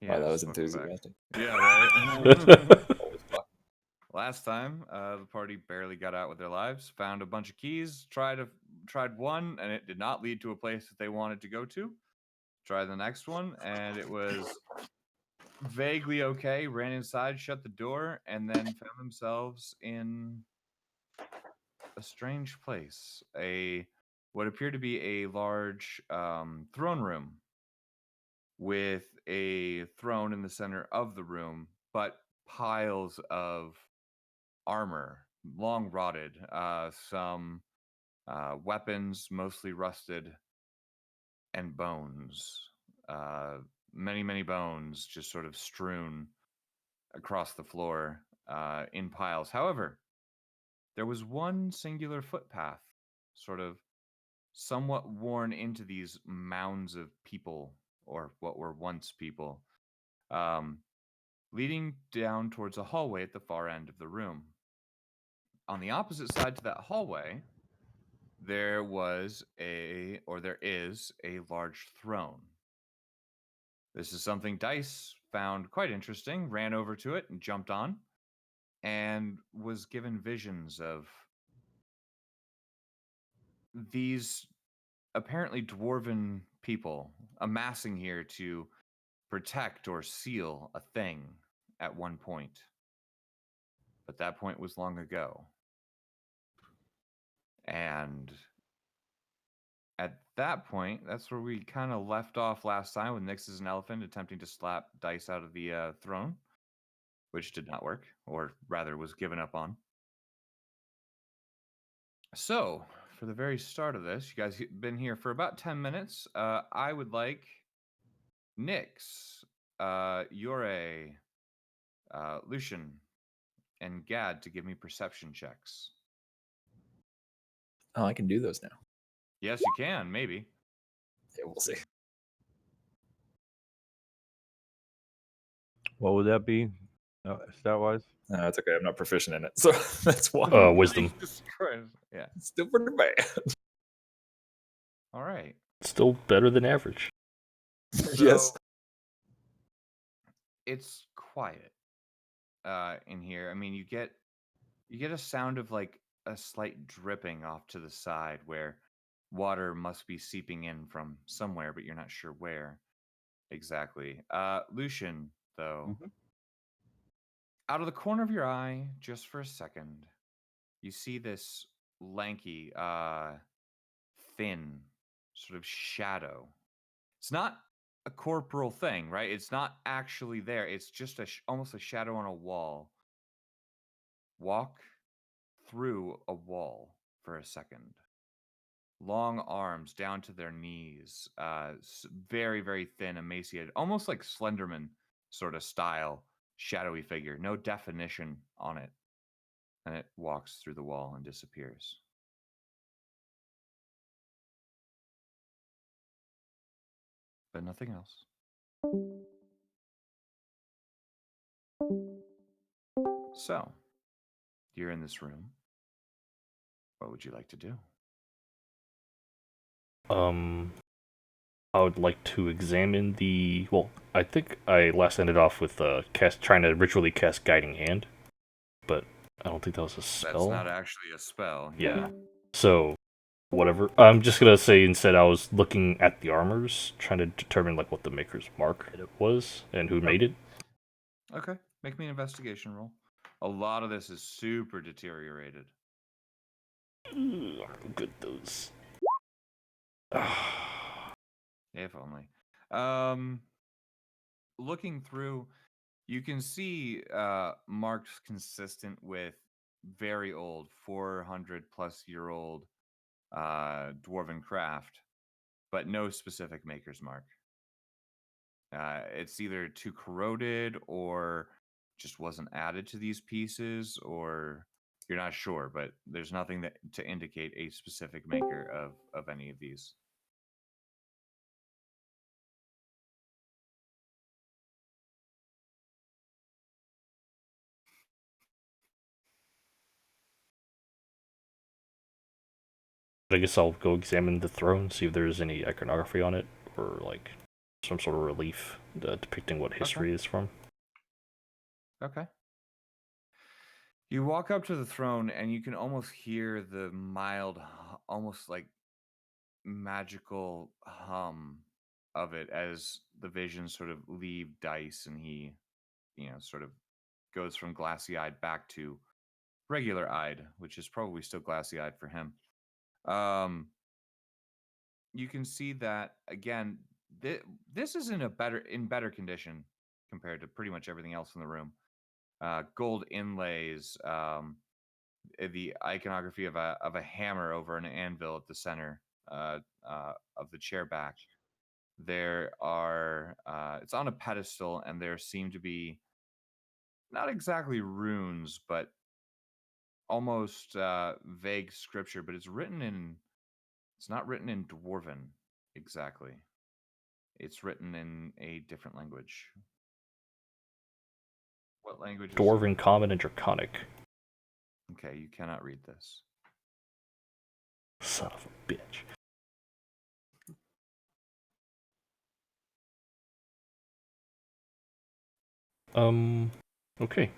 Wow, that was welcome back. enthusiastic. Yeah, right. Holy fuck. Last time, the party barely got out with their lives. Found a bunch of keys. Tried one, and it did not lead to a place that they wanted to go to. Tried the next one, and it was vaguely okay. Ran inside, shut the door, and then found themselves in a strange place. What appeared to be a large throne room with a throne in the center of the room, but piles of armor, long rotted, some weapons, mostly rusted, and bones. Uh, many bones just sort of strewn across the floor in piles. However, there was one singular footpath, sort of somewhat worn into these mounds of people, or what were once people, um, leading down towards a hallway at the far end of the room. On the opposite side to that hallway, there is a large throne. This is something Dice found quite interesting, ran over to it and jumped on, and was given visions of these apparently dwarven people amassing here to protect or seal a thing at one point. But that point was long ago. And at that point, that's where we kind of left off last time with Nyx as an elephant attempting to slap Dice out of the throne, which did not work, or rather was given up on. So, for the very start of this, you guys been here for about 10 minutes. I would like Nyx, Yore, Lucian, and Gad to give me perception checks. Oh, I can do those now. Yes, you can, maybe. Yeah, we'll see. What would that be, stat wise? No, that's okay. I'm not proficient in it, so that's why. Wisdom. Jesus Christ. Yeah. It's still pretty bad. All right. Still better than average. Yes. So, it's quiet in here. I mean, you get a sound of like a slight dripping off to the side where water must be seeping in from somewhere, but you're not sure where exactly. Lucian, though, out of the corner of your eye, just for a second, you see this lanky, thin sort of shadow. It's not a corporal thing, right? It's not actually there. It's just almost a shadow on a wall. Walk through a wall for a second. Long arms down to their knees, very, very thin, emaciated, almost like Slenderman sort of style, shadowy figure. No definition on it. And it walks through the wall and disappears. But nothing else. So, you're in this room. What would you like to do? I would like to examine the. Well, I think I last ended off with trying to ritually cast Guiding Hand, but I don't think that was a spell. That's not actually a spell. Yeah. So, whatever. I'm just gonna say instead I was looking at the armors, trying to determine like what the maker's mark it was and who made it. Okay, make me an investigation roll. A lot of this is super deteriorated. Look at those. If only. Looking through, you can see marks consistent with very old, 400 plus year old dwarven craft, but no specific maker's mark. It's either too corroded or just wasn't added to these pieces, or you're not sure, but there's nothing that to indicate a specific maker of any of these. I guess I'll go examine the throne, see if there's any iconography on it, or like some sort of relief depicting what history is from. Okay. You walk up to the throne and you can almost hear the mild, almost like magical hum of it as the visions sort of leave Dice and he, sort of goes from glassy eyed back to regular eyed, which is probably still glassy eyed for him. You can see that again. This is in better condition compared to pretty much everything else in the room. Gold inlays, the iconography of a hammer over an anvil at the center of the chair back. There are it's on a pedestal, and there seem to be not exactly runes, but almost vague scripture. But it's not written in Dwarven exactly. It's written in a different language. What language is it? Dwarven, Common, and Draconic. Okay, you cannot read this. Son of a bitch. Okay.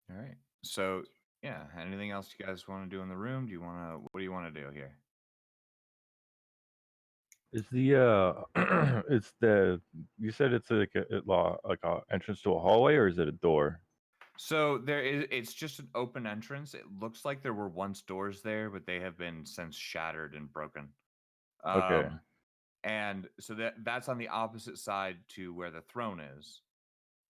All right. So, yeah, anything else you guys want to do in the room? What do you want to do here? Is it's you said it's like a entrance to a hallway, or is it a door? So it's just an open entrance. It looks like there were once doors there, but they have been since shattered and broken. Okay. And so that's on the opposite side to where the throne is.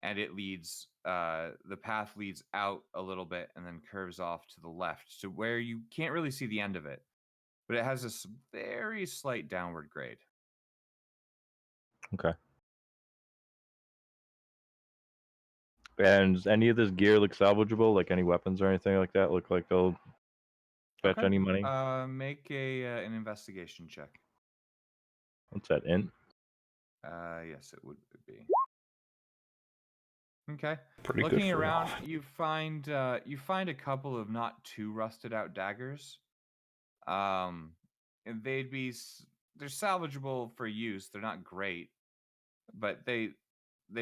And it leads the path leads out a little bit and then curves off to the left to where you can't really see the end of it. But it has this very slight downward grade. Okay. And does any of this gear look salvageable? Like any weapons or anything like that look like they'll fetch any money? Make an investigation check. What's that, int? Yes, it would be. Okay. Pretty good Looking for around, you find a couple of not too rusted out daggers. And they're salvageable for use. They're not great, but they've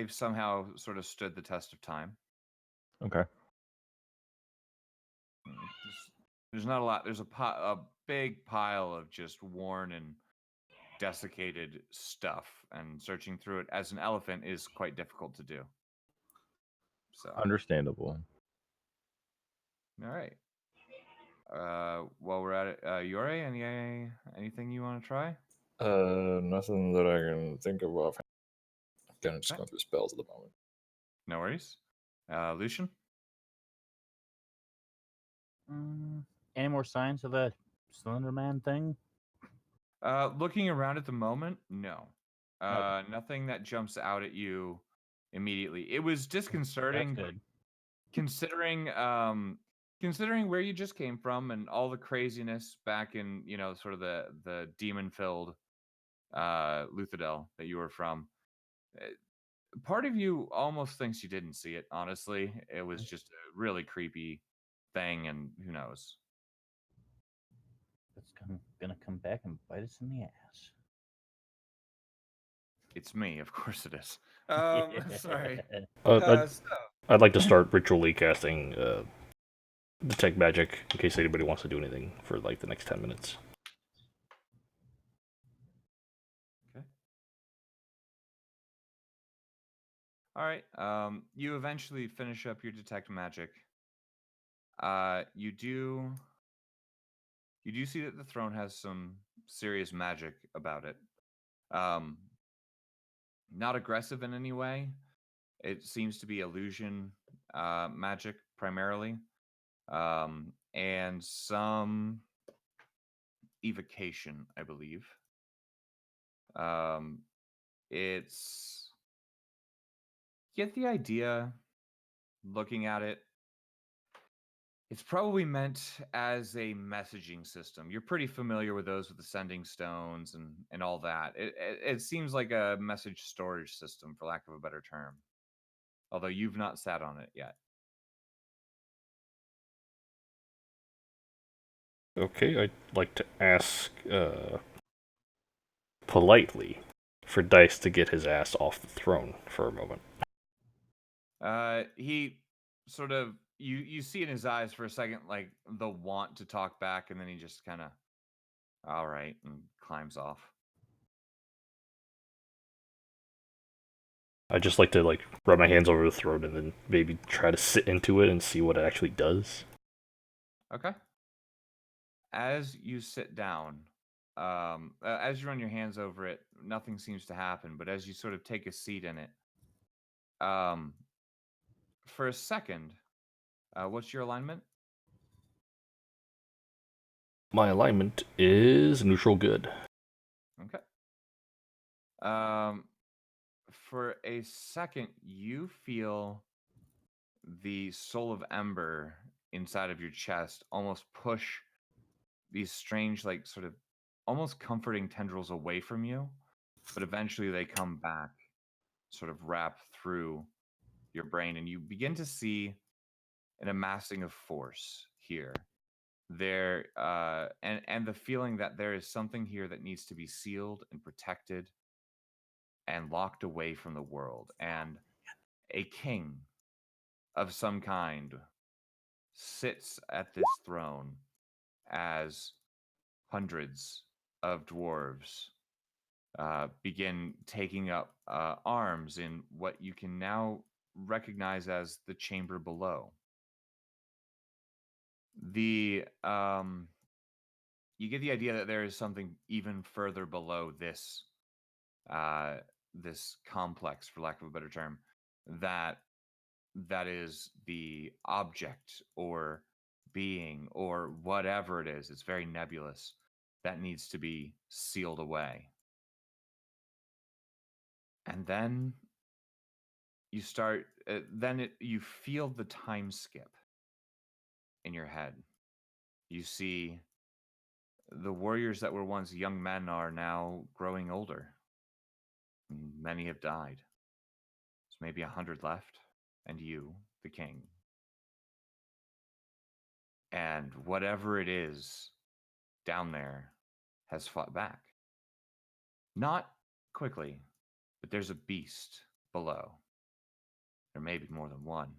somehow sort of stood the test of time. Okay. There's not a lot. There's a big pile of just worn and desiccated stuff, and searching through it as an elephant is quite difficult to do. So Understandable. all right. While we're at it, Yore, anything you want to try? Nothing that I can think of off. I'm kind of just Okay. going through spells at the moment. No worries. Lucian? Any more signs of that Slender Man thing? Looking around at the moment, no. Okay. Nothing that jumps out at you immediately. It was disconcerting, That's but good. considering where you just came from and all the craziness back in, sort of the demon-filled Luthadel that you were from. Part of you almost thinks you didn't see it, honestly. It was just a really creepy thing, and who knows? It's gonna come back and bite us in the ass. It's me, of course it is. Sorry. I'd like to start ritually casting detect magic in case anybody wants to do anything for like the next 10 minutes. Okay. All right. You eventually finish up your detect magic. You do see that the throne has some serious magic about it. Not aggressive in any way. It seems to be illusion magic primarily, and some evocation, I believe. It's get the idea. Looking at it, it's probably meant as a messaging system. You're pretty familiar with those with the sending stones and all that. It seems like a message storage system, for lack of a better term. Although you've not sat on it yet. Okay, I'd like to ask politely for Dice to get his ass off the throne for a moment. He sort of you see in his eyes for a second like the want to talk back, and then he just kind of, all right, and climbs off. I'd just like to rub my hands over the throne and then maybe try to sit into it and see what it actually does. Okay. As you sit down, as you run your hands over it, nothing seems to happen. But as you sort of take a seat in it, for a second, what's your alignment? My alignment is neutral good. Okay. For a second, you feel the soul of Ember inside of your chest almost push these strange, like, sort of almost comforting tendrils away from you, but eventually they come back, sort of wrap through your brain, and you begin to see an amassing of force here. There, and the feeling that there is something here that needs to be sealed and protected and locked away from the world, and a king of some kind sits at this throne as hundreds of dwarves begin taking up arms in what you can now recognize as the chamber below. The you get the idea that there is something even further below this this complex, for lack of a better term, that is the object or being or whatever it is. It's very nebulous, that needs to be sealed away. And then you start you feel the time skip in your head. You see the warriors that were once young men are now growing older. Many have died. There's maybe 100 left, and you, the king. And whatever it is down there has fought back. Not quickly, but there's a beast below. There may be more than one.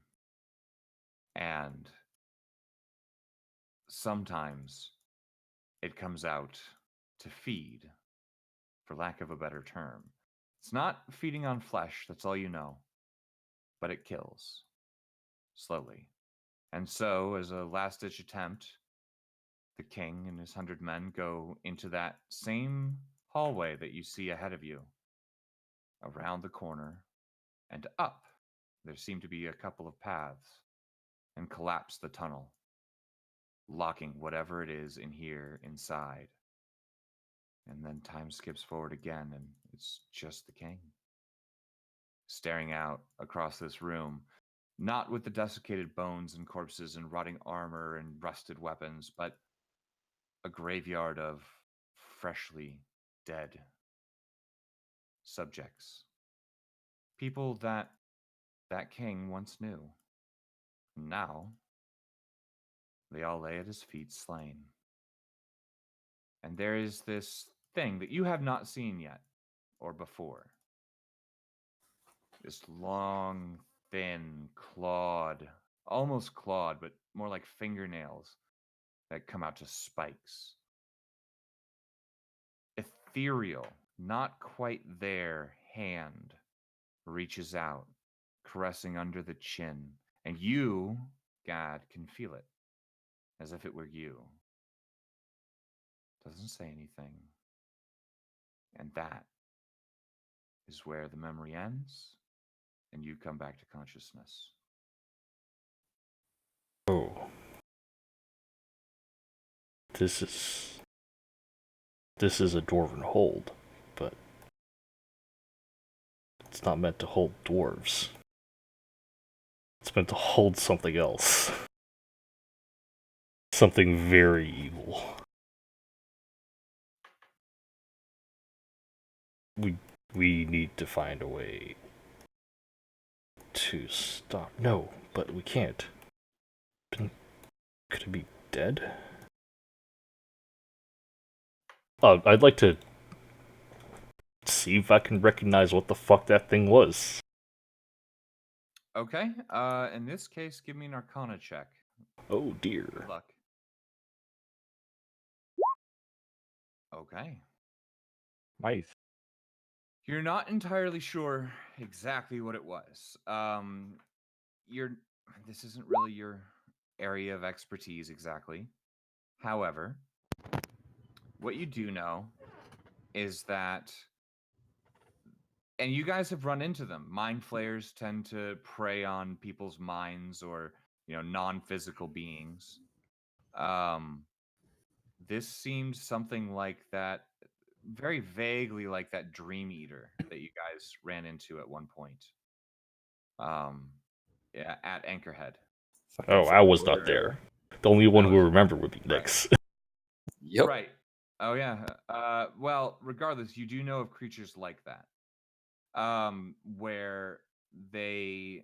And sometimes it comes out to feed, for lack of a better term. It's not feeding on flesh, that's all you know, but it kills slowly. And so, as a last-ditch attempt, the king and his 100 men go into that same hallway that you see ahead of you, around the corner, and up. There seem to be a couple of paths, and collapse the tunnel, locking whatever it is in here inside. And then time skips forward again, and it's just the king, staring out across this room, not with the desiccated bones and corpses and rotting armor and rusted weapons, but a graveyard of freshly dead subjects. People that king once knew. Now, they all lay at his feet slain. And there is this thing that you have not seen yet, or before. This long, thin, clawed, almost clawed, but more like fingernails that come out to spikes. Ethereal, not quite there, hand reaches out, caressing under the chin, and you, Gad, can feel it, as if it were you. Doesn't say anything. And that is where the memory ends, and you come back to consciousness. Oh. This is a dwarven hold, but it's not meant to hold dwarves. It's meant to hold something else. Something very evil. We need to find a way to stop. No, but we can't. Could it be dead? I'd like to see if I can recognize what the fuck that thing was. Okay. In this case, give me an Arcana check. Oh dear. Good luck. Okay. Nice. You're not entirely sure exactly what it was. This isn't really your area of expertise exactly. However, what you do know is that, and you guys have run into them. Mind flayers tend to prey on people's minds or, non-physical beings. This seemed something like that, very vaguely like that Dream Eater that you guys ran into at one point. Yeah, at Anchorhead. Fucking Oh, I was not Flair. there. The only one That who was- would remember would be right. Nyx. Yep. Right. Oh yeah. Well, regardless, you do know of creatures like that. Where they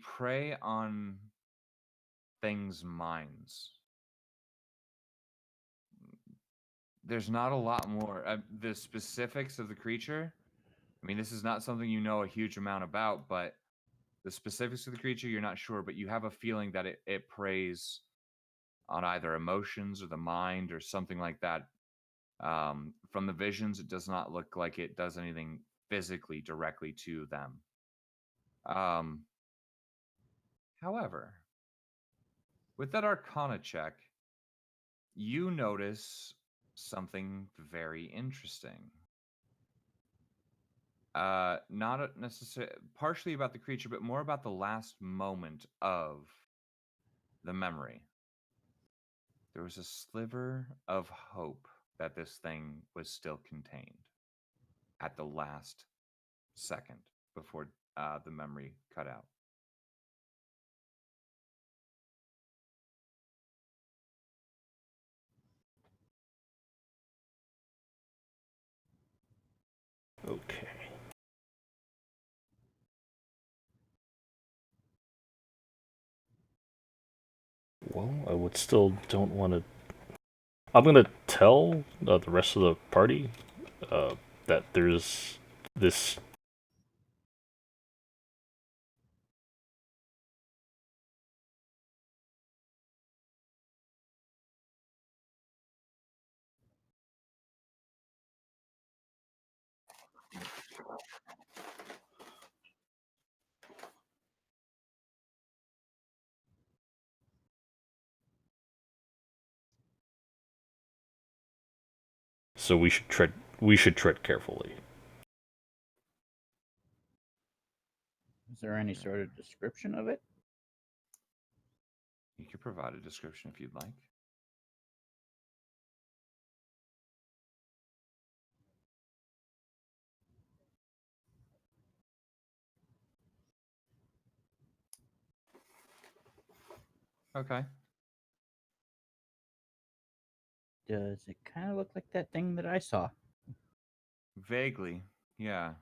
prey on things' minds. There's not a lot more. The specifics of the creature, I mean, this is not something you know a huge amount about, but the specifics of the creature, you're not sure, but you have a feeling that it preys on either emotions or the mind or something like that. From the visions, it does not look like it does anything physically directly to them. However, with that Arcana check, you notice something very interesting. Not necessarily partially about the creature, but more about the last moment of the memory. There was a sliver of hope that this thing was still contained at the last second before the memory cut out. Okay. Well, I would still don't want to. I'm gonna tell the rest of the party that there's this. So we should tread. We should tread carefully. Is there any sort of description of it? You could provide a description if you'd like. Okay. Does it kind of look like that thing that I saw? Vaguely, yeah.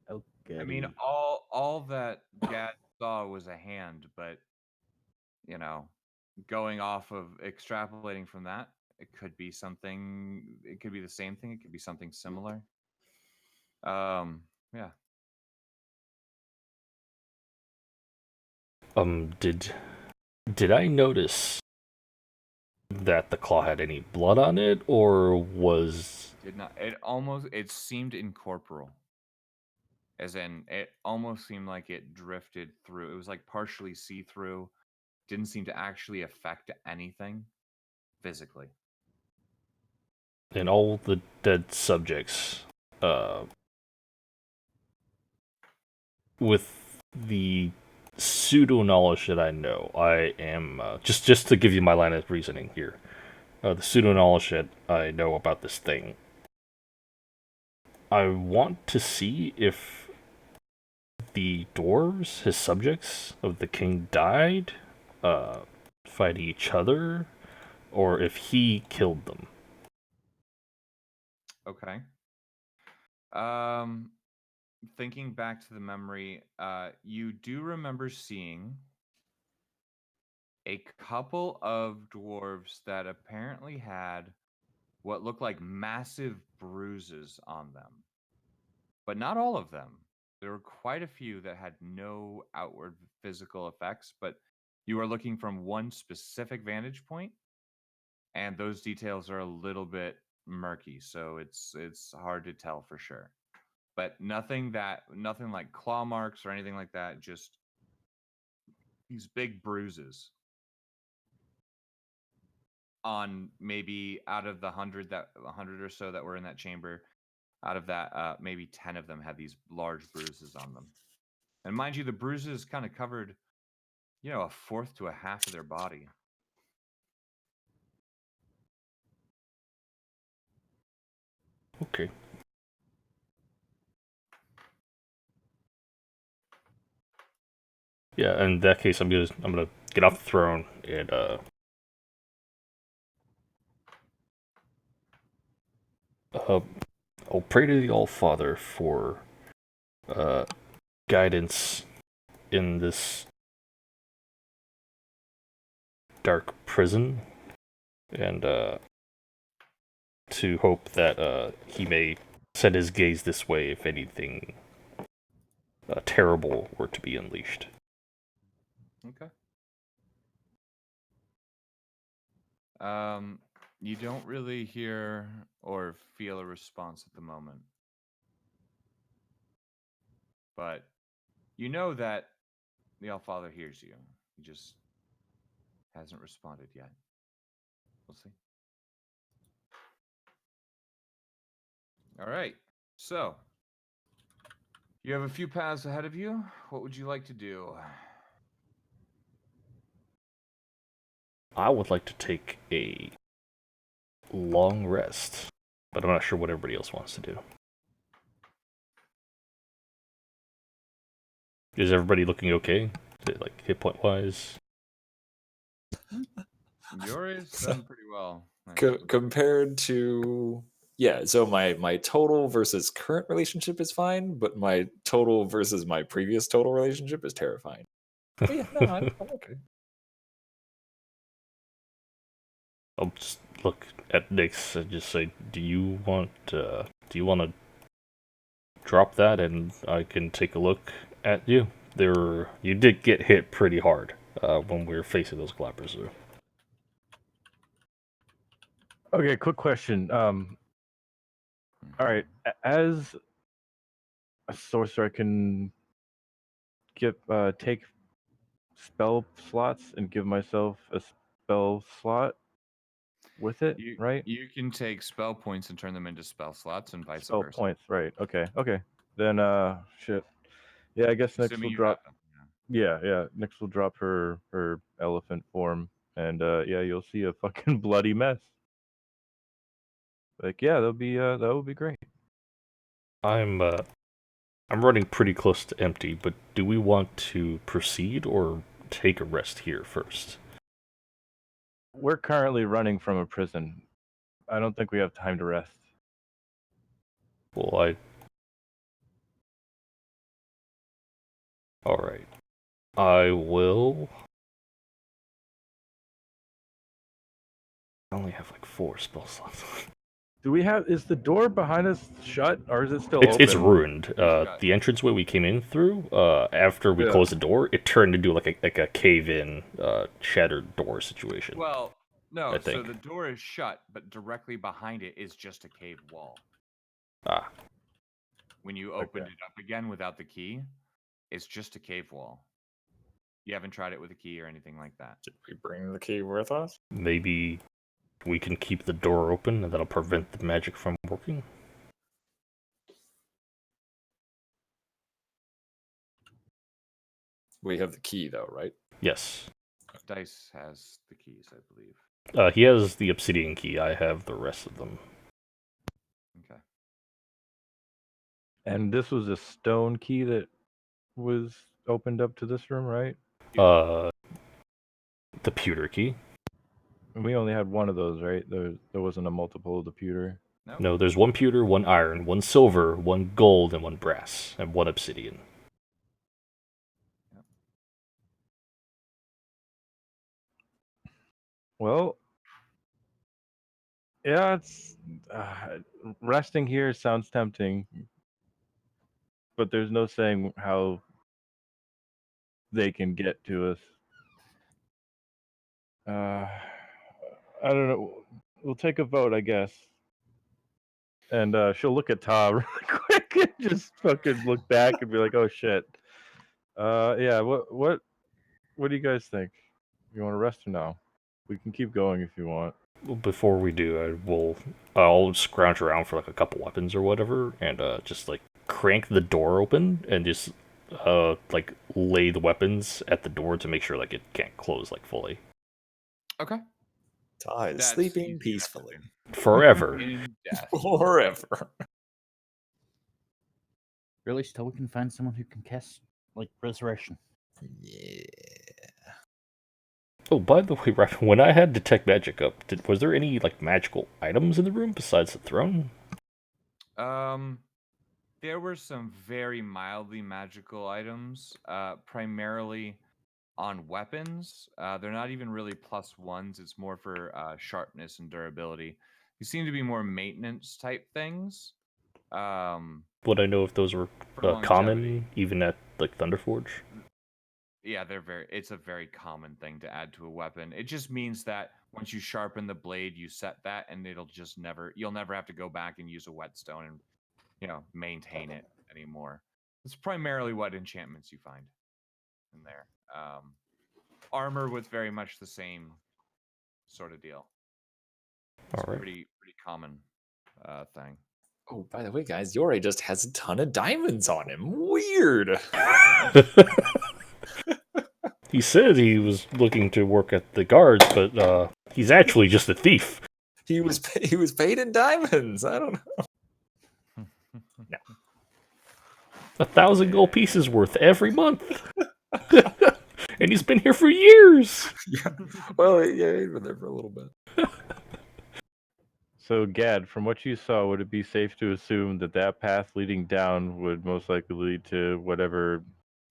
Oh, goody. I mean, all that Gad saw was a hand, but going off of extrapolating from that, it could be something. It could be the same thing. It could be something similar. Yeah. Did I notice that the claw had any blood on it, or was Did not. It seemed incorporeal. As in, it almost seemed like it drifted through. It was like partially see-through. Didn't seem to actually affect anything physically. in all the dead subjects, with the pseudo knowledge that I know, I am just to give you my line of reasoning here. The pseudo knowledge that I know about this thing, I want to see if the dwarves, his subjects of the king, died fighting each other, or if he killed them. Okay. Thinking back to the memory, you do remember seeing a couple of dwarves that apparently had what looked like massive bruises on them. But not all of them. There were quite a few that had no outward physical effects, but you are looking from one specific vantage point, and those details are a little bit murky, so it's hard to tell for sure. But nothing like claw marks or anything like that, just these big bruises on maybe out of the 100 or so that were in that chamber. Out of that, maybe 10 of them had these large bruises on them. And mind you, the bruises kind of covered, a fourth to a half of their body. Okay. Yeah, in that case, I'm gonna get off the throne and I'll pray to the All Father for guidance in this dark prison, and to hope that he may set his gaze this way if anything terrible were to be unleashed. Okay. You don't really hear or feel a response at the moment. But you know that the Allfather hears you. He just hasn't responded yet. We'll see. All right. So, you have a few paths ahead of you. What would you like to do? I would like to take a long rest, but I'm not sure what everybody else wants to do. Is everybody looking okay? Is it, like, hit point wise? Yours done pretty well. Compared to so my total versus current relationship is fine, but my total versus my previous total relationship is terrifying. But yeah, no, I'm okay. I'll just look at Nyx and just say, do you want to drop that and I can take a look at you? You did get hit pretty hard when we were facing those clappers though. Okay, quick question. All right, as a sorcerer, I can take spell slots and give myself a spell slot with it, right? You can take spell points and turn them into spell slots and vice Spell versa. points, right? Okay. Then shit. Yeah, I guess Nyx Assuming will you drop. have them. Yeah. Nyx will drop her elephant form, and you'll see a fucking bloody mess. Like, yeah, that would be great. I'm running pretty close to empty, but do we want to proceed or take a rest here first? We're currently running from a prison. I don't think we have time to rest. Well, Alright. I will... I only have like 4 spell slots. Is the door behind us shut, or is it still open? It's ruined. The entranceway we came in through, after we closed the door, it turned into like a cave-in, shattered door situation. Well, no, I so think. the door is shut, but directly behind it is just a cave wall. Ah. When you opened it up again without the key, it's just a cave wall. You haven't tried it with a key or anything like that. Did we bring the key with us? Maybe we can keep the door open and that'll prevent the magic from working? We have the key though, right? Yes. Dice has the keys, I believe. He has the obsidian key. I have the rest of them. Okay. And this was a stone key that was opened up to this room, right? The pewter key. And we only had one of those, right? There wasn't a multiple of the pewter. Nope. No, there's 1 pewter, 1 iron, 1 silver, 1 gold, and 1 brass, and 1 obsidian. Well, Yeah, it's resting here sounds tempting, but there's no saying how they can get to us. I don't know. We'll take a vote, I guess. And she'll look at Ta really quick and just fucking look back and be like, "Oh shit." Yeah. What do you guys think? You want to rest or no? We can keep going if you want. Before we do, I'll scrounge around for like a couple weapons or whatever, and just like crank the door open and just like lay the weapons at the door to make sure like it can't close like fully Okay. Ta is That's sleeping easy enough to peacefully forever. In death. forever. Really, still we can find someone who can cast like resurrection. Yeah. Oh, by the way, Raph, when I had detect magic up, was there any like magical items in the room besides the throne? There were some very mildly magical items, primarily on weapons. They're not even really +1s. It's more for sharpness and durability. These seem to be more maintenance type things. Would I know if those were For longevity. common even at like Thunderforge? Yeah, it's a very common thing to add to a weapon. It just means that once you sharpen the blade, you set that, and you'll never have to go back and use a whetstone and maintain it anymore. It's primarily what enchantments you find in there. Armor with very much the same sort of deal. It's All right. pretty common thing. Oh, by the way, guys, Yori just has a ton of diamonds on him. Weird. He said he was looking to work at the guards, but he's actually just a thief. He was paid in diamonds. I don't know. 1,000 gold pieces worth every month. And he's been here for years. Yeah. Well, yeah, he's been there for a little bit. So, Gad, from what you saw, would it be safe to assume that path leading down would most likely lead to whatever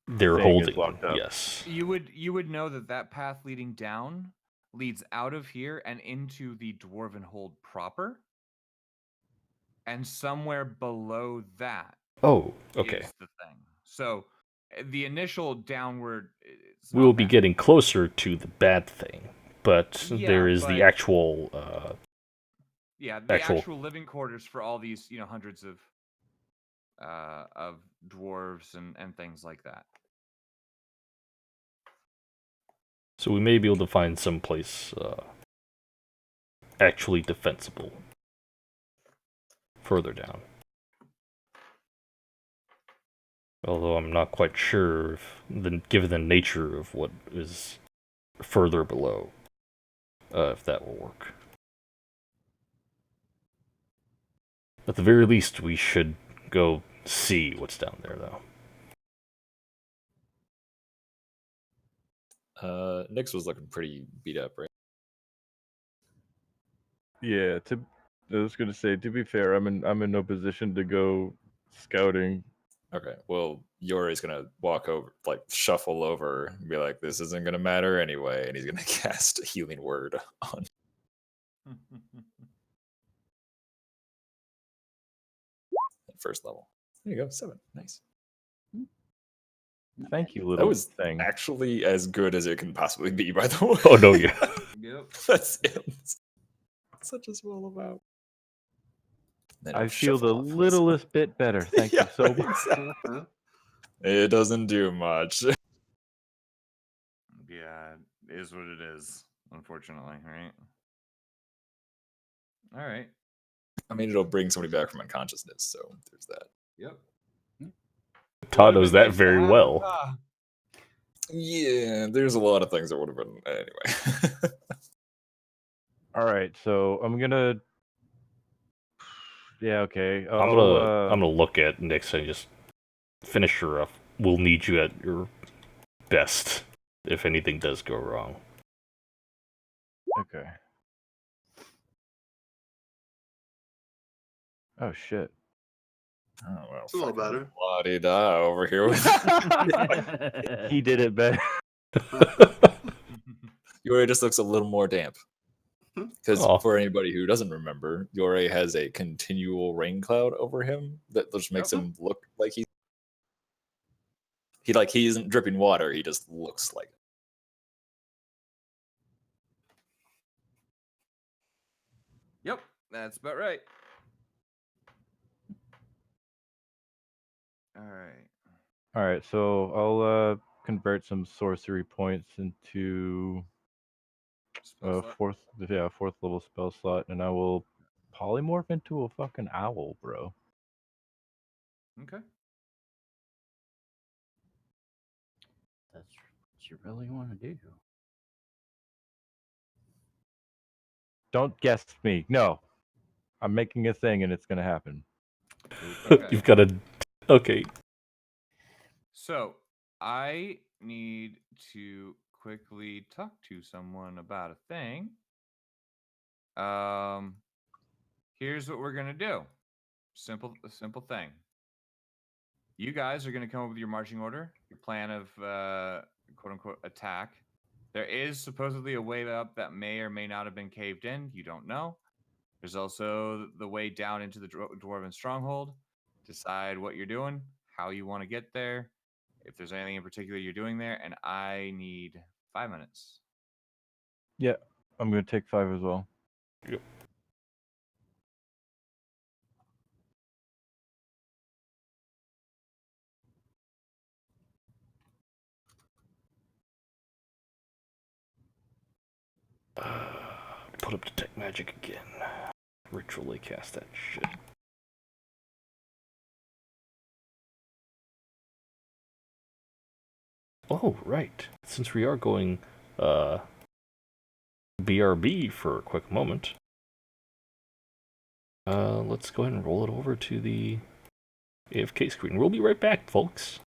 They're thing is holding. locked up? Yes. You would know that path leading down leads out of here and into the Dwarven Hold proper, and somewhere below that Oh, okay. is the thing. So the initial downward, We will be getting closer to the bad thing, but Yeah, there is the but- actual. the actual- actual living quarters for all these hundreds of dwarves and things like that. So we may be able to find some place actually defensible further down. Although I'm not quite sure given the nature of what is further below, if that will work. At the very least, we should go see what's down there, though. Nyx was looking pretty beat up, right? Yeah. I was gonna say, to be fair, I'm in no position to go scouting. Okay. Well, Yori's gonna walk over, like shuffle over, and be like, "This isn't gonna matter anyway," and he's gonna cast a healing word on at first level. There you go, 7. Nice. Thank you, little That was thing. actually as good as it can possibly be, by the way. Oh, no, yeah. Yep. That's it. Such a small amount. Then I he'll feel the shuffle off. littlest bit better. Thank Yeah, you so right, much. exactly. It doesn't do much. Yeah, it is what it is, unfortunately, right? All right. I mean, it'll bring somebody back from unconsciousness, so there's that. Yep. Todd knows that very well. Yeah, there's a lot of things that would have been anyway. All right, so I'm gonna. Yeah. Okay. I'm gonna look at Nyx and just finish her up. We'll need you at your best if anything does go wrong. Okay. Oh shit. Oh well, It's a little better. La-di-da over here with He did it better. Yuri just looks a little more damp. Because Aw. for anybody who doesn't remember, Yore has a continual rain cloud over him that just makes Yep. him look like he isn't dripping water. He just looks like it. Yep, that's about right. All right. All right, so I'll convert some sorcery points into Spell slot. fourth level spell slot, and I will polymorph into a fucking owl, bro. Okay. That's what you really want to do. Don't guess me. No, I'm making a thing, and it's gonna happen. Okay. You've got to. Okay. So I need to quickly talk to someone about a thing. Here's what we're gonna do. A simple thing. You guys are gonna come up with your marching order, your plan of quote unquote attack. There is supposedly a way up that may or may not have been caved in. You don't know. There's also the way down into the dwarven stronghold. Decide what you're doing, how you want to get there, if there's anything in particular you're doing there, and I need 5 minutes. Yeah, I'm gonna take 5 as well. Yep. Put up detect magic again. Ritually cast that shit. Oh, right. Since we are going BRB for a quick moment, let's go ahead and roll it over to the AFK screen. We'll be right back, folks.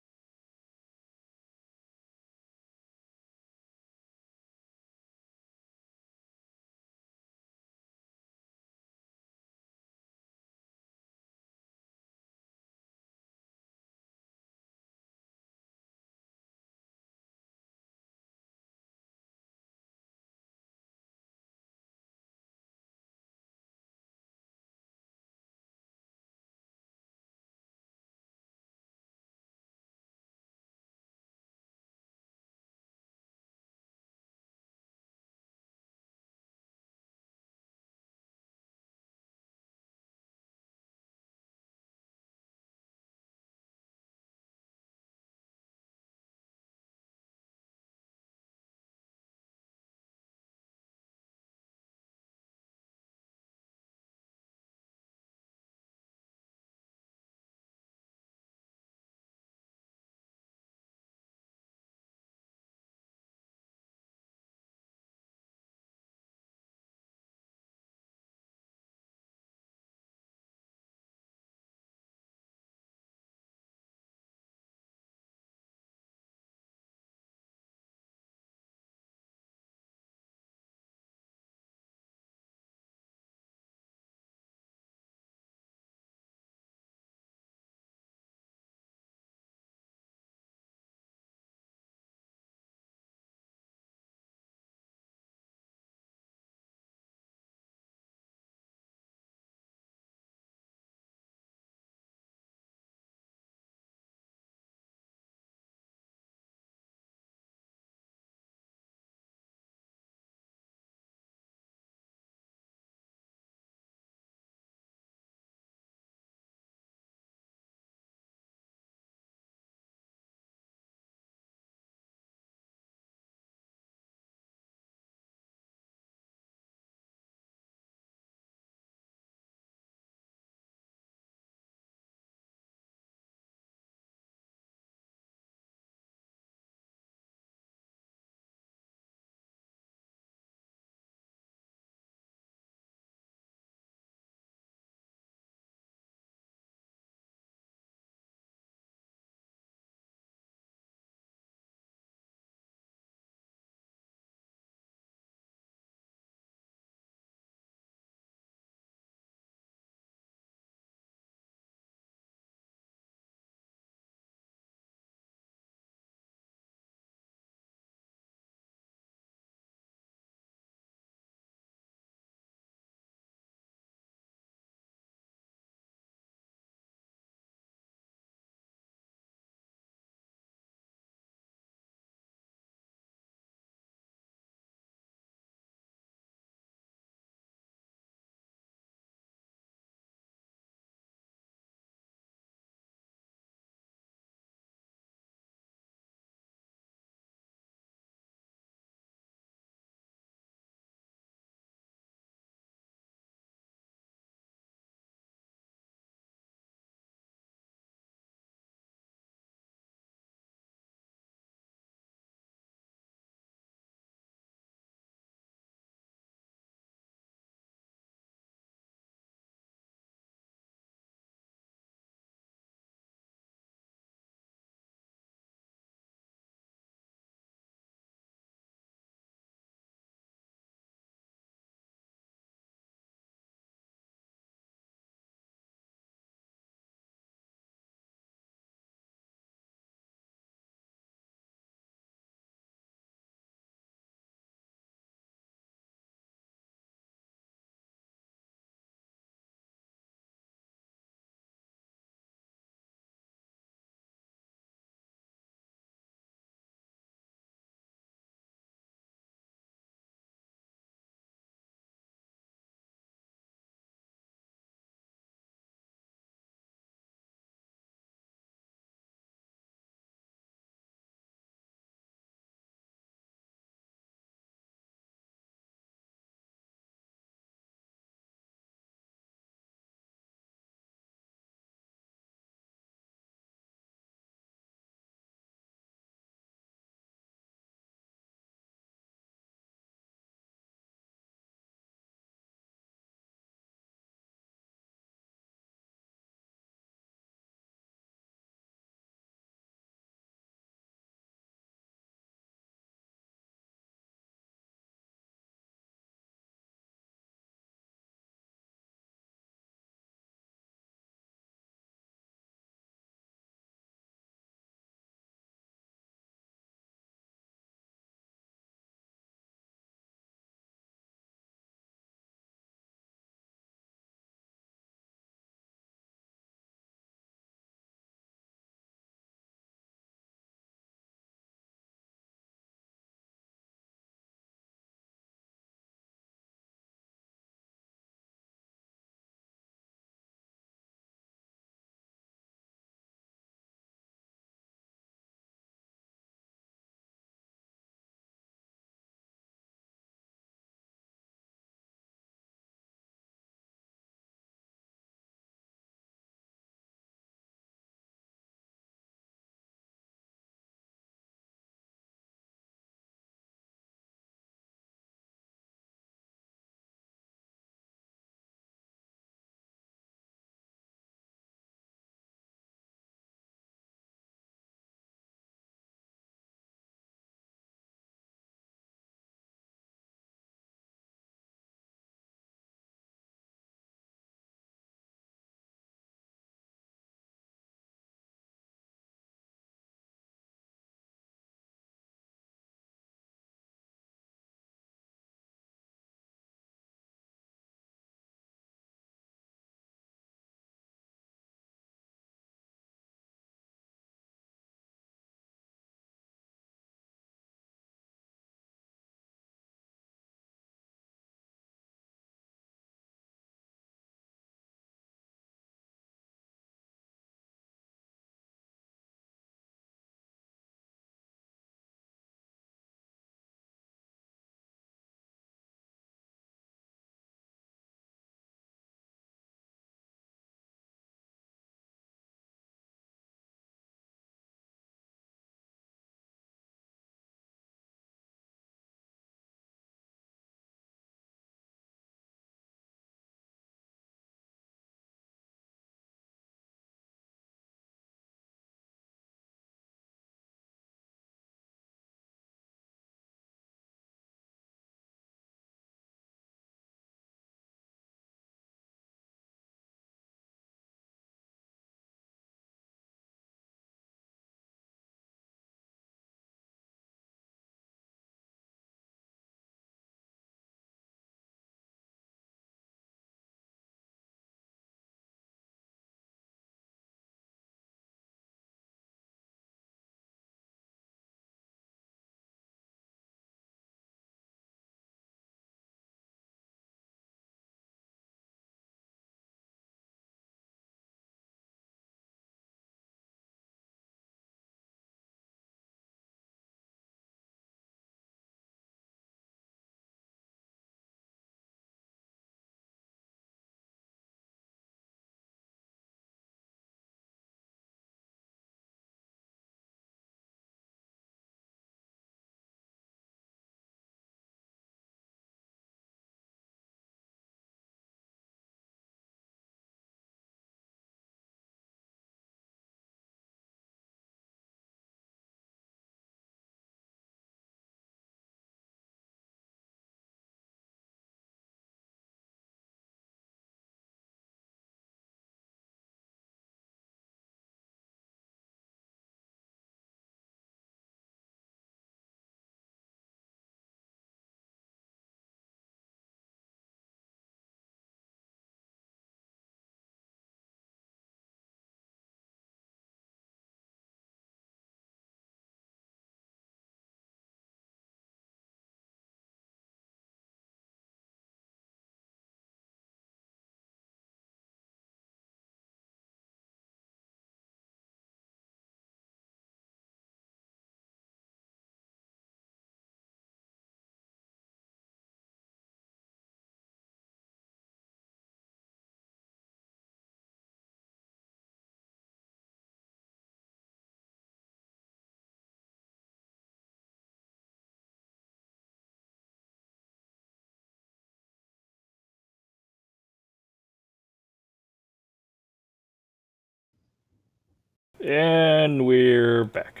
And we're back.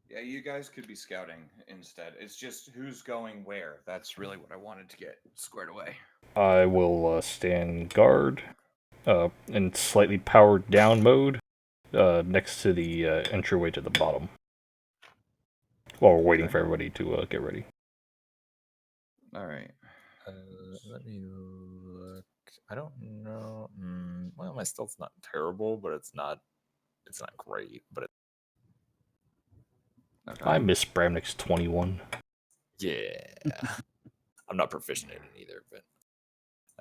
Yeah, you guys could be scouting instead. It's just who's going where. That's really what I wanted to get squared away. I will stand guard in slightly powered down mode next to the entryway to the bottom while we're waiting Okay. for everybody to get ready. All right. Let me look. I don't know. Well, my stealth's not terrible, but it's not great. But Okay. I miss Bramnick's 21. yeah, I'm not proficient in it either. But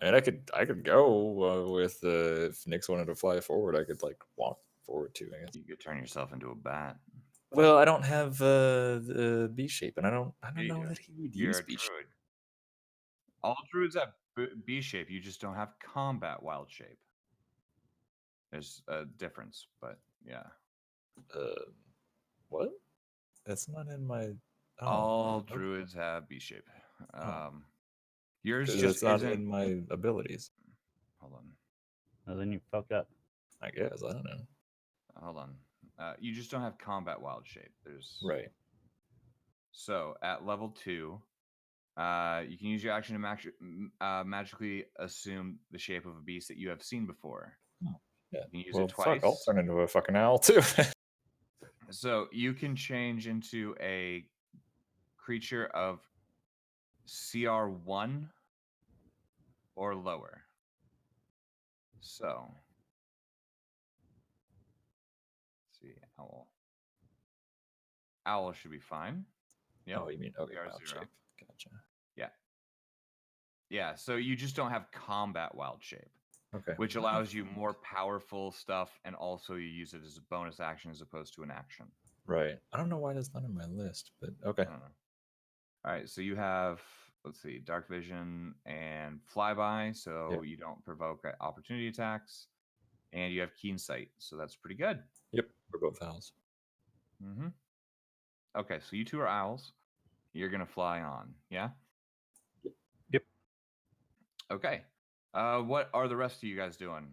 I mean, I could go with if Nyx wanted to fly forward, I could like walk forward too. I guess. You could turn yourself into a bat. Well, I don't have the B shape, and I don't You know do. that he would You're use a B shape. druid. All druids have B shape. You just don't have combat wild shape. There's a difference, but yeah. What? That's not in my. Oh, All okay. druids have B shape. Oh. Yours 'Cause just it's not isn't. in my abilities. Hold on. Well, then you fucked up. I guess I don't know. Hold on. You just don't have combat wild shape. There's Right. So at level 2, you can use your action to magically assume the shape of a beast that you have seen before. Yeah. You can use Well, it twice. fuck, I'll turn into a fucking owl too. So you can change into a creature of CR1 or lower. So, let's see, owl. Owl should be fine. Yep. Oh, you mean okay? CR0. Wild shape. Gotcha. Yeah, so you just don't have combat wild shape, Okay. which allows you more powerful stuff, and also you use it as a bonus action as opposed to an action. Right. I don't know why that's not in my list, but okay. I don't know. All right, so you have, let's see, dark vision and flyby, so Yep. you don't provoke opportunity attacks, and you have keen sight, so that's pretty good. Yep. We're both owls. Mm-hmm. Okay, so you two are owls. You're gonna fly on, yeah? Yep. Okay. What are the rest of you guys doing?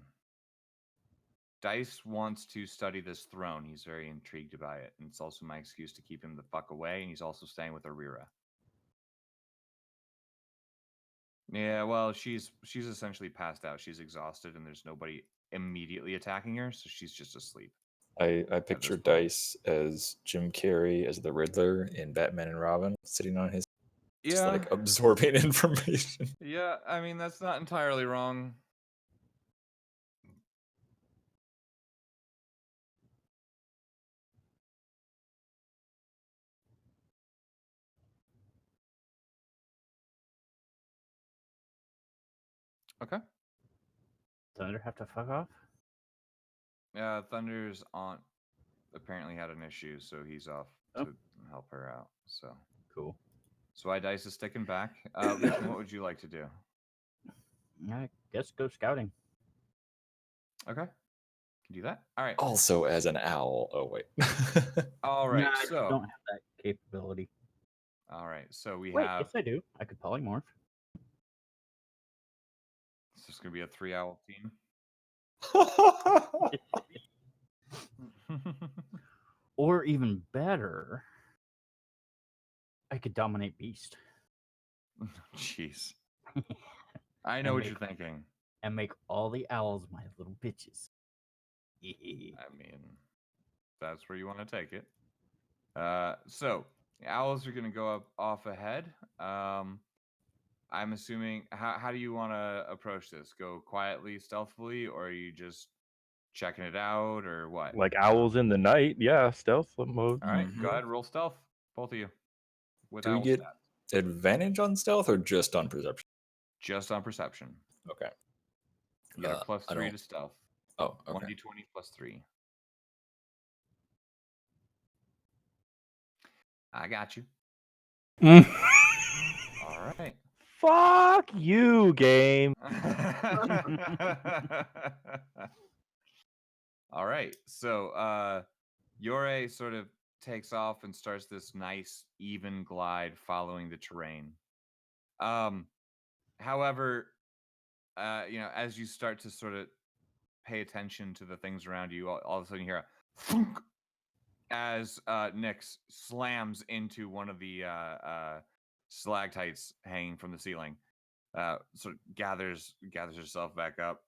Dice wants to study this throne. He's very intrigued by it, and it's also my excuse to keep him the fuck away. And he's also staying with Arira. Yeah, well, she's essentially passed out. She's exhausted, and there's nobody immediately attacking her, so she's just asleep. I picture point. Dice as Jim Carrey as the Riddler in Batman and Robin, sitting on his just Yeah, like absorbing information. yeah. I mean, that's not entirely wrong. Okay. Thunder have to fuck off? Yeah, Thunder's aunt apparently had an issue, so he's off Oh. to help her out. So Cool. why Dice is sticking back. Legion, what would you like to do? I guess go scouting. Okay, can do that. All right. Also as an owl. Oh wait. All right. Nah, I just So don't have that capability. all right. So we Wait, have. yes, I do. I could polymorph. This is gonna be a 3-owl team. Or even better, I could dominate beast Jeez. I know And what make- you're thinking. and make all the owls my little bitches. I mean, that's where you want to take it. So the owls are gonna go up off ahead. I'm assuming. How do you want to approach this? Go quietly, stealthily, or are you just checking it out, or what? Like owls in the night. Yeah, stealth mode. All right, Mhm. go ahead, roll stealth, both of you. With Do we owl get stats. advantage on stealth or just on perception? Just on perception? Okay. You get a I +3 don't- to stealth. Oh, okay. 1d20 +3. I got you. All right. Fuck you, game. All right. So Yore sort of takes off and starts this nice even glide following the terrain. However, as you start to sort of pay attention to the things around you, all of a sudden you hear a thunk as Nyx slams into one of the stalactites hanging from the ceiling. Sort of gathers herself back up,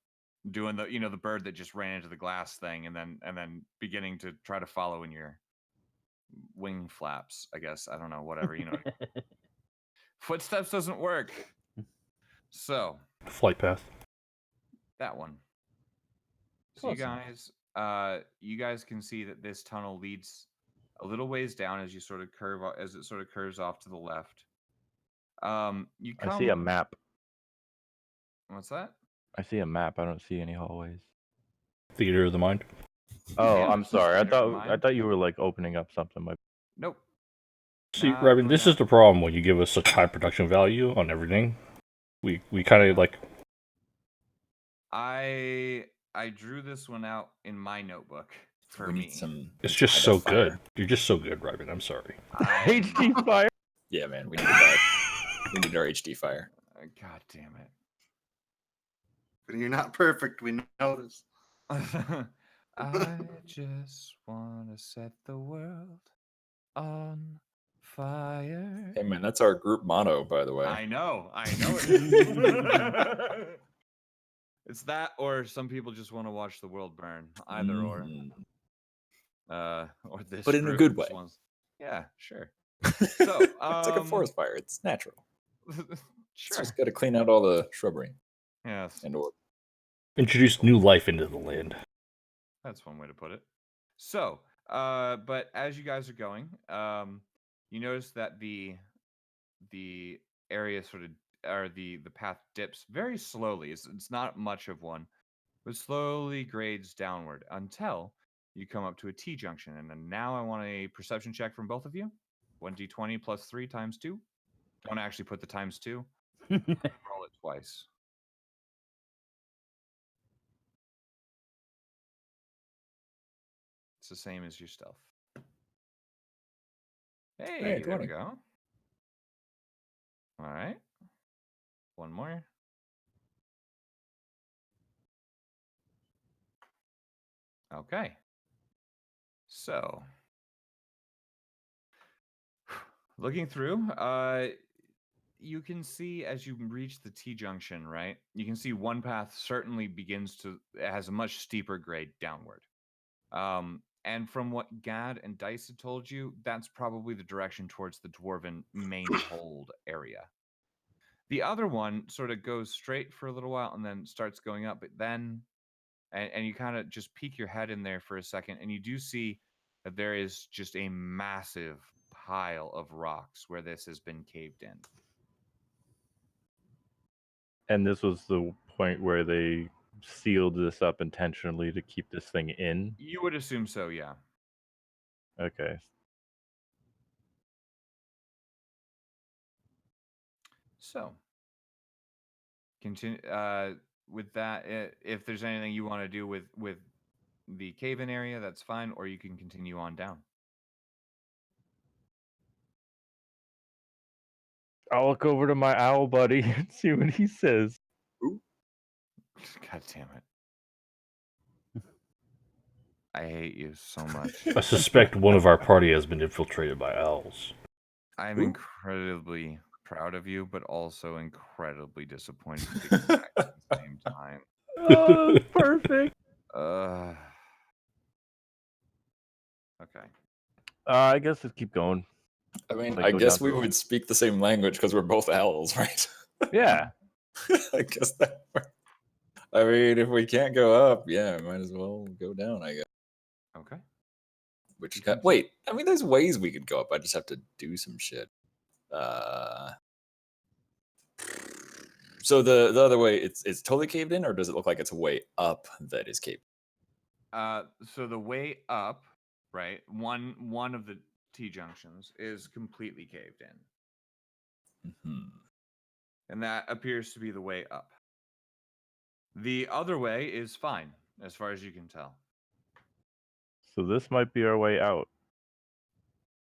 doing the the bird that just ran into the glass thing, and then beginning to try to follow in your wing flaps. I guess I don't know, whatever Footsteps doesn't work. So Flight path. that one. So you guys can see that this tunnel leads a little ways down as you sort of curves off to the left. You come. I see a map. What's that? I see a map. I don't see any hallways. Theater of the mind. Oh, Yeah, I'm sorry. I never thought mind. you were like opening up something. Nope. See, Nah, Robin, really this not. is the problem when you give us such high production value on everything. We kind of like. I drew this one out in my notebook for we me. need some. It's just high so def fire. good. You're just so good, Robin. I'm sorry. HD fire. Yeah, man, we need that. We need our HD fire. God damn it. But you're not perfect. We notice. I just want to set the world on fire. Hey, man, that's our group motto, by the way. I know it is. It's that, or some people just want to watch the world burn. Either Mhm. or this. But in a group good just way. wants- Yeah, sure. It's like a forest fire. It's natural. It's Sure. just got to clean out all the shrubbery Yes, and or. Introduce new life into the land. that's one way to put it. So, but as you guys are going, you notice that the area sort of, or the path dips very slowly. It's not much of one, but slowly grades downward until you come up to a T junction. And then now I want a perception check from both of you. 1d20 plus 3 times 2. Don't actually put the times 2. Roll it twice. It's the same as your stealth. Hey, Hey, there we 20. go. All right. One more. Okay. So, looking through, you can see as you reach the T junction, right? You can see one path certainly it has a much steeper grade downward. And from what Gad and Dice had told you, that's probably the direction towards the Dwarven main hold area. The other one sort of goes straight for a little while and then starts going up, but then, and you kind of just peek your head in there for a second, and you do see that there is just a massive pile of rocks where this has been caved in. And this was the point where they sealed this up intentionally to keep this thing in. You would assume so, yeah. Okay. So, continue with that. If there's anything you want to do with the cave-in area, that's fine, or you can continue on down. I'll look over to my owl buddy and see what he says. God damn it. I hate you so much. I suspect one of our party has been infiltrated by owls. I'm Ooh. incredibly proud of you, but also incredibly disappointed at the exact same time. Oh, perfect. Okay. I guess let's keep going. I mean, Like, I go guess down we the road. would speak the same language because we're both owls, right? Yeah. I guess that. I mean, if we can't go up, yeah, might as well go down. I guess. Okay. Which wait, I mean, there's ways we could go up. I just have to do some shit. So the other way, it's totally caved in, or does it look like it's a way up that is caved? So the way up, right? One of the T junctions is completely caved in. Mm-hmm. And that appears to be the way up. The other way is fine, as far as you can tell. So this might be our way out.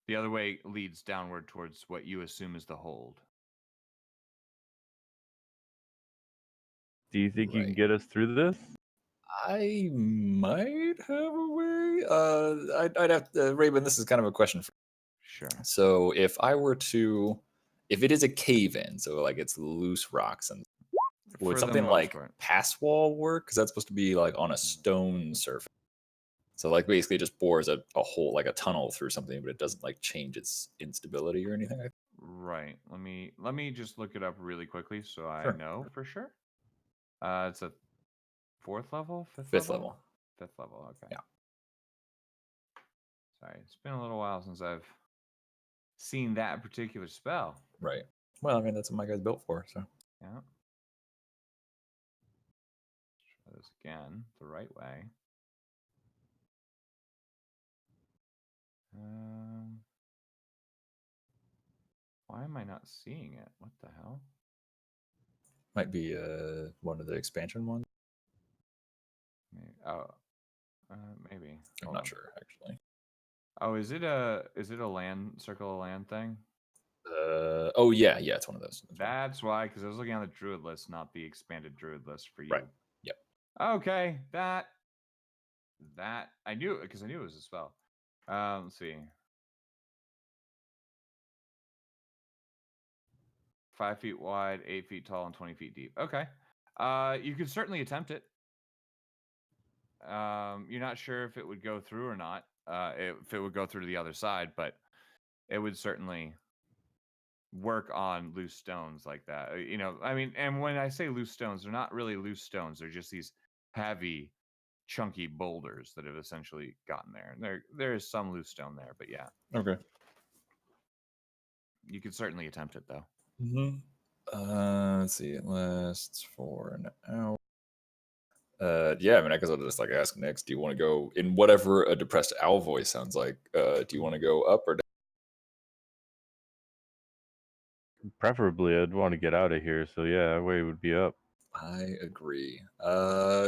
The other way leads downward towards what you assume is the hold. Do you think you can Right. get us through this? I might have a way. I'd have to, Raven. This is kind of a question for. Sure. So if I were to, if it is a cave in, so like it's loose rocks, and would For the something most like part. pass wall work? Because that's supposed to be like on a stone surface. So like basically just bores a hole, like a tunnel through something, but it doesn't like change its instability or anything. Right. Let me just look it up really quickly so I Sure. know for sure. It's a 4th level, 5th Fifth level? level. 5th level, okay. Yeah. Sorry, it's been a little while since I've seen that particular spell. Right. Well, I mean that's what my guy's built for. So Yeah. Try this again the right way. Why am I not seeing it? What the hell? might be one of the expansion ones. Oh, maybe. I'm Hold not on. sure actually. Oh, is it a land circle of land thing? Oh yeah, it's one of those. That's why, because I was looking on the druid list, not the expanded druid list for you. Right. Yep. Okay, that I knew, because I knew it was a spell. Let's see. 5 feet wide, 8 feet tall, and 20 feet deep. Okay. You could certainly attempt it. You're not sure if it would go through or not. If it would go through to the other side, but it would certainly work on loose stones like that. You know, I mean, and when I say loose stones, they're not really loose stones. They're just these heavy, chunky boulders that have essentially gotten there. And there is some loose stone there, but yeah, Okay. you could certainly attempt it though. Mm-hmm. Let's see. It lasts for an hour. Yeah, I mean, I guess I'll just like ask next. Do you want to go in whatever a depressed owl voice sounds like? Do you want to go up or down? Preferably, I'd want to get out of here. So yeah, that way would be up. I agree.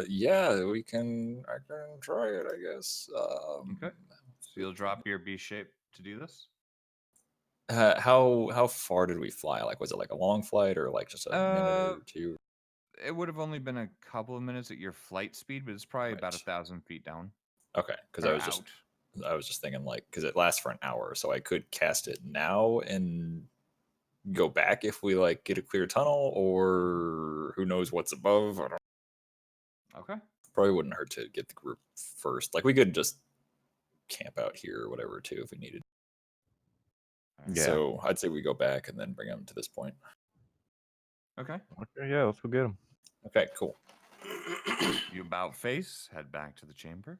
Yeah, we can. I can try it. I guess. Okay. So you'll drop your B shape to do this. How far did we fly? Like, was it like a long flight or like just a minute or two? It would have only been a couple of minutes at your flight speed, but it's probably about Right. 1,000 feet down. Okay, because Or I was just thinking like because it lasts for an hour, so I could cast it now and go back if we like get a clear tunnel, or who knows what's above. I don't. Okay. Probably wouldn't hurt to get the group first. Like we could just camp out here or whatever too if we needed. Yeah. So I'd say we go back and then bring them to this point. Okay. Okay, yeah, let's go get him. Okay, cool. You about face, head back to the chamber.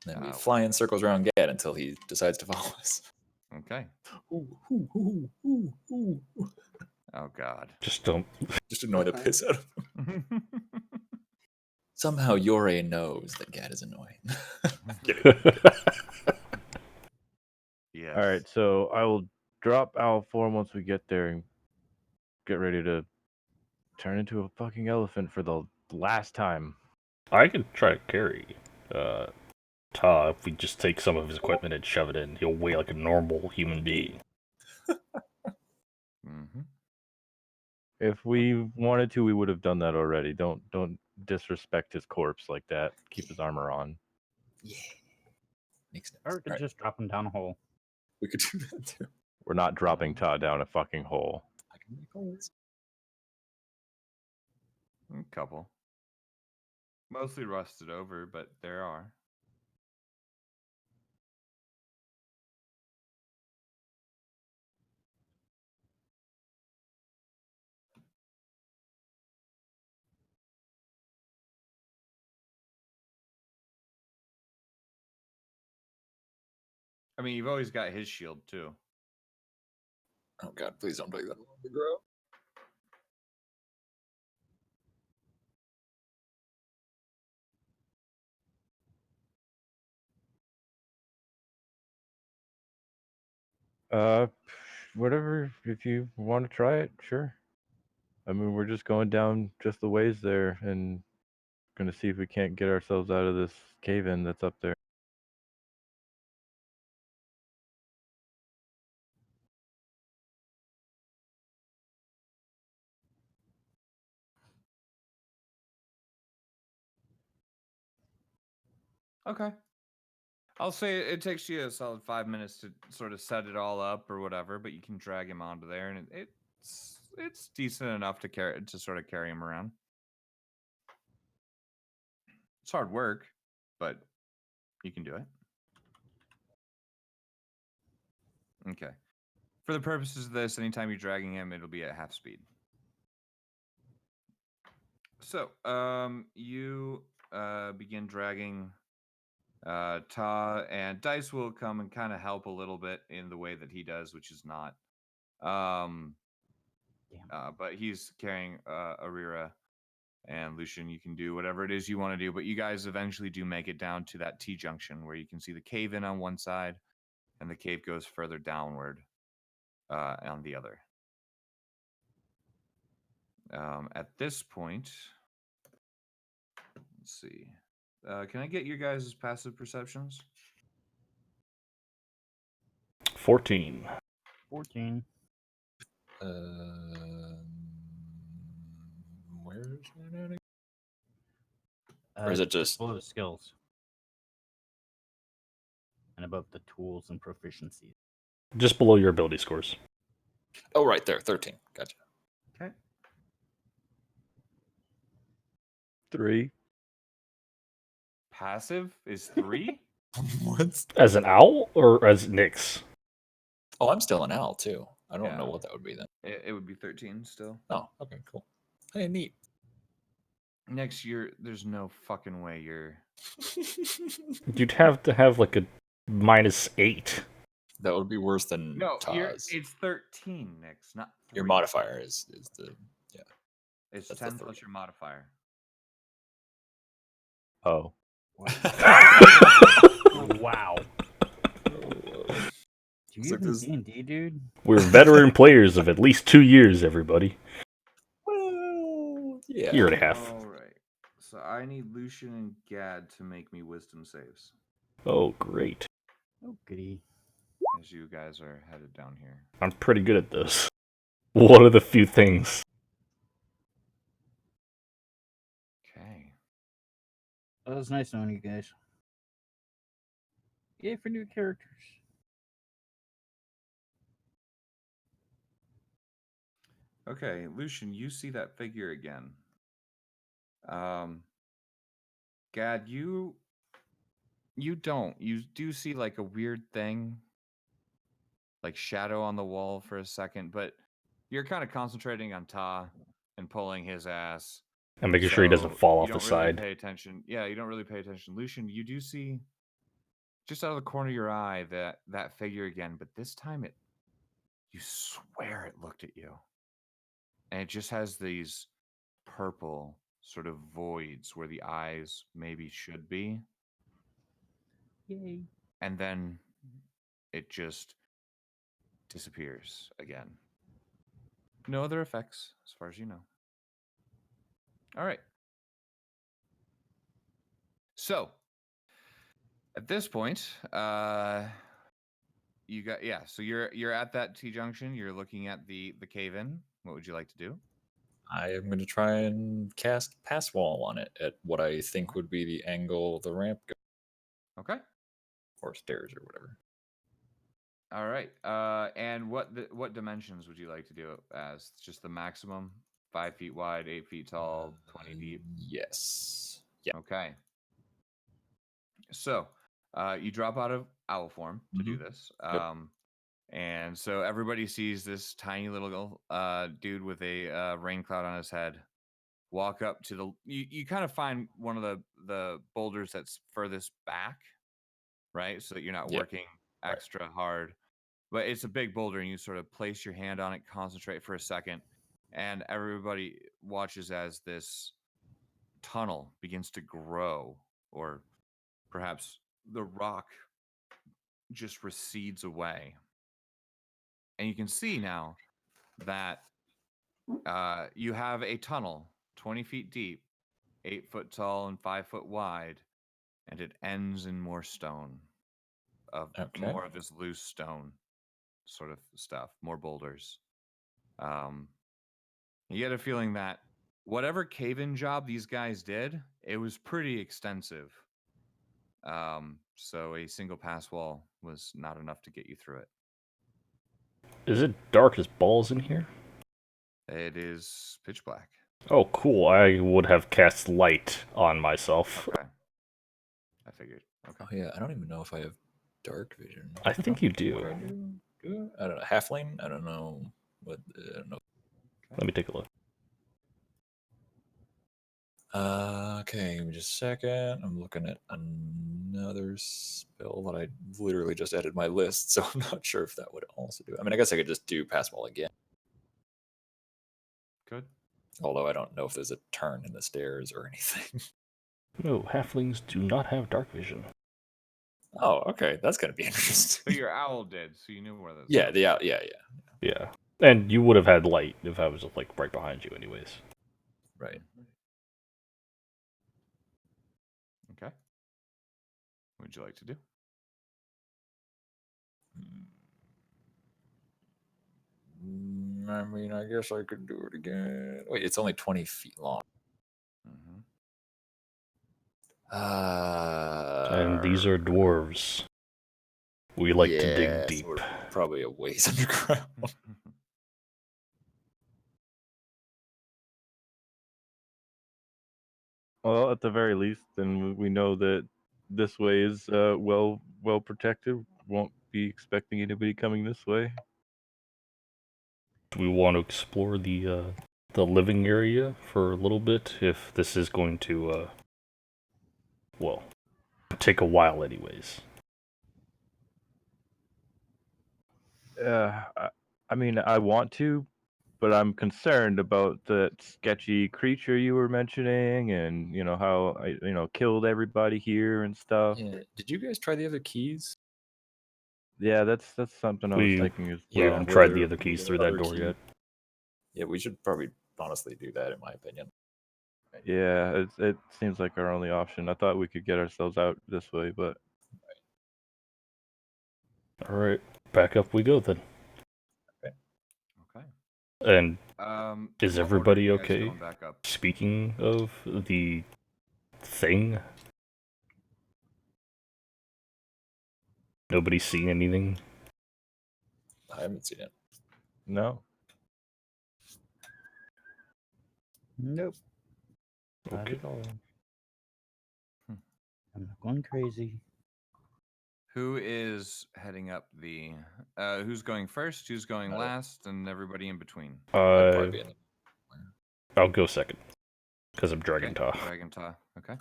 Then we Uh, fly in circles around Gad until he decides to follow us. Okay. Oh God. Just don't. Just annoy the piss out of him. Somehow Yore knows that Gad is annoying. Yes. All right, so I will drop owl form once we get there and get ready to turn into a fucking elephant for the last time. I can try to carry Ta if we just take some of his equipment and shove it in. He'll weigh like a normal human being. Mm-hmm. If we wanted to, we would have done that already. Don't disrespect his corpse like that. Keep his armor on. Yeah. Makes sense. Or we could Alright, just drop him down a hole. we could do that too. We're not dropping Ta down a fucking hole. I can make holes. A couple. Mostly rusted over, but there are. I mean, you've always got his shield too. Oh god, please don't take that long to grow. Whatever. If you want to try it, sure. I mean, we're just going down just the ways there and gonna see if we can't get ourselves out of this cave in that's up there. Okay. I'll say it takes you a solid 5 minutes to sort of set it all up or whatever, but you can drag him onto there, and it's decent enough to sort of carry him around. It's hard work, but you can do it. Okay. For the purposes of this, anytime you're dragging him, it'll be at half speed. So, you begin dragging Ta, and Dice will come and kind of help a little bit in the way that he does, which is not. But he's carrying Arira, and Lucian, you can do whatever it is you want to do, but you guys eventually do make it down to that T-junction where you can see the cave in on one side, and the cave goes further downward on the other. At this point, let's see. Can I get your guys' passive perceptions? 14. 14. Where's that at again? Or is it just below the skills and above the tools and proficiencies? Just below your ability scores. oh right there, 13. Gotcha. Okay. 3. Passive is 3? What? As an owl or as Nyx? Oh, I'm still an owl too. I don't know Yeah. what that would be then. It would be 13 still. Oh, okay, cool. Hey, neat. Next year, there's no fucking way you're... You'd have to have like a -8. That would be worse than No, Taz. it's 13, Nix, not 3. Your modifier is the It's that's the 10 three. plus your modifier. Oh. Wow. Do It's you like even this- D&D, dude? We're veteran players of at least 2 years, everybody. well, yeah. Year and a half. All right. So I need Lucian and Gad to make me wisdom saves Oh, great. Oh, goody. as you guys are headed down here. I'm pretty good at this. One of the few things. Okay. That was nice knowing you guys. Yay for new characters. Okay, Lucian, you see that figure again. Gad, you don't. You do see like a weird thing, like shadow on the wall for a second, but you're kind of concentrating on Ta and pulling his ass. And making sure he doesn't So fall you off the don't really side. Pay attention. Yeah, you don't really pay attention. Lucian, you do see just out of the corner of your eye that figure again, but this time you swear it looked at you. And it just has these purple sort of voids where the eyes maybe should be. Yay. And then it just disappears again. No other effects, as far as you know. All right. So, at this point, you got so you're at that T junction. You're looking at the cave in. What would you like to do? I am going to try and cast Pass Wall on it at what I think would be the angle the ramp goes, Okay. or stairs or whatever. All right. And what dimensions would you like to do it as? Just the maximum? 5 feet wide, 8 feet tall, 20 deep. Yes. Yeah. Okay. So, you drop out of owl form to do this. Yep. And so everybody sees this tiny little dude with a rain cloud on his head walk up to the. You kind of find one of the boulders that's furthest back, right? So that you're not Yep. working extra hard. But it's a big boulder, and you sort of place your hand on it, concentrate for a second, and everybody watches as this tunnel begins to grow, or perhaps the rock just recedes away. And you can see now that you have a tunnel 20 feet deep, 8 foot tall, and 5 foot wide, and it ends in more stone, Okay. more of this loose stone sort of stuff, more boulders. You get a feeling that whatever cave-in job these guys did, it was pretty extensive. So a single pass wall was not enough to get you through it. Is it dark as balls in here? It is pitch black. Oh, cool. I would have cast light on myself. Okay. I figured. Okay. Oh yeah, I don't even know if I have dark vision. I think you do. What do I don't know. Halfling? I don't know what. I don't know. Let me take a look. Okay, give me just a second. I'm looking at another spell that I literally just added my list, so I'm not sure if that would also do it. I mean, I guess I could just do pass wall again. Good. Although I don't know if there's a turn in the stairs or anything. No, halflings do not have dark vision. Oh, okay, that's gonna be interesting. But your owl did, so you knew where those. Yeah, were. yeah. Yeah. And you would have had light if I was like right behind you anyways. Right. Okay. What would you like to do? I mean, I guess I could do it again. Wait, it's only 20 feet long. Mm-hmm. And these are dwarves. We like to yeah, dig so deep. we're probably a ways underground. Well, at the very least, then we know that this way is well protected. Won't be expecting anybody coming this way. Do we want to explore the living area for a little bit if this is going to well, take a while anyways? I mean, I want to, but I'm concerned about that sketchy creature you were mentioning, and you know how I killed everybody here and stuff. Yeah. Did you guys try the other keys? Yeah, that's something I was We thinking as we well. haven't were tried the there- other keys were through there that other door key- yet. Yeah, we should probably honestly do that, in my opinion. Yeah, it seems like our only option. I thought we could get ourselves out this way, but Alright, back up we go then. Okay. And what order is are everybody you guys okay? going back up? Speaking of the thing, nobody seen anything? I haven't seen it. no. Nope. Not Okay. at all. Hmm. I'm not going crazy. Who is heading up the? Who's going first? Who's going I don't- last? And everybody in between. I'd probably be in the I'll go second because I'm Dragon Okay, Talk. Dragon Ta. Okay.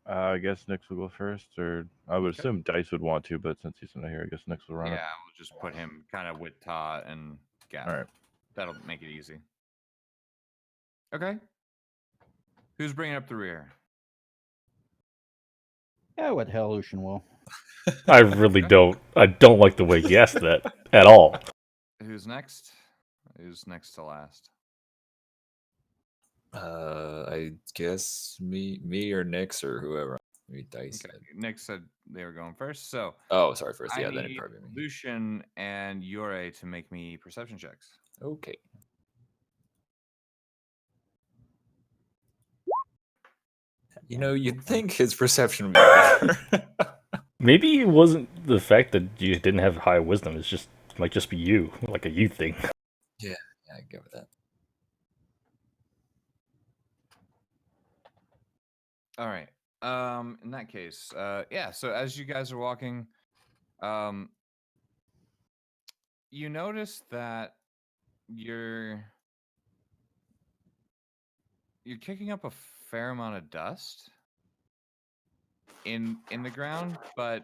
I guess Nix will go first, or I would Okay. assume Dice would want to, but since he's not here, I guess Nix will run Yeah, it. we'll just put him kind of with Ta and Gap. All right. That'll make it easy. Okay. Who's bringing up the rear? Yeah, what the hell, Lucian will. I really don't. I don't like the way you asked that at all. Who's next? Who's next to last? I guess me or Nyx or whoever. Maybe Dice. Okay. Nick said they were going first, so Oh, sorry, first. I Yeah, then it'd need probably be me. Lucian and Yore to make me perception checks. Okay. You know, you'd think his perception would be better. Maybe it wasn't the fact that you didn't have high wisdom. It's just might just be you, like a you thing. yeah, I go with that. All right. In that case, yeah. So as you guys are walking, you notice that you're kicking up a fair amount of dust in the ground, but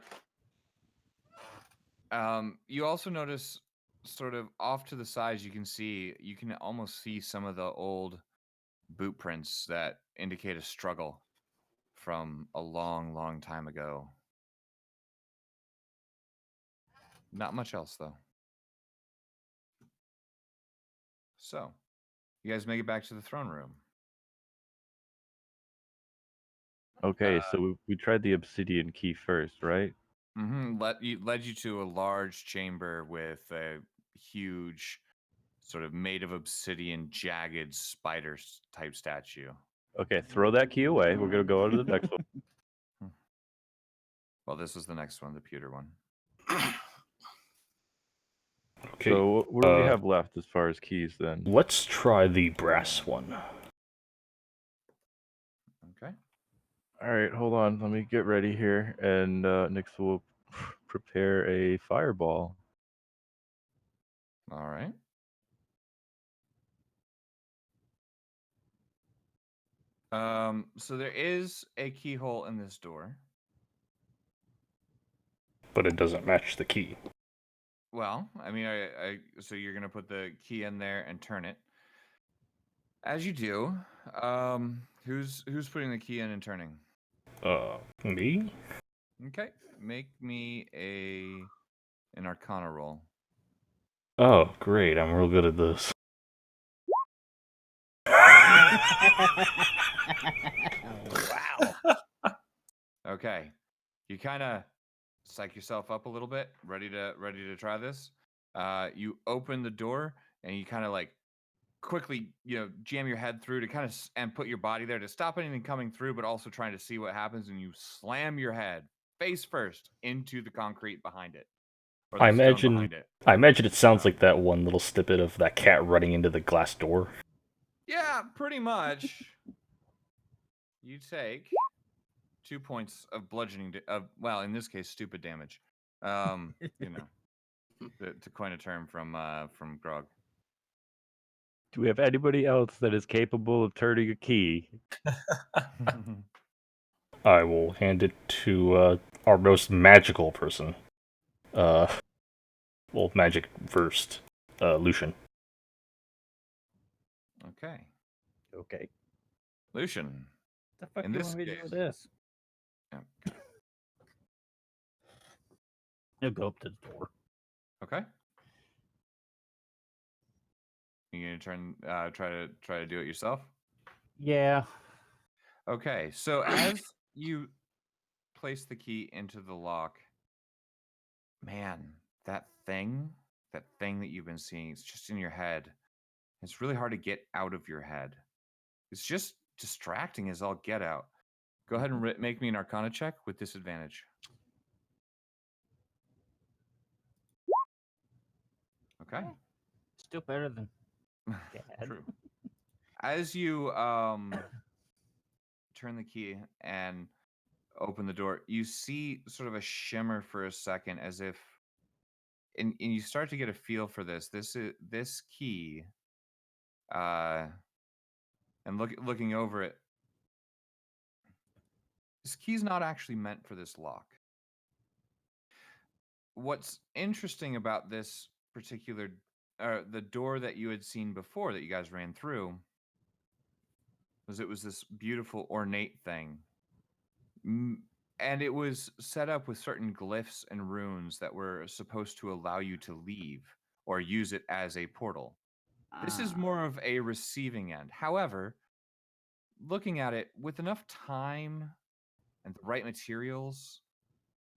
you also notice sort of off to the sides you can almost see some of the old boot prints that indicate a struggle from a long time ago. Not much else though. So, you guys make it back to the throne room. Okay, so we tried the obsidian key first, right? Mm-hmm. Led you to a large chamber with a huge, sort of made of obsidian, jagged spider type statue. Okay, throw that key away. We're gonna go on to the next one. Well, this is the next one, the pewter one. Okay. So what do we uh, have left as far as keys then? Let's try the brass one. Okay. All right, hold on. Let me get ready here, and Nix will prepare a fireball. All right. So there is a keyhole in this door. But it doesn't match the key. Well, I mean, so you're gonna put the key in there and turn it. As you do, who's putting the key in and turning? Me? Okay, make me an Arcana roll. Oh, great. I'm real good at this. Wow. Okay, you kind of psych yourself up a little bit, ready to try this. You open the door and you kind of like quickly, jam your head through to kind of and put your body there to stop anything coming through, but also trying to see what happens. And you slam your head face first into the concrete behind it, or the I stone imagine behind it. it sounds like that one little snippet of that cat running into the glass door. Yeah, pretty much. You take 2 points of bludgeoning, well, in this case, stupid damage. To coin a term from Grog. Do we have anybody else that is capable of turning a key? I will hand it to our most magical person. Magic versed, Lucian. Okay, Okay. Lucian. The fuck In you this want me to do case- with this? Yeah. You'll go up to the door. Okay. You gonna try to do it yourself? Yeah. Okay, so as you place the key into the lock, man, that thing that you've been seeing, it's just in your head. It's really hard to get out of your head. It's just distracting as all get out. Go ahead and make me an Arcana check with disadvantage. Okay. Still better than Dad. True. As you turn the key and open the door, you see sort of a shimmer for a second, as if, and you start to get a feel for this. This key, and looking over it, this key's not actually meant for this lock. What's interesting about this particular, the door that you had seen before that you guys ran through, was it was this beautiful ornate thing. And it was set up with certain glyphs and runes that were supposed to allow you to leave or use it as a portal. This is more of a receiving end. However, looking at it, with enough time and the right materials,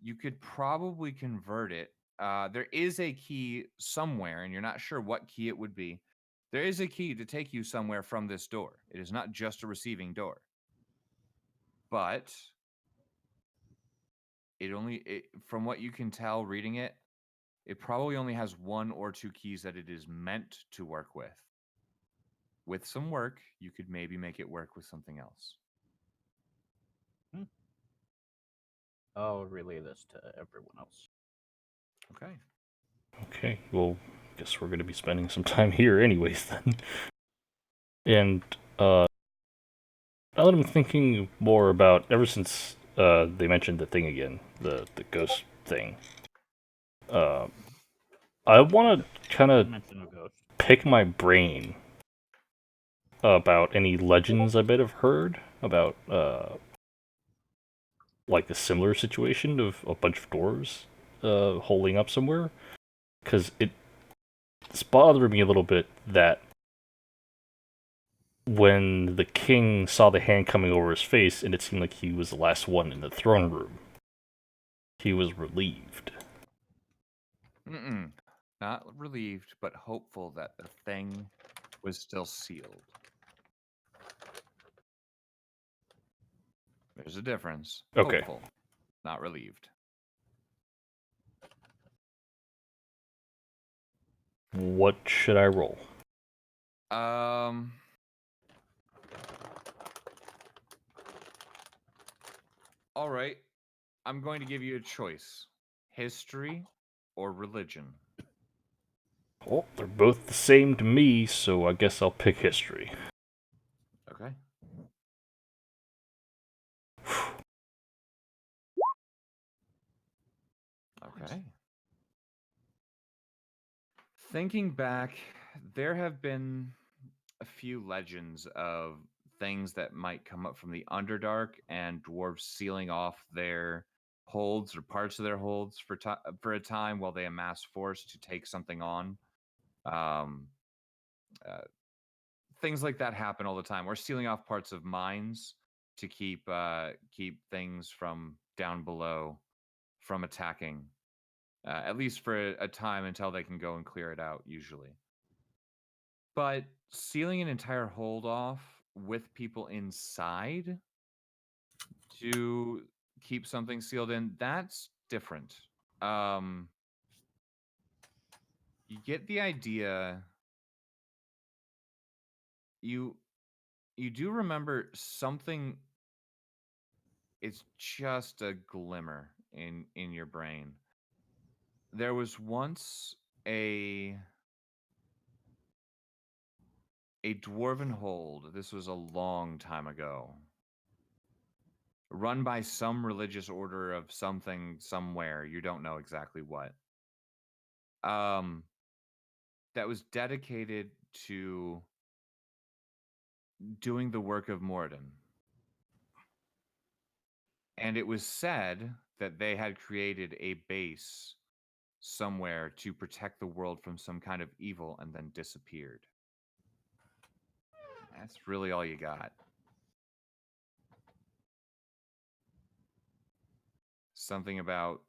you could probably convert it. There is a key somewhere, and you're not sure what key it would be. There is a key to take you somewhere from this door. It is not just a receiving door. But from what you can tell reading it, it probably only has 1 or 2 keys that it is meant to work with. With some work, you could maybe make it work with something else. I'll relay this to everyone else. Okay. Okay, well, guess we're going to be spending some time here anyways then. And, now that I'm thinking more about, ever since they mentioned the thing again, the ghost thing, I want to kind of Mention a ghost. pick my brain about any legends I might have heard about, like a similar situation of a bunch of dwarves holding up somewhere. Because it's bothering me a little bit that when the king saw the hand coming over his face and it seemed like he was the last one in the throne room, he was relieved. Not relieved, but hopeful that the thing was still sealed. There's a difference. Okay. Hopeful, not relieved. What should I roll? All right. I'm going to give you a choice: history or religion. Well, they're both the same to me, so I guess I'll pick history. Okay. Okay. Thinking back, there have been a few legends of things that might come up from the Underdark and dwarves sealing off their holds or parts of their holds for a time while they amass force to take something on. Um, uh, Things like that happen all the time. Or sealing off parts of mines to keep things from down below from attacking, at least for a time until they can go and clear it out. Usually, but sealing an entire hold off with people inside to keep something sealed in, that's different. Um, you get the idea. You you do remember something. It's just a glimmer in your brain. There was once a a dwarven hold. This was a long time ago. Run by some religious order of something somewhere. You don't know exactly what. Um, that was dedicated to doing the work of Moradin. And it was said that they had created a base somewhere to protect the world from some kind of evil and then disappeared. That's really all you got. Something about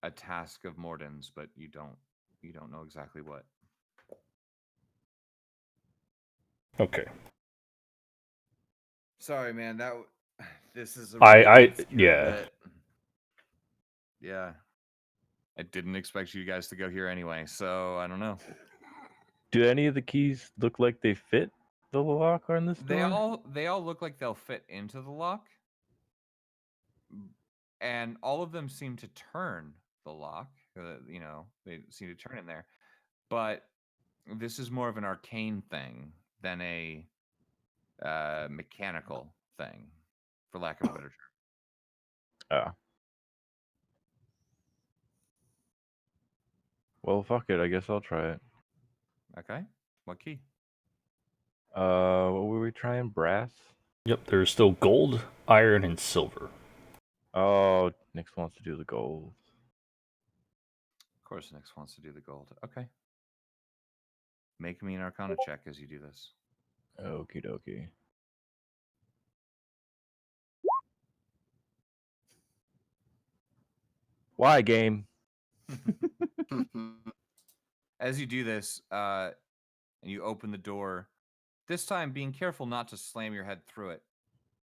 a task of Mordin's, but you don't know exactly what. Okay. Sorry, man. This is a I obscure yeah. bit. Yeah. I didn't expect you guys to go here anyway, so I don't know. Do any of the keys look like they fit the lock on this door? They all look like they'll fit into the lock. And all of them seem to turn the lock. They seem to turn in there. But this is more of an arcane thing than a mechanical thing, for lack of a better term. Oh. Well, fuck it. I guess I'll try it. Okay. What key? What were we trying? Brass? Yep, there's still gold, iron, and silver. Oh, Nix wants to do the gold. Of course, Nix wants to do the gold. Okay. Make me an Arcana check as you do this. Okie dokie. Why game? As you do this, and you open the door, this time being careful not to slam your head through it.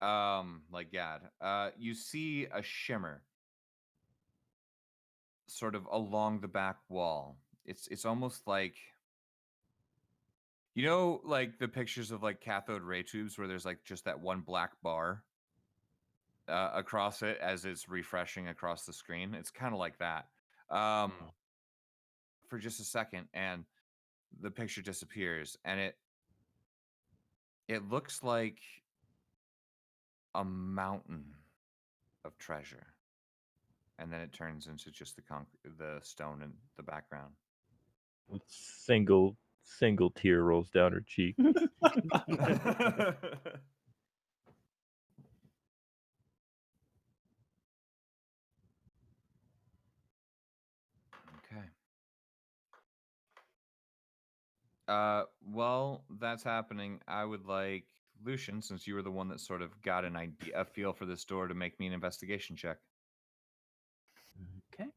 Like Gad. You see a shimmer sort of along the back wall. It's almost like, like the pictures of like cathode ray tubes where there's like just that one black bar across it as it's refreshing across the screen. It's kind of like that. For just a second, and the picture disappears, and it looks like a mountain of treasure, and then it turns into just the stone in the background. Single tear rolls down her cheek. Okay. Well, that's happening. I would like Lucian, since you were the one that sort of got a feel for this door, to make me an investigation check. Okay.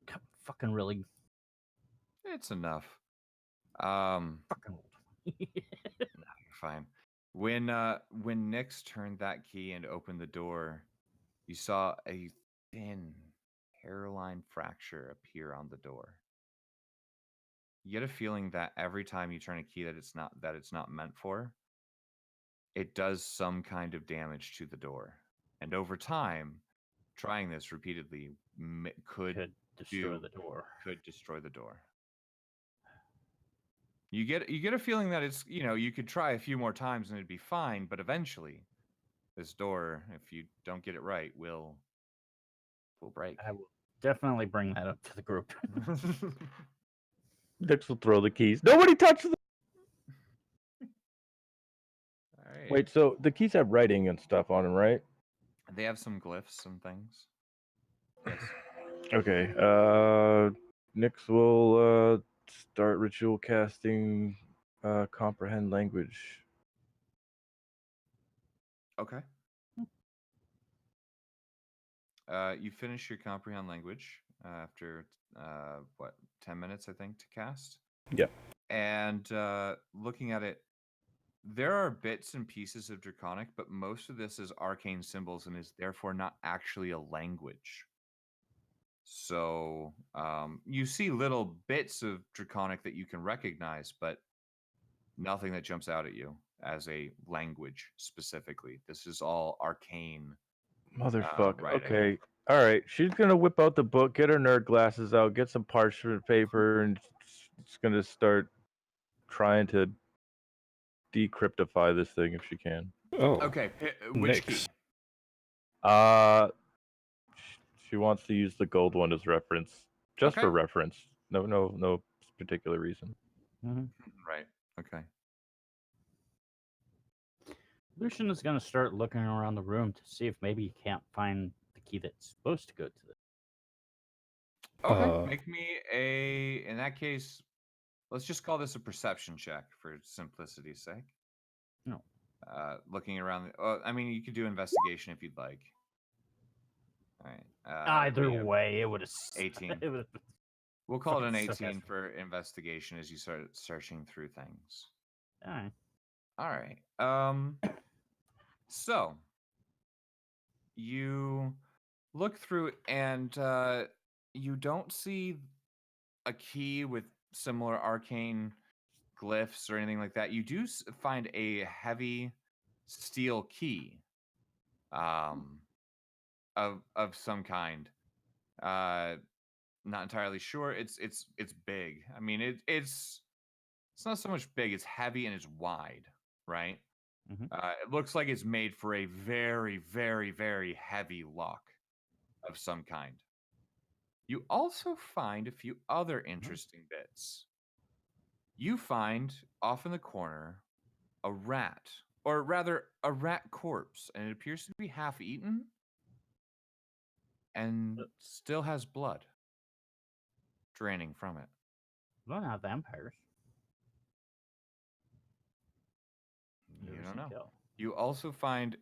God, fucking really It's enough. You're fucking old. fine. When Nyx turned that key and opened the door, you saw a thin hairline fracture appear on the door. You get a feeling that every time you turn a key that it's not meant for, it does some kind of damage to the door. And over time, trying this repeatedly Could destroy the door. could destroy the door. You get a feeling that it's, you could try a few more times and it'd be fine, but eventually this door, if you don't get it right, will break. I will definitely bring that up to the group. Nyx will throw the keys. Nobody touch them. All right. Wait, so the keys have writing and stuff on them, right? They have some glyphs and things. Yes. Okay. Nyx will start ritual casting comprehend language. Okay. You finish your comprehend language after 10 minutes, I think, to cast. Yep. And looking at it, there are bits and pieces of Draconic, but most of this is arcane symbols and is therefore not actually a language. So you see little bits of Draconic that you can recognize, but nothing that jumps out at you as a language specifically. This is all arcane. Motherfucker. writing. Okay. All right. She's gonna whip out the book, get her nerd glasses out, get some parchment paper, and it's gonna start trying to decryptify this thing if she can. Oh, Okay, which key? Nyx. She wants to use the gold one as reference, just Okay. for reference. No particular reason. Right. Okay. Lucian is going to start looking around the room to see if maybe he can't find the key that's supposed to go to the. Okay. Make me in that case, let's just call this a perception check for simplicity's sake. No. Looking around. I mean, you could do investigation if you'd like. All right. Either we have way, it would have 18. It would have. We'll call it an fucking 18 suck-ass. for investigation as you start searching through things. All right. All right. So you look through and you don't see a key with similar arcane glyphs or anything like that. You do find a heavy steel key, of some kind. Not entirely sure. It's big. I mean, it's not so much big. It's heavy and it's wide, right? Mhm. It looks like it's made for a very, very, very heavy lock of some kind. You also find a few other interesting bits. You find off in the corner a rat, or rather a rat corpse, and it appears to be half eaten and still has blood draining from it. Well, not vampires. You Never don't seen know. kill. You also find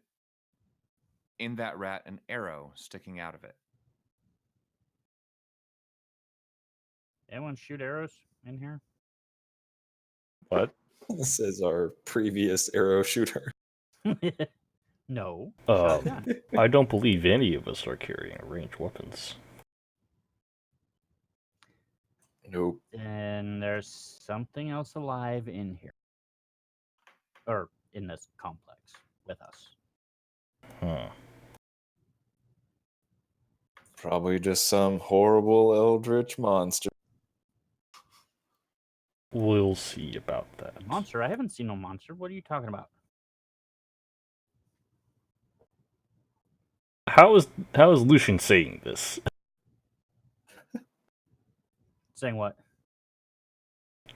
in that rat an arrow sticking out of it. Anyone shoot arrows in here? What? This is our previous arrow shooter. No. Um, Shotgun. I don't believe any of us are carrying ranged weapons. Nope. And there's something else alive in here. Or in this complex with us. Huh. Probably just some horrible eldritch monster. We'll see about that. Monster? I haven't seen no monster. What are you talking about? How is Lucian saying this? Saying what?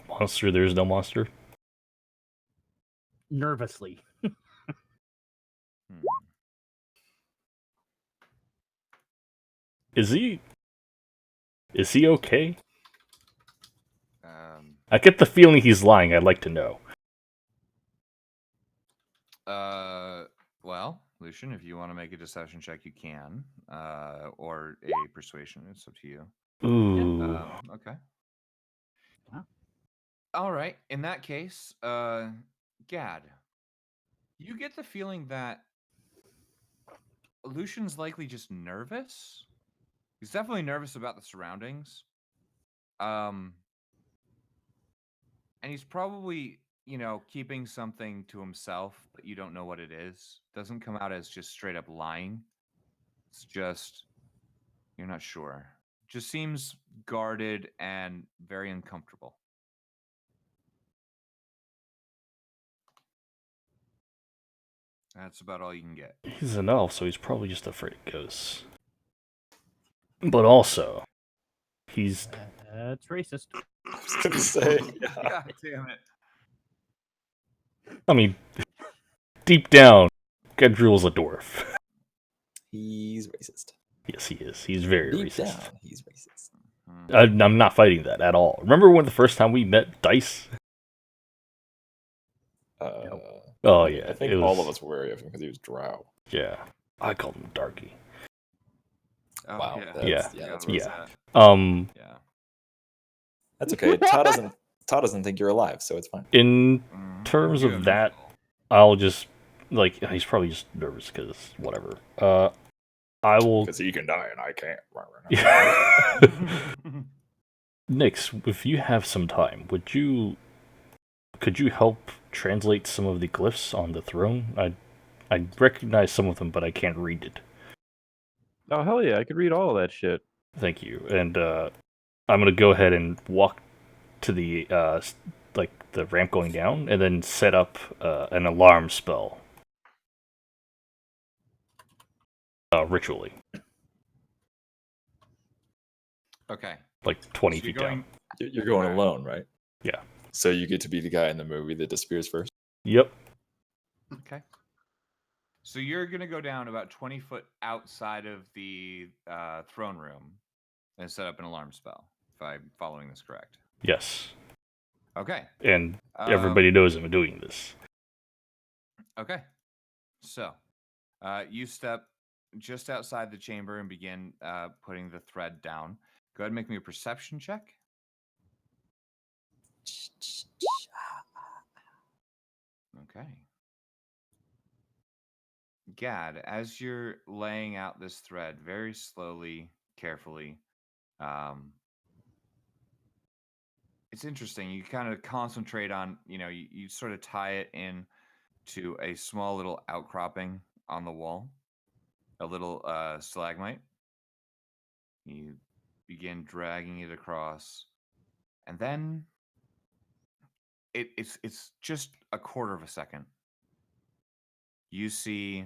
Monster, there's no monster. Nervously. Is he okay? Um, I get the feeling he's lying. I'd like to know. Well, Lucian, if you want to make a deception check, you can, or a persuasion. It's up to you. Ooh. Okay. Wow. All right. In that case, Gad, You get the feeling that Lucian's likely just nervous. He's definitely nervous about the surroundings. And he's probably, keeping something to himself, but you don't know what it is. Doesn't come out as just straight up lying. It's just you're not sure. Just seems guarded and very uncomfortable. That's about all you can get. He's an elf, so he's probably just afraid of ghosts. But also, he's That's racist. I was gonna say, yeah. God damn it. I mean, deep down, Gedrul's a dwarf. He's racist. Yes, he is. He's very Deep racist. down, he's racist. I'm not fighting that at all. Remember when the first time we met Dice? Oh yeah, I think it all was- of us were wary of him because he was drow. Yeah, I called him Darky. Oh, Wow, yeah. that's- Yeah. yeah, that's Forgot yeah. about Yeah. That's okay. Todd doesn't think you're alive, so it's fine. In Mhm. terms You of have that, no- I'll just he's probably just nervous because whatever. I will. Because he can die and I can't. Nyx, if you have some time, could you help translate some of the glyphs on the throne? I recognize some of them, but I can't read it. Oh hell yeah, I could read all of that shit. Thank you. And I'm gonna go ahead and walk to the the ramp going down, and then set up an alarm spell. Ritually, Okay. like 20 So you're feet down. going. You're going Okay. alone, right? Yeah. So you get to be the guy in the movie that disappears first. Yep. Okay. So you're gonna go down about 20 foot outside of the throne room and set up an alarm spell. If I'm following this correct. Yes. Okay. And everybody knows I'm doing this. Okay. So, you step just outside the chamber and begin putting the thread down. Go ahead and make me a perception check. Okay. Gad, as you're laying out this thread very slowly, carefully, it's interesting. You kind of concentrate on, you sort of tie it in to a small little outcropping on the wall, a little stalagmite. You begin dragging it across, and then it's just a quarter of a second. You see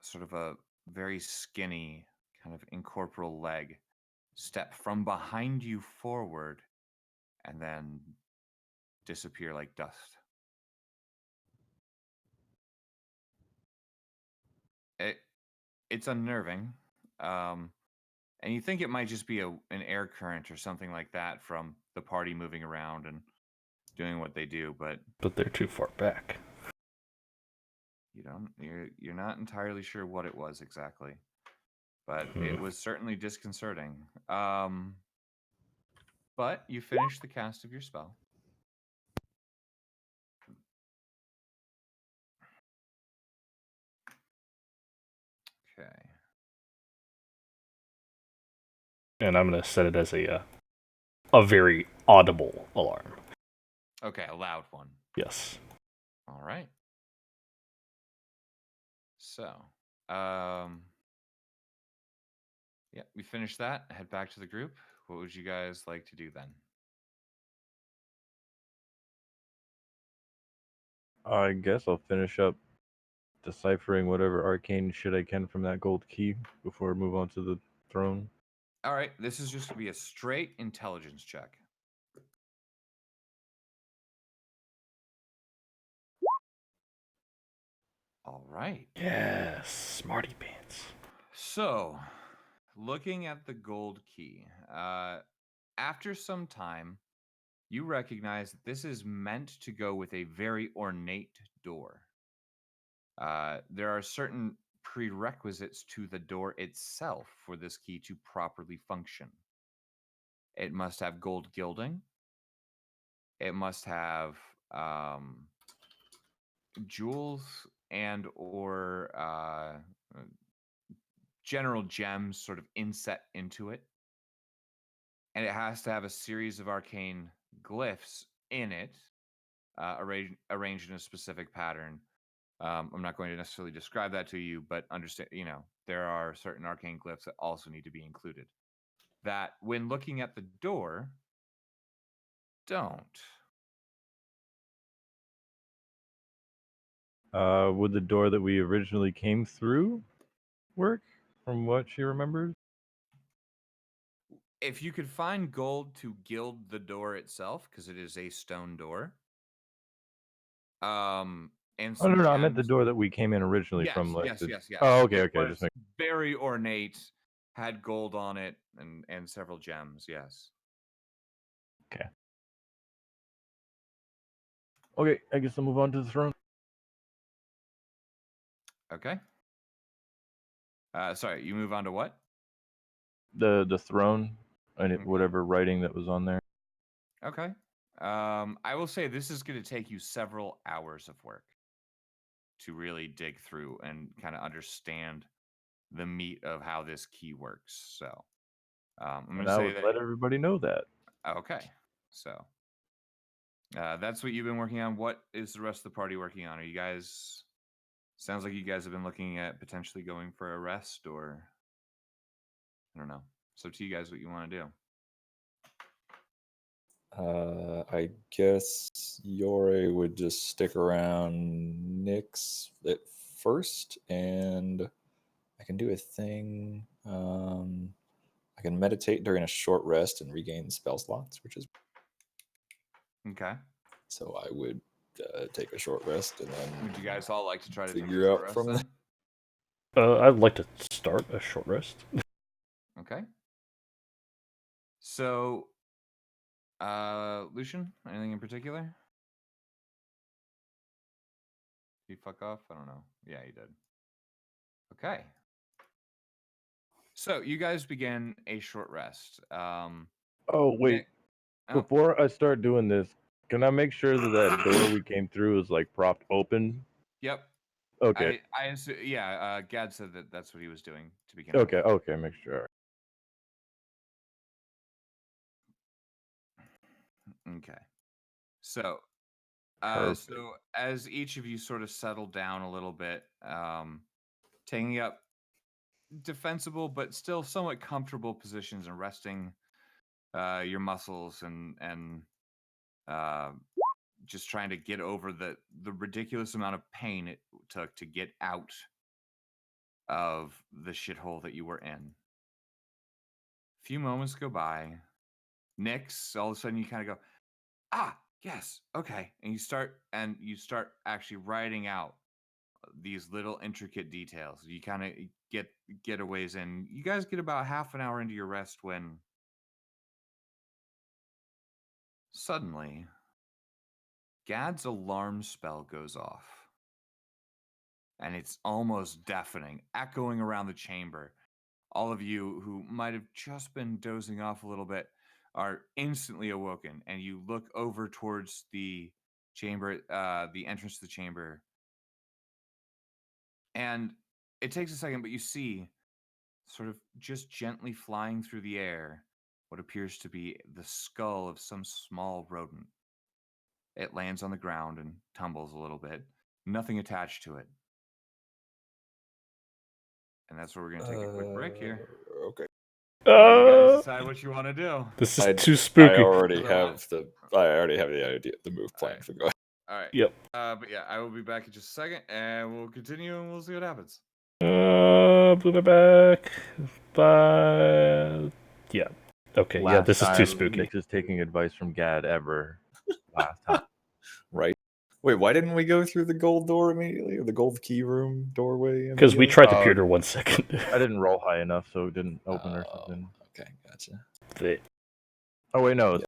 sort of a very skinny, kind of incorporeal leg step from behind you forward and then disappear like dust. It's unnerving. And you think it might just be an air current or something like that from the party moving around and doing what they do, but But they're too far back. you're not entirely sure what it was exactly. But it was certainly disconcerting. But you finished the cast of your spell. Okay. And I'm gonna set it as a very audible alarm. Okay, a loud one. Yes. All right. So, yeah, we finished that. Head back to the group. What would you guys like to do then? I guess I'll finish up deciphering whatever arcane shit I can from that gold key before I move on to the throne. All right, this is just going to be a straight intelligence check. All right. Yes. Smarty pants. So, looking at the gold key, after some time, you recognize that this is meant to go with a very ornate door. There are certain prerequisites to the door itself for this key to properly function. It must have gold gilding. It must have jewels and or general gems sort of inset into it. And it has to have a series of arcane glyphs in it, arranged in a specific pattern. I'm not going to necessarily describe that to you, but understand, there are certain arcane glyphs that also need to be included. That when looking at the door, don't. Would the door that we originally came through work, from what she remembers? If you could find gold to gild the door itself, because it is a stone door. And Oh, no, I meant the gems- door that we came in originally Yes, from. Like, yes, the... yes, yes. Oh, okay, It okay. was Just make... very ornate, had gold on it, and several gems. Yes. Okay, I guess I'll move on to the throne. Okay. Sorry, you move on to what? The throne and Okay. whatever writing that was on there. Okay. I will say this is going to take you several hours of work to really dig through and kind of understand the meat of how this key works. So I'm going And to I say would that. let everybody know that. Okay. So that's what you've been working on. What is the rest of the party working on? Are you guys? Sounds like you guys have been looking at potentially going for a rest, or I don't know. So to you guys, what you want to do? I guess Yore would just stick around Nyx at first, and I can do a thing. I can meditate during a short rest and regain spell slots, which is Okay. so. I would take a short rest and then Would you guys all like to try to take a figure short out rest from then? I'd like to start a short rest. Okay. So, Lucian, anything in particular? Did you fuck off? I don't know. Yeah, you did. Okay. So you guys begin a short rest. Oh, wait. Nick- oh, Before I start doing this, can I make sure that door we came through is like propped open? yep. Okay. I assume, yeah. Gad said that that's what he was doing to begin. Okay. with. Okay. Make sure. Okay. So, Perfect. so as each of you sort of settle down a little bit, taking up defensible but still somewhat comfortable positions and resting your muscles and just trying to get over the ridiculous amount of pain it took to get out of the shithole that you were in. A few moments go by. Nyx, all of a sudden you kind of go, yes, okay, and you start actually writing out these little intricate details. You kind of get a ways in. You guys get about half an hour into your rest when suddenly Gad's alarm spell goes off. And it's almost deafening, echoing around the chamber. All of you who might have just been dozing off a little bit are instantly awoken, and you look over towards the chamber, the entrance to the chamber. And it takes a second, but you see, sort of just gently flying through the air, what appears to be the skull of some small rodent. It lands on the ground and tumbles a little bit, nothing attached to it. And that's where we're going to take a quick break here. Okay. You guys decide what you want to do. This is I- too spooky. I already Go have the idea, the move plan. Alright. So go ahead. All right. Yep. But yeah, I will be back in just a second, and we'll continue, and we'll see what happens. Blew my back. But yeah. Okay. Yeah. Last This is too time spooky. Nyx is taking advice from Gad ever. Last time. Right. Wait, why didn't we go through the gold door immediately, or the gold key room doorway? Because we immediately? tried to Oh, peer her 1 second. I didn't roll high enough, so it didn't open or Oh, something. okay, gotcha. The- Oh wait, no, it's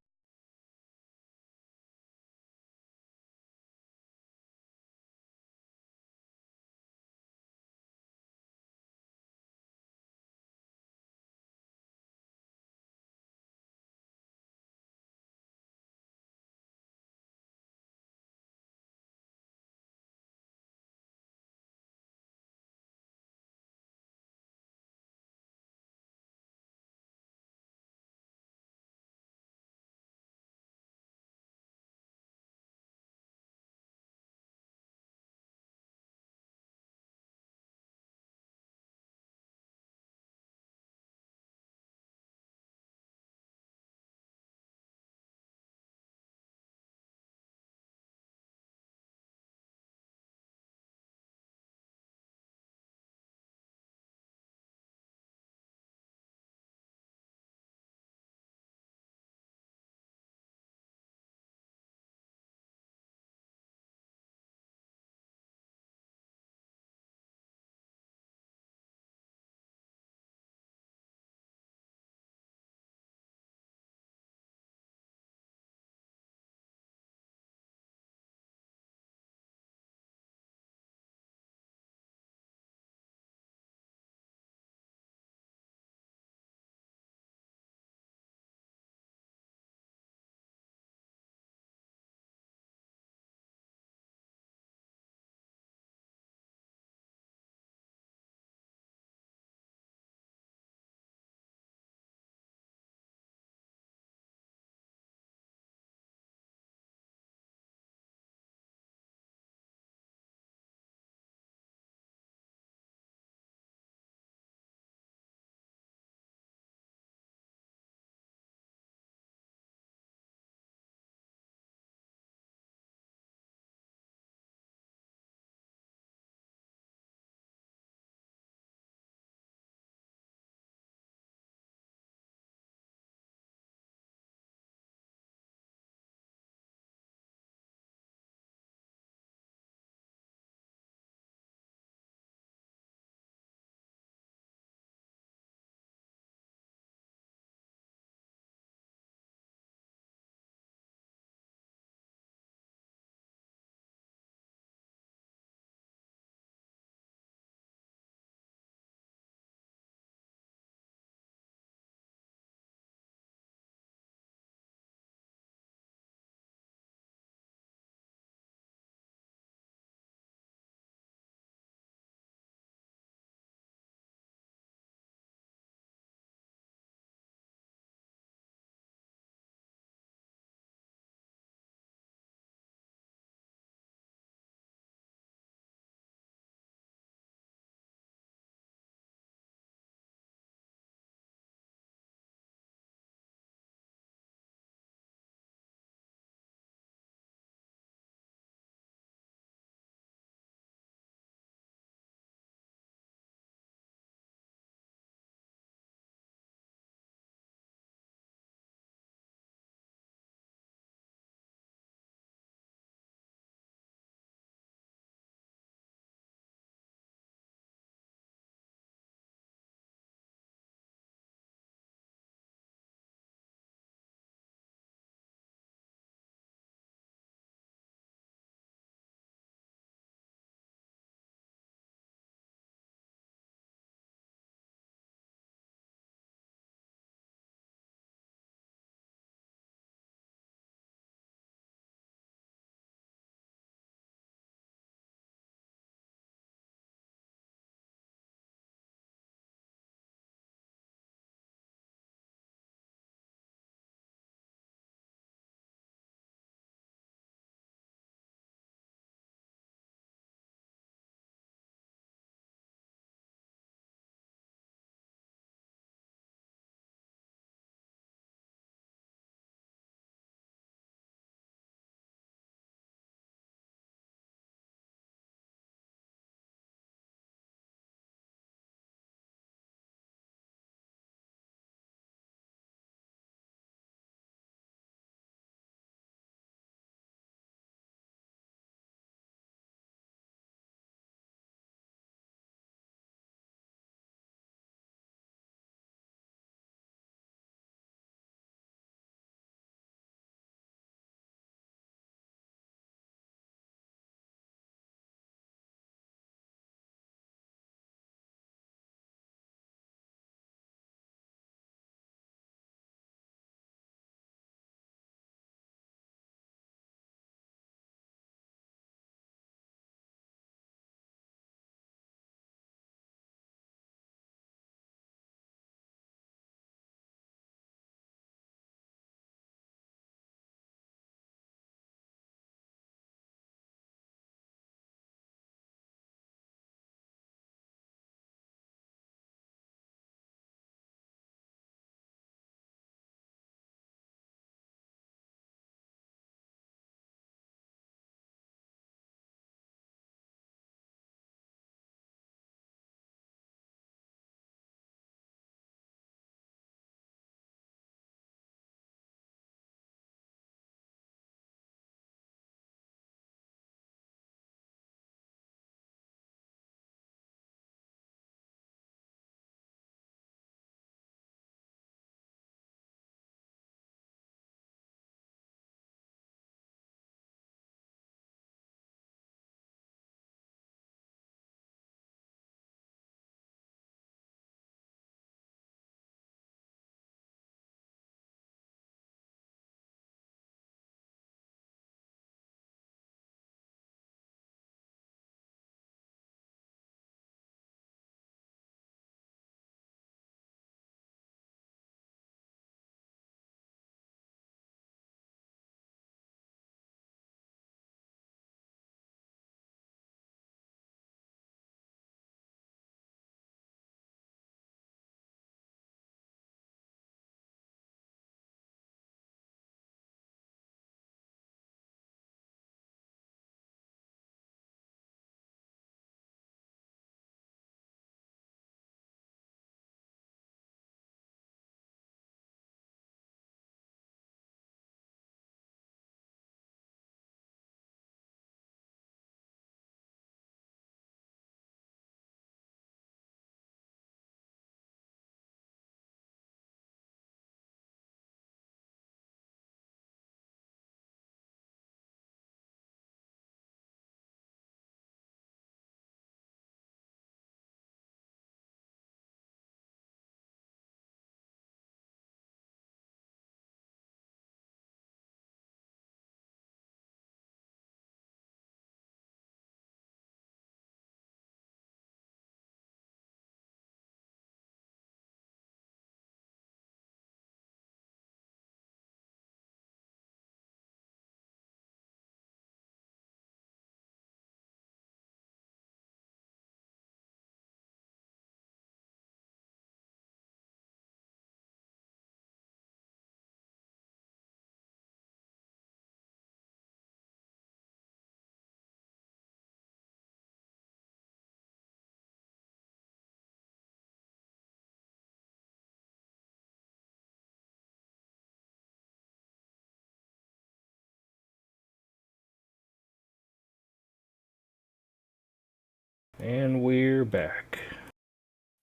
And we're back.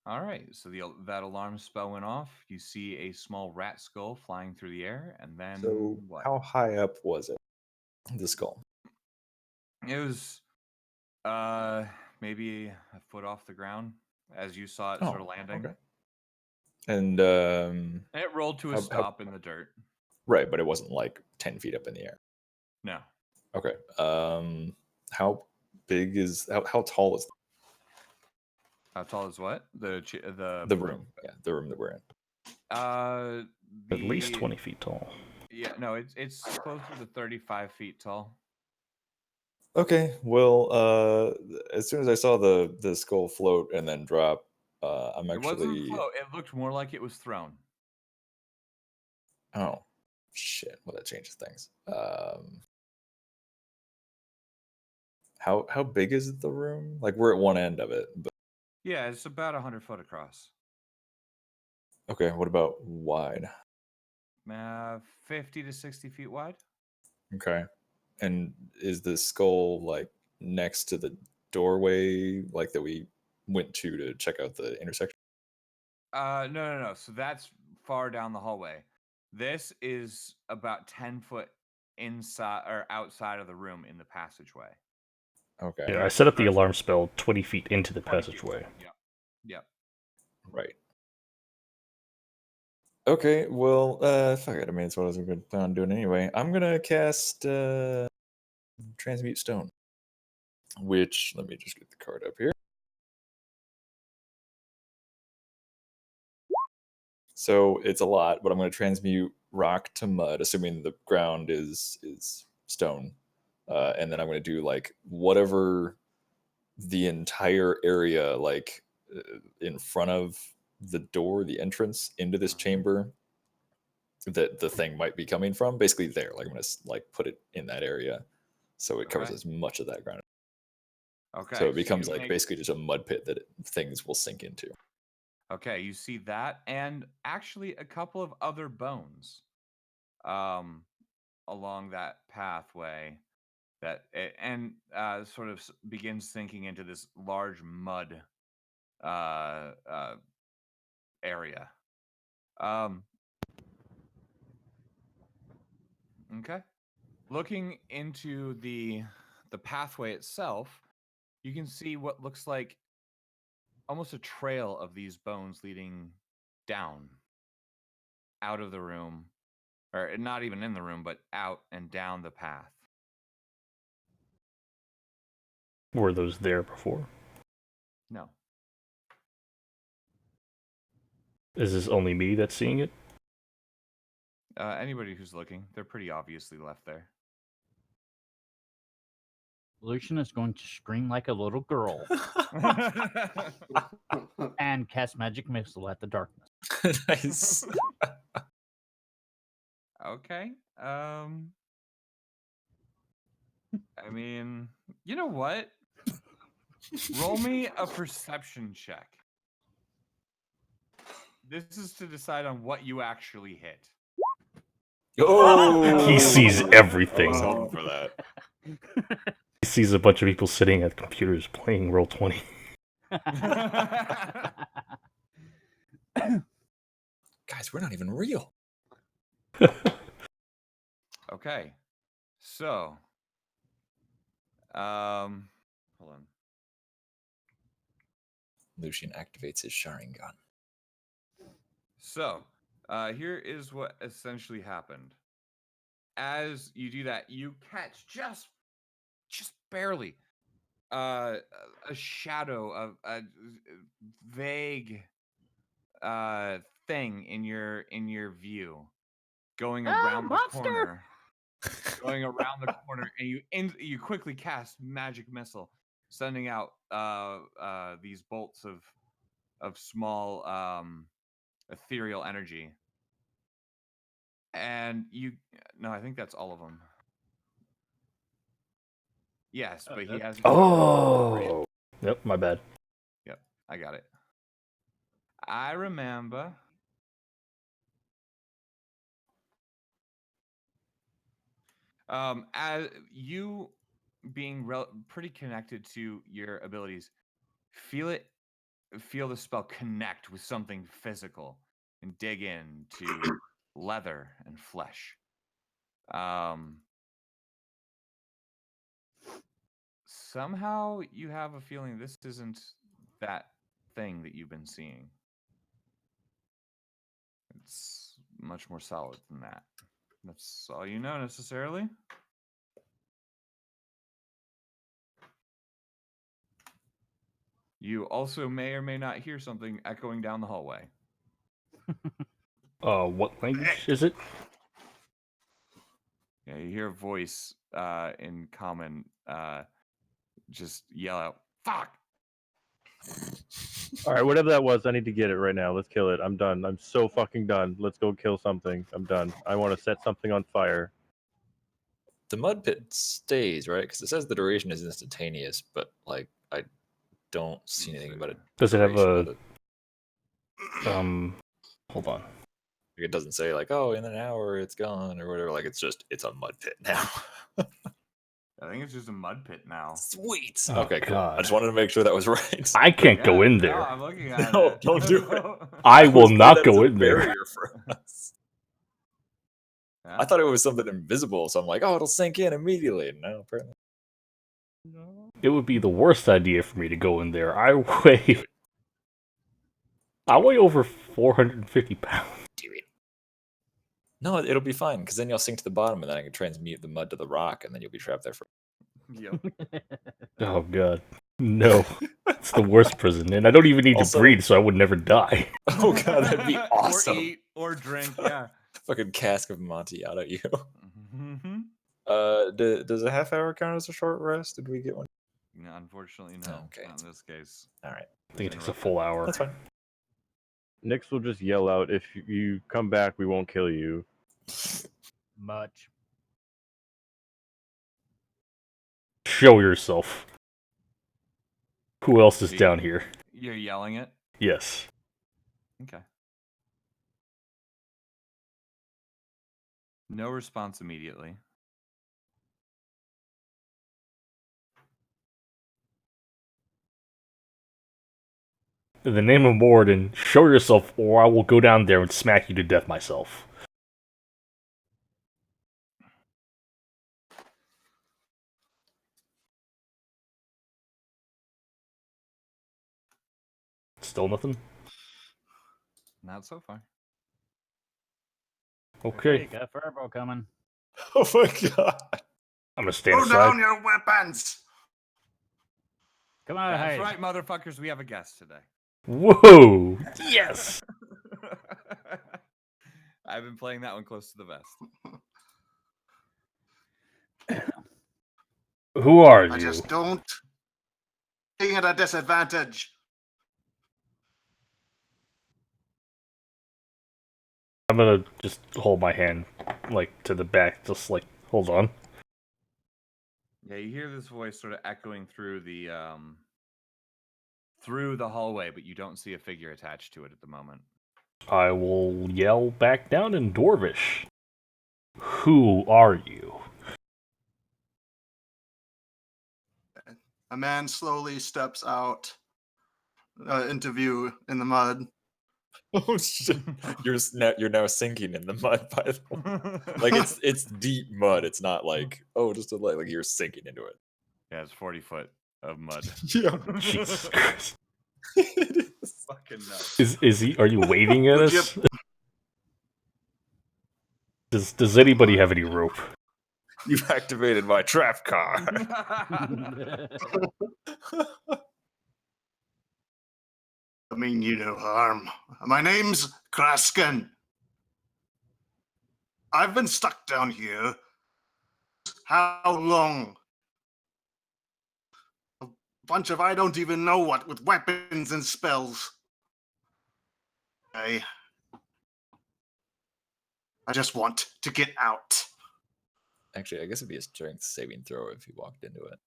All right, so that alarm spell went off. You see a small rat skull flying through the air, and then So what? how high up was it? The skull. It was maybe a foot off the ground as you saw it sort of landing. Okay. And And it rolled to a How- stop in the dirt. right, but it wasn't like 10 feet up in the air. No. Okay. How big is how tall is How tall is what? The the room? Yeah, the room that we're in. At least 20 feet tall. Yeah, no, it's closer to 35 feet tall. Okay. Well, as soon as I saw the skull float and then drop, I'm It wasn't actually float. It looked more like it was thrown. oh shit. Well, that changes things. How big is the room? Like we're at one end of it, but Yeah, it's about 100 foot across. okay. What about wide? 50 to 60 feet wide. Okay. And is the skull like next to the doorway, like that we went to check out the intersection? No. So that's far down the hallway. This is about 10 foot inside or outside of the room in the passageway. Okay. Yeah, I set up the alarm spell 20 feet into the 20 feet. passageway. Yep. Right. Okay, well, fuck it. I mean, it's what I was going to plan on doing anyway. I'm gonna cast Transmute Stone, which let me just get the card up here. So it's a lot, but I'm going to transmute rock to mud, assuming the ground is stone, and then I'm going to do like whatever the entire area, like in front of the door, the entrance into this chamber, that the thing might be coming from. Basically, there, like I'm going to like put it in that area, so it covers Okay. as much of that ground. Okay. So it becomes you like make- basically just a mud pit that things will sink into. Okay, you see that, and actually a couple of other bones, along that pathway, and sort of begins sinking into this large mud, area. Okay. Looking into the pathway itself, you can see what looks like almost a trail of these bones leading down out of the room, or not even in the room, but out and down the path. Were those there before? No. Is this only me that's seeing it? Anybody who's looking, they're pretty obviously left there. Lucian is going to scream like a little girl and cast magic missile at the darkness. Nice. Okay. I mean, you know what? Roll me a perception check. This is to decide on what you actually hit. Oh, He sees everything. I was hoping for that. He sees a bunch of people sitting at computers playing Roll20. Guys, we're not even real. Okay. So, hold on. Lucian activates his Sharingan. So, here is what essentially happened. As you do that, you catch just barely a shadow of a vague thing in your view going around the monster! corner. Going around the corner, and you quickly cast magic missile, sending out these bolts of small ethereal energy. And I think that's all of them. Yes, but he has. Oh! Yep, my bad. Yep, I got it. I remember. As you being pretty connected to your abilities, feel the spell connect with something physical and dig into leather and flesh. Somehow you have a feeling this isn't that thing that you've been seeing. It's much more solid than that. That's all you know necessarily. You also may or may not hear something echoing down the hallway. What language is it? Yeah, you hear a voice in common just yell out, "Fuck!" All right, whatever that was, I need to get it right now. Let's kill it. I'm done. I'm so fucking done. Let's go kill something. I'm done. I want to set something on fire. The mud pit stays, right? Because it says the duration is instantaneous, but like I don't see anything about it. Does it have Duration a of hold on. It doesn't say like, oh, in an hour it's gone or whatever. Like it's a mud pit now. I think it's just a mud pit now. Sweet. Oh, Okay, cool. God. I just wanted to make sure that was right. I can't go in No, there. I'm looking at No, it. don't do it. I will was worried not that was go a in there. barrier for us. Yeah. I thought it was something invisible, so I'm like, oh, it'll sink in immediately. No, apparently. It would be the worst idea for me to go in there. I weigh over 450 pounds. Do it. No, it'll be fine because then you'll sink to the bottom, and then I can transmute the mud to the rock, and then you'll be trapped there for. Yep. Oh god. No. It's the worst prison, and I don't even need Also- to breathe, so I would never die. Oh god, that'd be awesome. Or eat or drink. Yeah. Fucking cask of Amontillado, you. Mm-hmm. Does a half hour count as a short rest? Did we get one? No, unfortunately, no. Okay. Not in this case. All right, I think it takes a full hour. that's fine. Nyx will just yell out, if you come back, we won't kill you. Much. Show yourself. Who else is down here? You're yelling it? Yes. Okay. No response immediately. In the name of Moradin, show yourself, or I will go down there and smack you to death myself. Still nothing? Not so far. Okay. Got a fireball coming. Oh my god. I'm gonna stand Throw aside. down your weapons. Come on, That's hey. right, motherfuckers. We have a guest today. Whoa! Yes! I've been playing that one close to the vest. Who are I you? just don't. Being at a disadvantage. I'm gonna just hold my hand, like, to the back, just like, hold on. Yeah, you hear this voice sort of echoing through the hallway, but you don't see a figure attached to it at the moment. I will yell back down in Dwarvish. Who are you? A man slowly steps out into view in the mud. Oh shit! You're now sinking in the mud. By the way, like it's deep mud. It's not like just a like you're sinking into it. Yeah, it's 40 foot of mud. Yeah, Jesus Christ. it is. Fucking nuts. Is he? Are you waving at Would you- us? Does anybody have any rope? You've activated my trap car. I mean you no harm. My name's Krasken. I've been stuck down here. How long? A bunch of I don't even know what with weapons and spells. I just want to get out. Actually, I guess it'd be a strength saving throw if he walked into it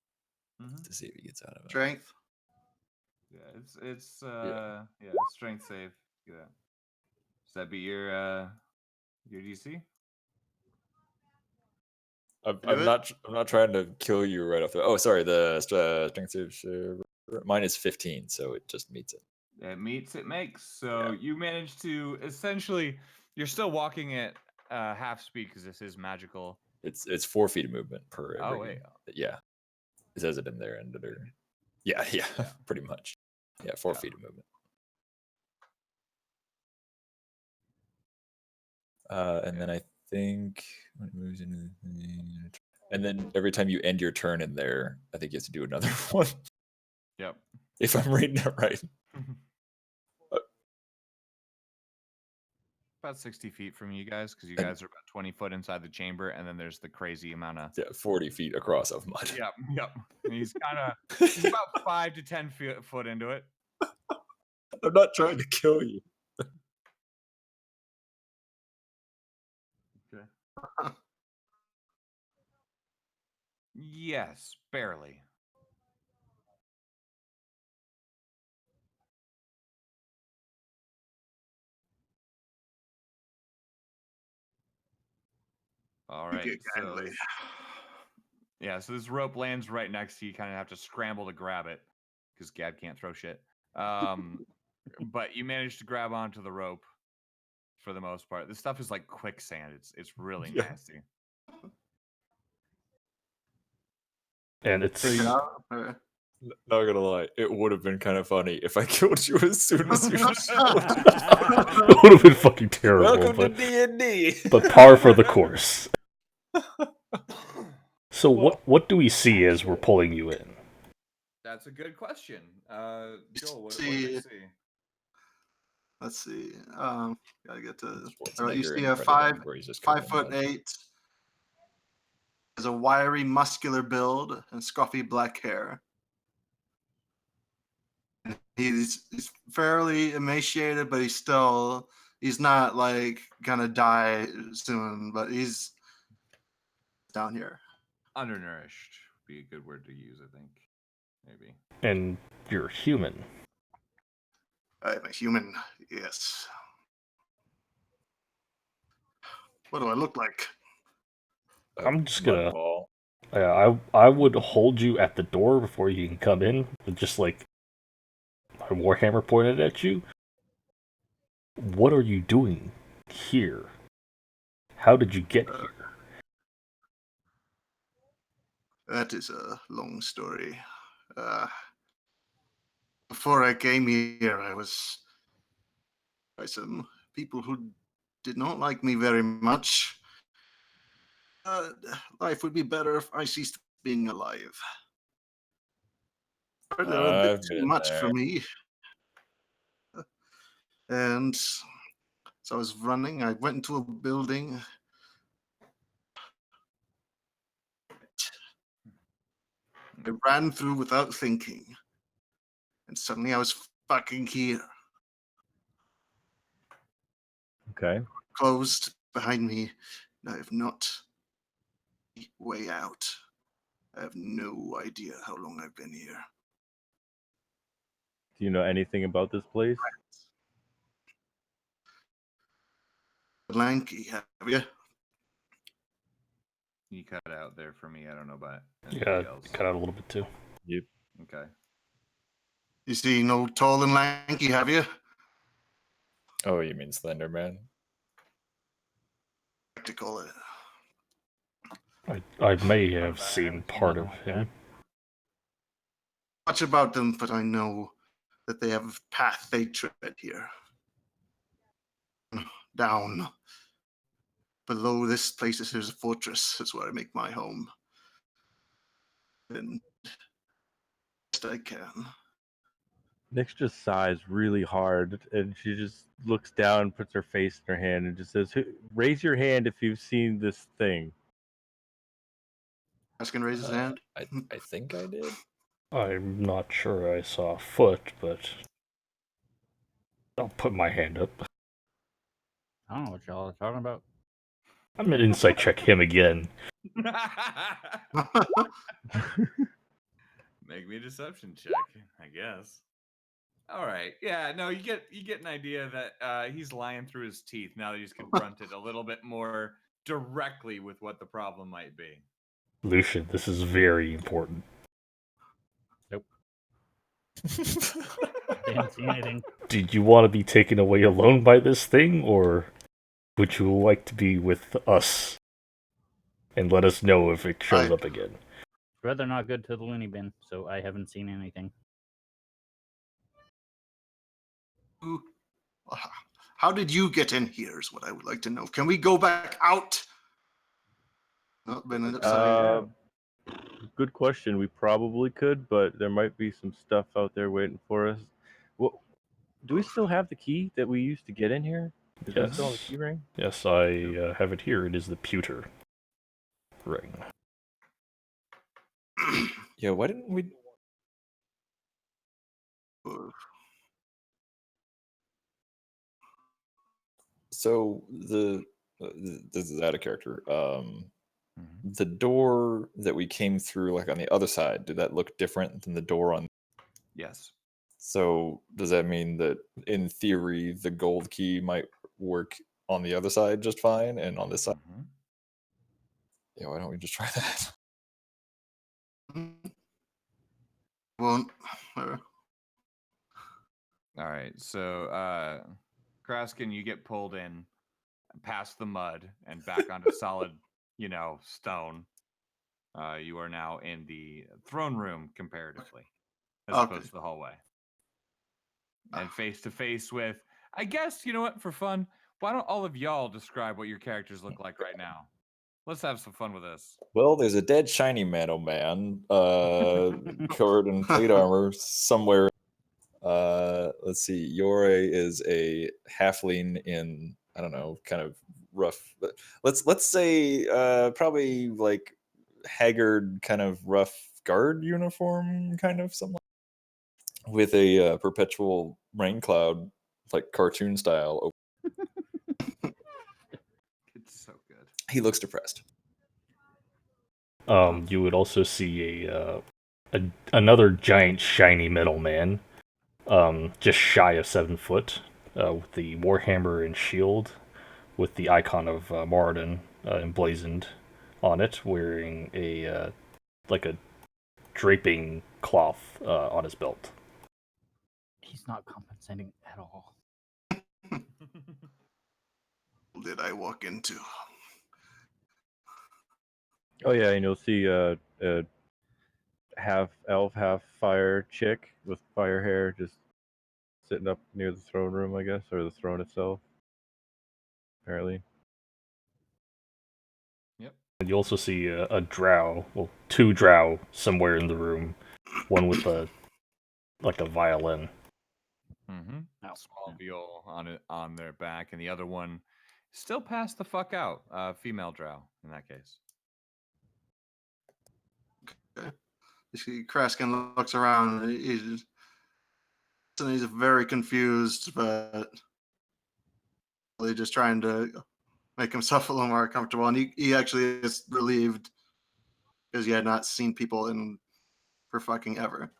Mhm. to see if he gets out of it. Strength. Yeah, it's strength save. Yeah. Does that be your DC? I'm Do it. not trying to kill you right off the. Oh, sorry. The strength save. Mine is 15, so it just meets it. It meets, it makes. So you manage to essentially, you're still walking at half speed because this is magical. It's 4 feet of movement per. Oh, wait. Yeah, it says it in there. Yeah, pretty much. Yeah, 4 Yeah. feet of movement. And then I think when it moves into the thing, and then every time you end your turn in there, I think you have to do another one. Yep. If I'm reading it right. About 60 feet from you guys, because you guys are about 20 foot inside the chamber, and then there's the crazy amount of 40 feet across of mud. Yep. And he's about 5 to 10 foot into it. I'm not trying to kill you. Okay. Yes, barely. All Thank right. you So kindly. so this rope lands right next to you. You kind of have to scramble to grab it because Gab can't throw shit. But you manage to grab onto the rope for the most part. This stuff is like quicksand. It's really Yeah. nasty. And it's Take it out. Or- Not gonna lie, it would have been kind of funny if I killed you as soon as you showed. it would have been fucking terrible, Welcome to D&D. but par for the course. So what do we see as we're pulling you in? That's a good question. Joel, what do see- you see? Let's see. Gotta get to. Schwarzenegger All right, you see in a Predator, where he's just covered in mud. 5'8". Has a wiry, muscular build and scruffy black hair. He's fairly emaciated, but he's not like gonna die soon, but he's down here. Undernourished would be a good word to use, I think. Maybe. And you're human. I'm a human, yes. What do I look like? I'm just Mud gonna- ball. I would hold you at the door before you can come in with just like my warhammer pointed at you. What are you doing here? How did you get here? That is a long story. Before I came here, I was by some people who did not like me very much. Life would be better if I ceased being alive. They're a bit I've too been much there. for me. And so I was running. I went into a building. I ran through without thinking. And suddenly I was fucking here. Okay. Closed behind me. And I have not a way out. I have no idea how long I've been here. Do you know anything about this place? Lanky, have you? You cut out there for me. I don't know about Yeah, anybody else. cut out a little bit too. Okay. You see no tall and lanky, have you? Oh, you mean Slender Man? To call it. I may have seen part of Nothing like him. Much about them, but I know that they have a path they tread here. Down. Below this place is a fortress. That's where I make my home. And best I can. Nyx just sighs really hard, and she just looks down, puts her face in her hand, and just says, "Raise your hand if you've seen this thing." Ash can raise his hand. I think I did. I'm not sure I saw a foot, but I'll put my hand up. I don't know what y'all are talking about. I'm gonna insight check him again. Make me a deception check, I guess. All right. Yeah, no, you get an idea that he's lying through his teeth now that he's confronted a little bit more directly with what the problem might be. Lucian, this is very important. Nope. Didn't see anything. Do you want to be taken away alone by this thing, or would you like to be with us and let us know if it shows I- up again? Rather not good to the loony bin, so I haven't seen anything. Who- How did you get in here is what I would like to know. Can we go back out? No, been upside. Good question. We probably could, but there might be some stuff out there waiting for us. What? Do we still have the key that we used to get in here? Is that still on the Yes. key ring? Yes, I have it here. It is the pewter ring. Yeah, why didn't we? So this is out of character. The door that we came through, like on the other side, did that look different than the door on? Yes. So does that mean that in theory the gold key might work on the other side just fine, and on this side? Mhm. Yeah, why don't we just try that? Well, All right. So, Kraskin, you get pulled in past the mud and back onto solid, stone. You are now in the throne room comparatively, as Okay. opposed to the hallway. And face to face with, I guess, you know what, for fun, why don't all of y'all describe what your characters look like right now? Let's have some fun with this. Well, there's a dead shiny metal man, covered in plate armor somewhere. Let's see. Yore is a halfling in, I don't know, kind of rough. Let's say probably like haggard, kind of rough guard uniform, kind of something, with a perpetual rain cloud, like cartoon style. It's so good. He looks depressed. You would also see another giant shiny metal man, just shy of 7 foot, with the warhammer and shield, with the icon of Moradin emblazoned on it, wearing a like a draping cloth on his belt. He's not compensating at all. did I walk into? Oh yeah, and you'll see a half elf, half fire chick with fire hair just sitting up near the throne room, I guess, or the throne itself. Apparently. Yep. And you also see a drow, well, 2 drow somewhere in the room, one with a violin. Mm-hmm. Oh, Small yeah. viol on their back, and the other one still passed the fuck out. Female drow in that case. You see, Kraskin looks around. And he's very confused, but really just trying to make himself a little more comfortable. And he actually is relieved because he had not seen people for fucking ever.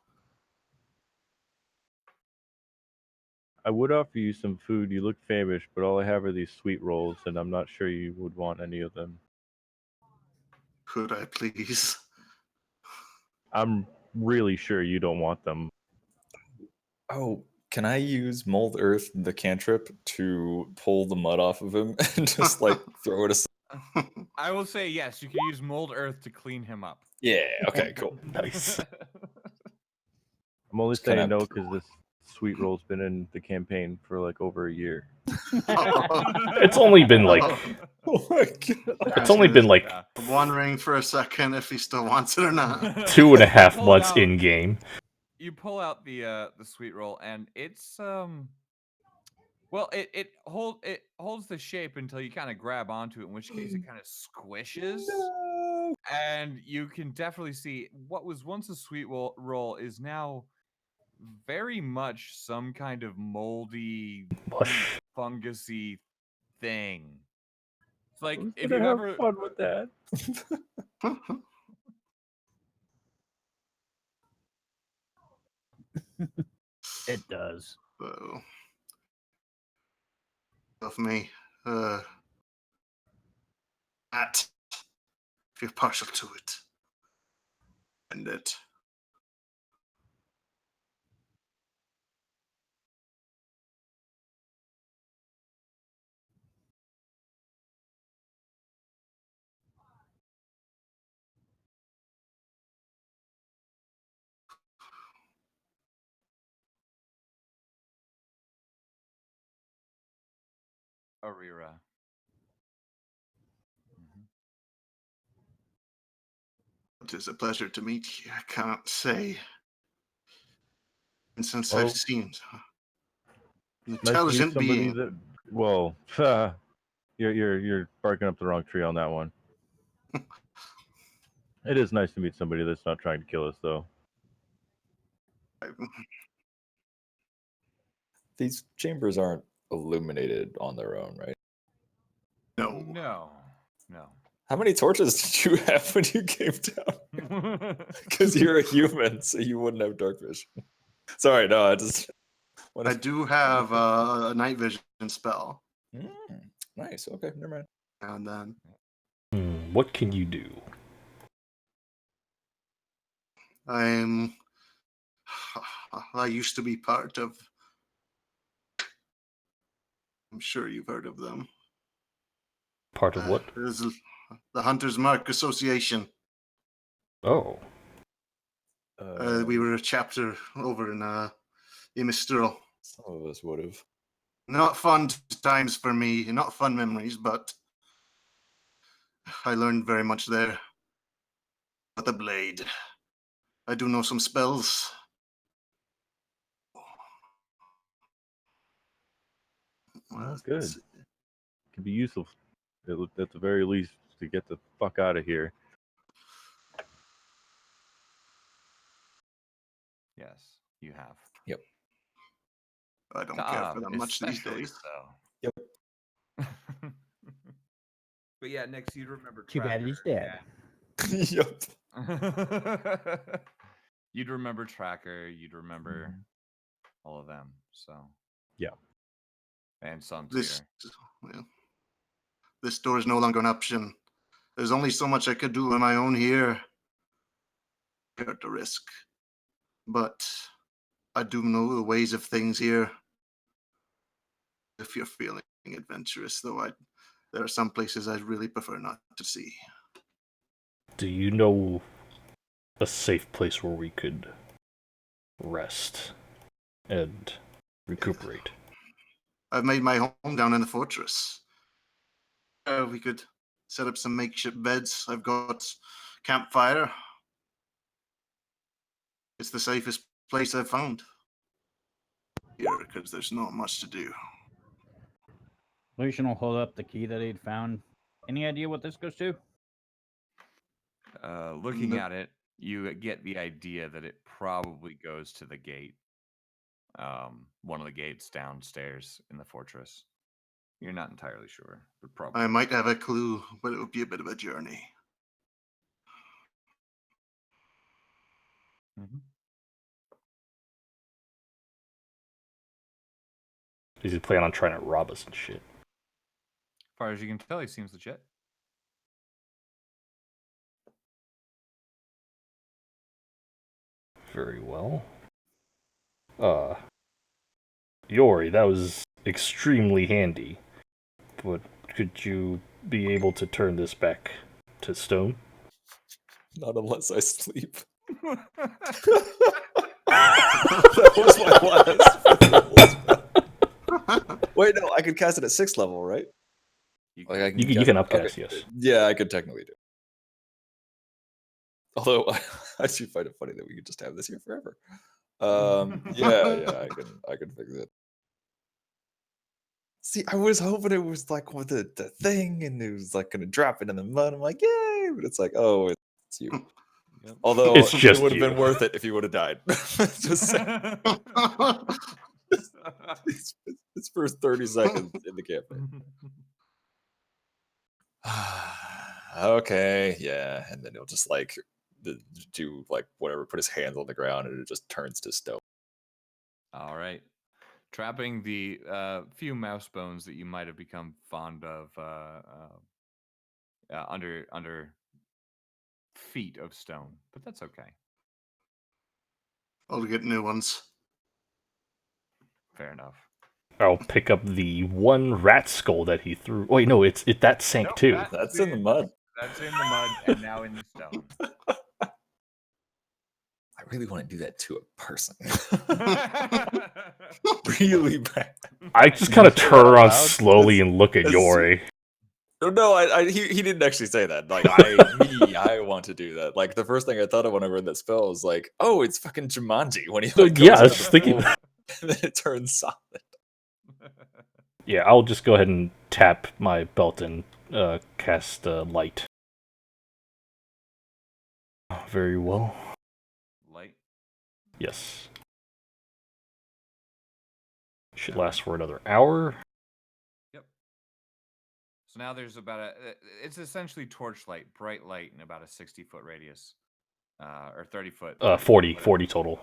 I would offer you some food. You look famished, but all I have are these sweet rolls, and I'm not sure you would want any of them. Could I please? I'm really sure you don't want them. Oh, can I use Mold Earth, the cantrip, to pull the mud off of him and just like throw it aside? I will say yes. You can use mold earth to clean him up. Yeah. Okay. Cool. Nice. I'm only Just kinda- saying no because this sweet roll's been in the campaign for like over a year. It's only been like Oh my god. it's only been like Yeah. Wondering for a second if he still wants it or not. 2.5 Pull it months out. in game. You pull out the sweet roll, and it's well, it holds the shape until you kind of grab onto it, in which case it kind of squishes. No. And you can definitely see what was once a sweet roll is now very much some kind of moldy, Mush. fungusy thing. It's like Who's if gonna you've have ever fun with that? It does. So, of me, that if you're partial to it, and it. Arira. Mhm. It is a pleasure to meet you. I can't say. And since Well, I've seen an Nice to meet intelligent somebody being, that. Well, you're barking up the wrong tree on that one. It is nice to meet somebody that's not trying to kill us, though. These chambers aren't illuminated on their own, right? no. No. How many torches did you have when you came down? Because you're a human, so you wouldn't have dark vision. Sorry, no, I just. I do have a night vision spell, Nice. Okay, never mind. and then What can you do? I used to be part of. I'm sure you've heard of them. Part of what? There's the Hunter's Mark Association. Oh. We were a chapter over in Imistral. Some of us would have. Not fun times for me, not fun memories, but I learned very much there. But the blade. I do know some spells. Well, good. Can be useful, at the very least, to get the fuck out of here. Yes, you have. I don't care for that much these Especially days. So. Yep. But yeah, Nix, you'd remember. Too bad he's Tracker, dead. Yep. yeah. You'd remember Tracker. You'd remember all of them. So. Yeah. And some This door is no longer an option. There's only so much I could do on my own here. At the risk. But I do know the ways of things here. If you're feeling adventurous, though, there are some places I'd really prefer not to see. Do you know a safe place where we could rest and recuperate? I've made my home down in the fortress. We could set up some makeshift beds. I've got campfire. It's the safest place I've found here because there's not much to do. Lucian will hold up the key that he'd found. Any idea what this goes to? Looking Nope. at it, you get the idea that it probably goes to the gate. One of the gates downstairs in the fortress. You're not entirely sure, but probably. I might have a clue, but it would be a bit of a journey. Mhm. Does he plan on trying to rob us and shit? As far as you can tell, he seems legit. Very well. Yori, that was extremely handy. But could you be able to turn this back to stone? Not unless I sleep. That was my last spell. Wait, no, I could cast it at 6th level, right? Like I You cast can it- upcast, yes. Yeah, I could technically do. Although I do find it funny that we could just have this here forever. Yeah, I can fix it. See, I was hoping it was like with the thing, and it was like gonna drop it in the mud. I'm like, yay! But it's like, oh, it's you. Yep. Although It's just it would have you. been worth it if you would have died. Just saying. It's first 30 seconds in the campaign. Okay, yeah, and then he'll just like do like whatever, put his hands on the ground, and it just turns to stone. All right. Trapping the few mouse bones that you might have become fond of under feet of stone, but that's okay. I'll get new ones. Fair enough. I'll pick up the one rat skull that he threw. Wait, no, that sank Nope, too. That's in the mud. That's in the mud and now in the stone. I really want to do that to a person. Really bad. I just kind of say that turn out around loud? slowly and look at It's- Yori. No, he didn't actually say that. Like I want to do that. Like the first thing I thought of when I read that spell was like, oh, it's fucking Jumanji when he like goes Yeah, I into was the thinking pool, that. and then it turns solid. Yeah, I'll just go ahead and tap my belt and cast light. Very well. Light. Yes. Should last for another hour. Yep. So now there's about it's essentially torchlight, bright light in about a 60-foot radius, or 30-foot. 40 total.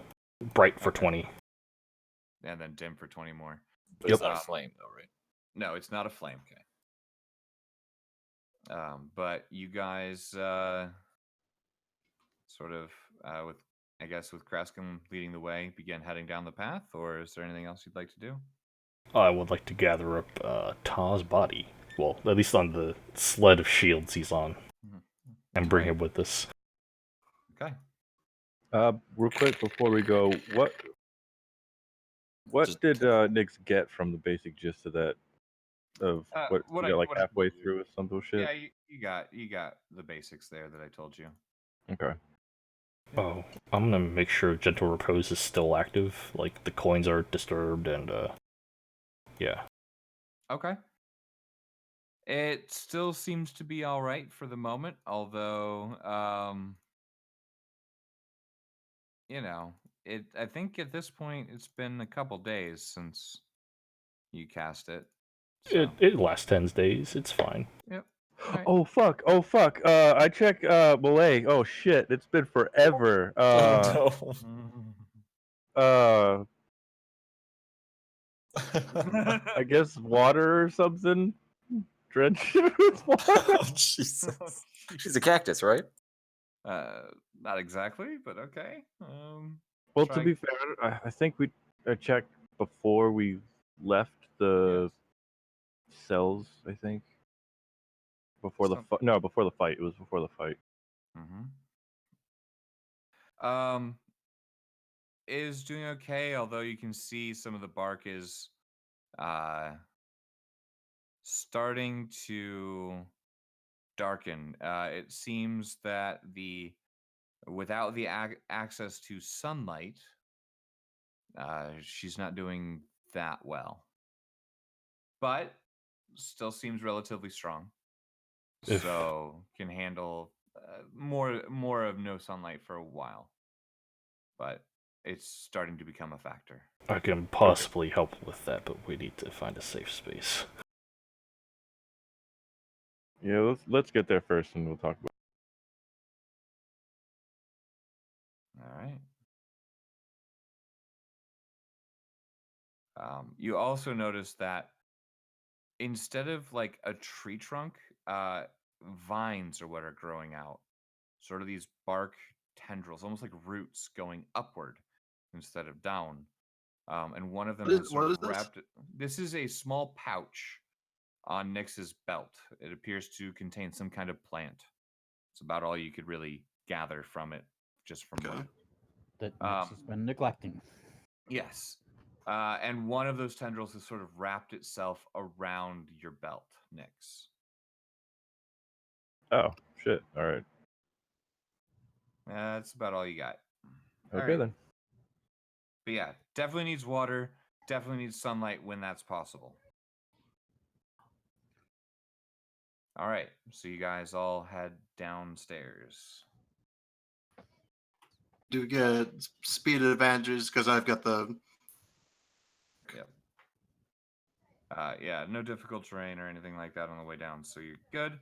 Bright for 20. And then dim for 20 more. But Yep. it's not a flame though, right? No, it's not a flame. Okay. But you guys sort of with Kraskin leading the way, begin heading down the path, or is there anything else you'd like to do? I would like to gather up Ta's body. Well, at least on the sled of shields he's on. And bring him with us. Okay. Real quick before we go, what Just did Nix get from the basic gist of that? Of what what you got, like what I halfway told you. through with some bullshit? Yeah, you got the basics there that I told you. Okay. Oh, I'm gonna make sure Gentle Repose is still active. Like, the coins are disturbed and, yeah. Okay. It still seems to be all right for the moment, although, I think at this point it's been a couple days since you cast it. So. It lasts 10 days. It's fine. Yep. Alright. Oh fuck! I check Malay. Oh shit! It's been forever. Oh Uh, no. I guess water or something. Drench it with water. Oh, Jesus. She's a cactus, right? Not exactly, but okay. Well, Try- to be fair, I think I checked before we left the cells. I think before the before the fight. It was before the fight. Is doing okay, although you can see some of the bark is starting to darken. It seems that without the access to sunlight, she's not doing that well, but still seems relatively strong. So can handle more of no sunlight for a while, but it's starting to become a factor. I can possibly help with that, but we need to find a safe space. Yeah, let's get there first, and we'll talk about. All right. You also notice that instead of like a tree trunk, vines are what are growing out. Sort of these bark tendrils, almost like roots going upward instead of down. And one of them has sort of wrapped. This is a small pouch on Nix's belt. It appears to contain some kind of plant. It's about all you could really gather from it, just from what. That Nix has been neglecting. Yes. And one of those tendrils has sort of wrapped itself around your belt, Nix. Oh, shit. All right. That's about all you got. Okay, then. But yeah, definitely needs water. Definitely needs sunlight when that's possible. All right. So you guys all head downstairs. Do we get speed advantages because I've got the. Yep. Yeah, no difficult terrain or anything like that on the way down, so you're good.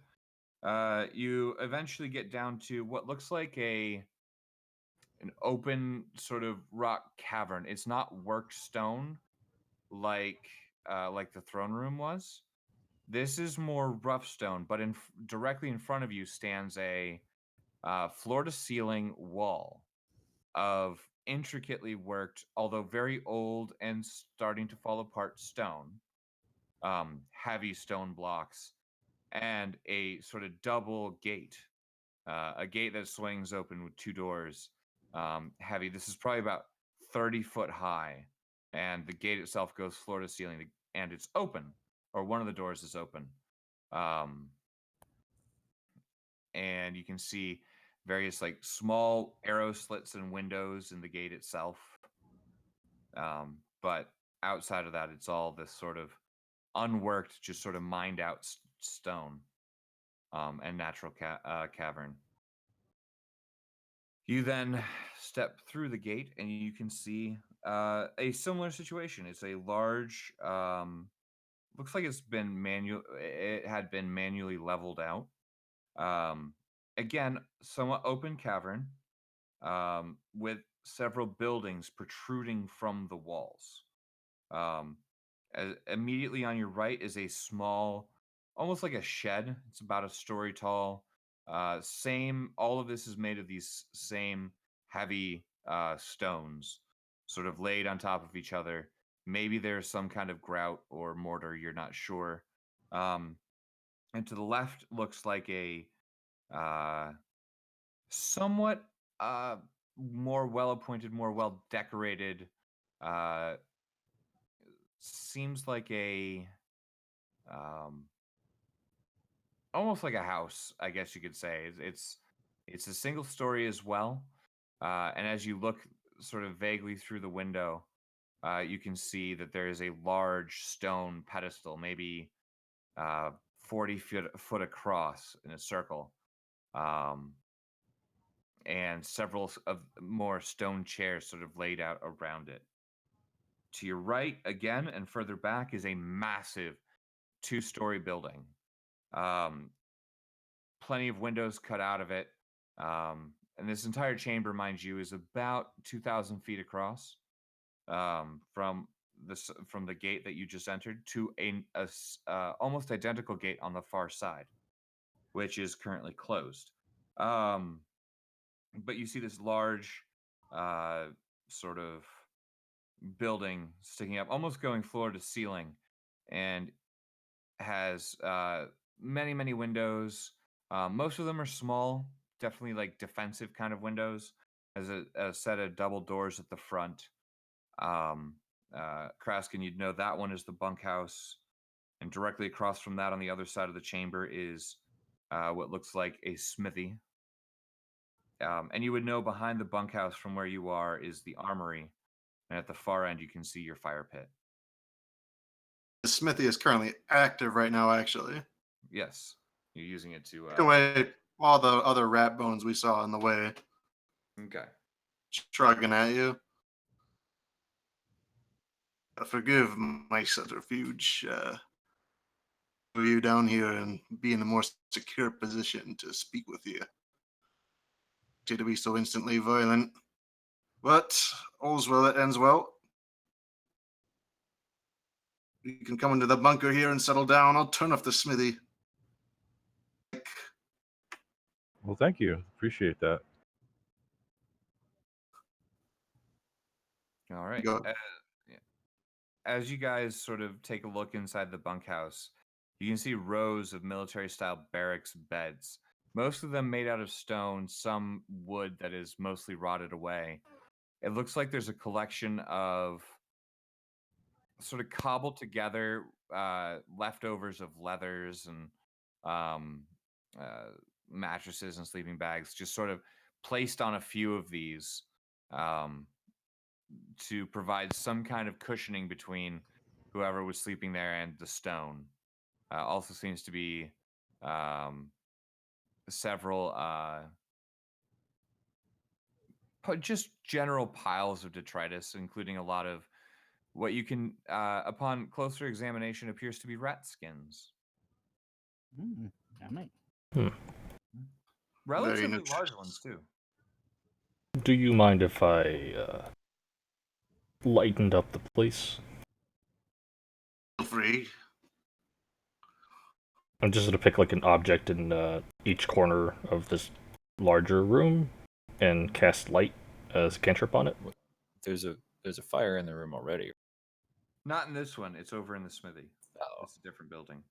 You eventually get down to what looks like an open sort of rock cavern. It's not worked stone like the throne room was. This is more rough stone, but directly in front of you stands a floor-to-ceiling wall of intricately worked, although very old and starting to fall apart stone, heavy stone blocks, and a sort of double gate, a gate that swings open with two doors, heavy. This is probably about 30 foot high, and the gate itself goes floor to ceiling. and it's open, or one of the doors is open. And you can see various like small arrow slits and windows in the gate itself. But outside of that, it's all this sort of unworked, just sort of mined out stone and natural cavern. You then step through the gate, and you can see a similar situation. It's a large, looks like it had been manually leveled out. Again, somewhat open cavern with several buildings protruding from the walls. Immediately on your right is a small, almost like a shed. It's about a story tall. All of this is made of these same heavy stones, sort of laid on top of each other. Maybe there's some kind of grout or mortar, you're not sure. And to the left looks like a somewhat more well-appointed, more well-decorated, seems like a almost like a house, I guess you could say. It's a single story as well, and as you look sort of vaguely through the window, you can see that there is a large stone pedestal, maybe 40 foot across in a circle, and several of more stone chairs sort of laid out around it. To your right, again, and further back, is a massive 2-story building. Plenty of windows cut out of it. And this entire chamber, mind you, is about 2,000 feet across from the gate that you just entered to a almost identical gate on the far side, which is currently closed. But you see this large sort of building sticking up, almost going floor to ceiling, and has many windows. Most of them are small, definitely like defensive kind of windows. Has a set of double doors at the front. Kraskin, you'd know that one is the bunkhouse, and directly across from that on the other side of the chamber is what looks like a smithy. And you would know behind the bunkhouse from where you are is the armory, and at the far end you can see your fire pit. The smithy is currently active right now, actually. Yes, you're using it to Take away all the other rat bones we saw in the way. Okay. Shrugging at you. Forgive my subterfuge. For you down here and be in a more secure position to speak with you. To be so instantly violent. But all's well that ends well. You can come into the bunker here and settle down. I'll turn off the smithy. Well, thank you. Appreciate that. All right. Go. As you guys sort of take a look inside the bunkhouse, you can see rows of military-style barracks beds, most of them made out of stone, some wood that is mostly rotted away. It looks like there's a collection of sort of cobbled together leftovers of leathers and mattresses and sleeping bags, just sort of placed on a few of these to provide some kind of cushioning between whoever was sleeping there and the stone. Also seems to be several just general piles of detritus, including a lot of what you can, upon closer examination, appears to be rat skins. Yummy. Relatively nutritious. large ones, too. Do you mind if I lightened up the place? Feel free. I'm just gonna pick like an object in each corner of this larger room and cast light as a cantrip on it. There's a fire in the room already. Not in this one. It's over in the smithy. Oh. It's a different building.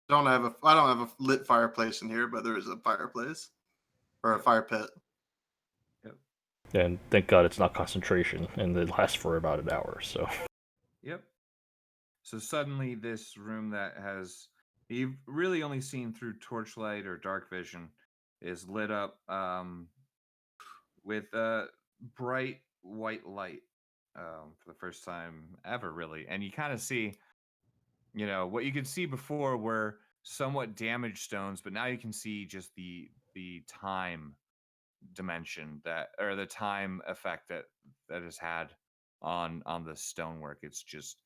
I don't have a lit fireplace in here, but there is a fireplace or a fire pit. Yep. And thank God it's not concentration, and it lasts for about an hour. So. Yep. So suddenly, this room that you've really only seen through torchlight or dark vision is lit up with bright white light for the first time ever, really. And you kind of see, what you could see before were somewhat damaged stones, but now you can see just the time dimension or the time effect that has had on the stonework. It's just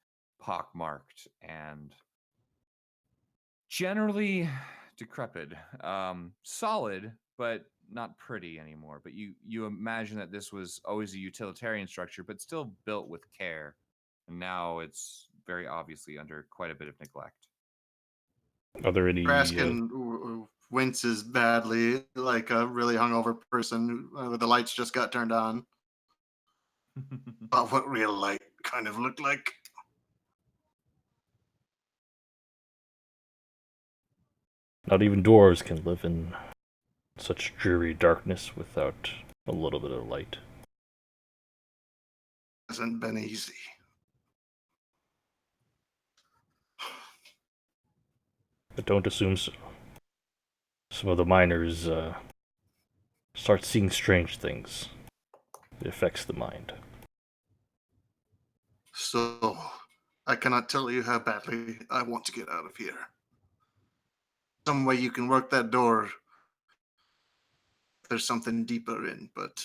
pockmarked and generally decrepit. Solid, but not pretty anymore. But you imagine that this was always a utilitarian structure, but still built with care. And now it's very obviously under quite a bit of neglect. Are there any? Raskin winces badly, like a really hungover person who the lights just got turned on. About what real light kind of looked like. Not even dwarves can live in such dreary darkness without a little bit of light. Hasn't been easy. But don't assume so. Some of the miners start seeing strange things. It affects the mind. So, I cannot tell you how badly I want to get out of here. Some way you can work that door. There's something deeper in, but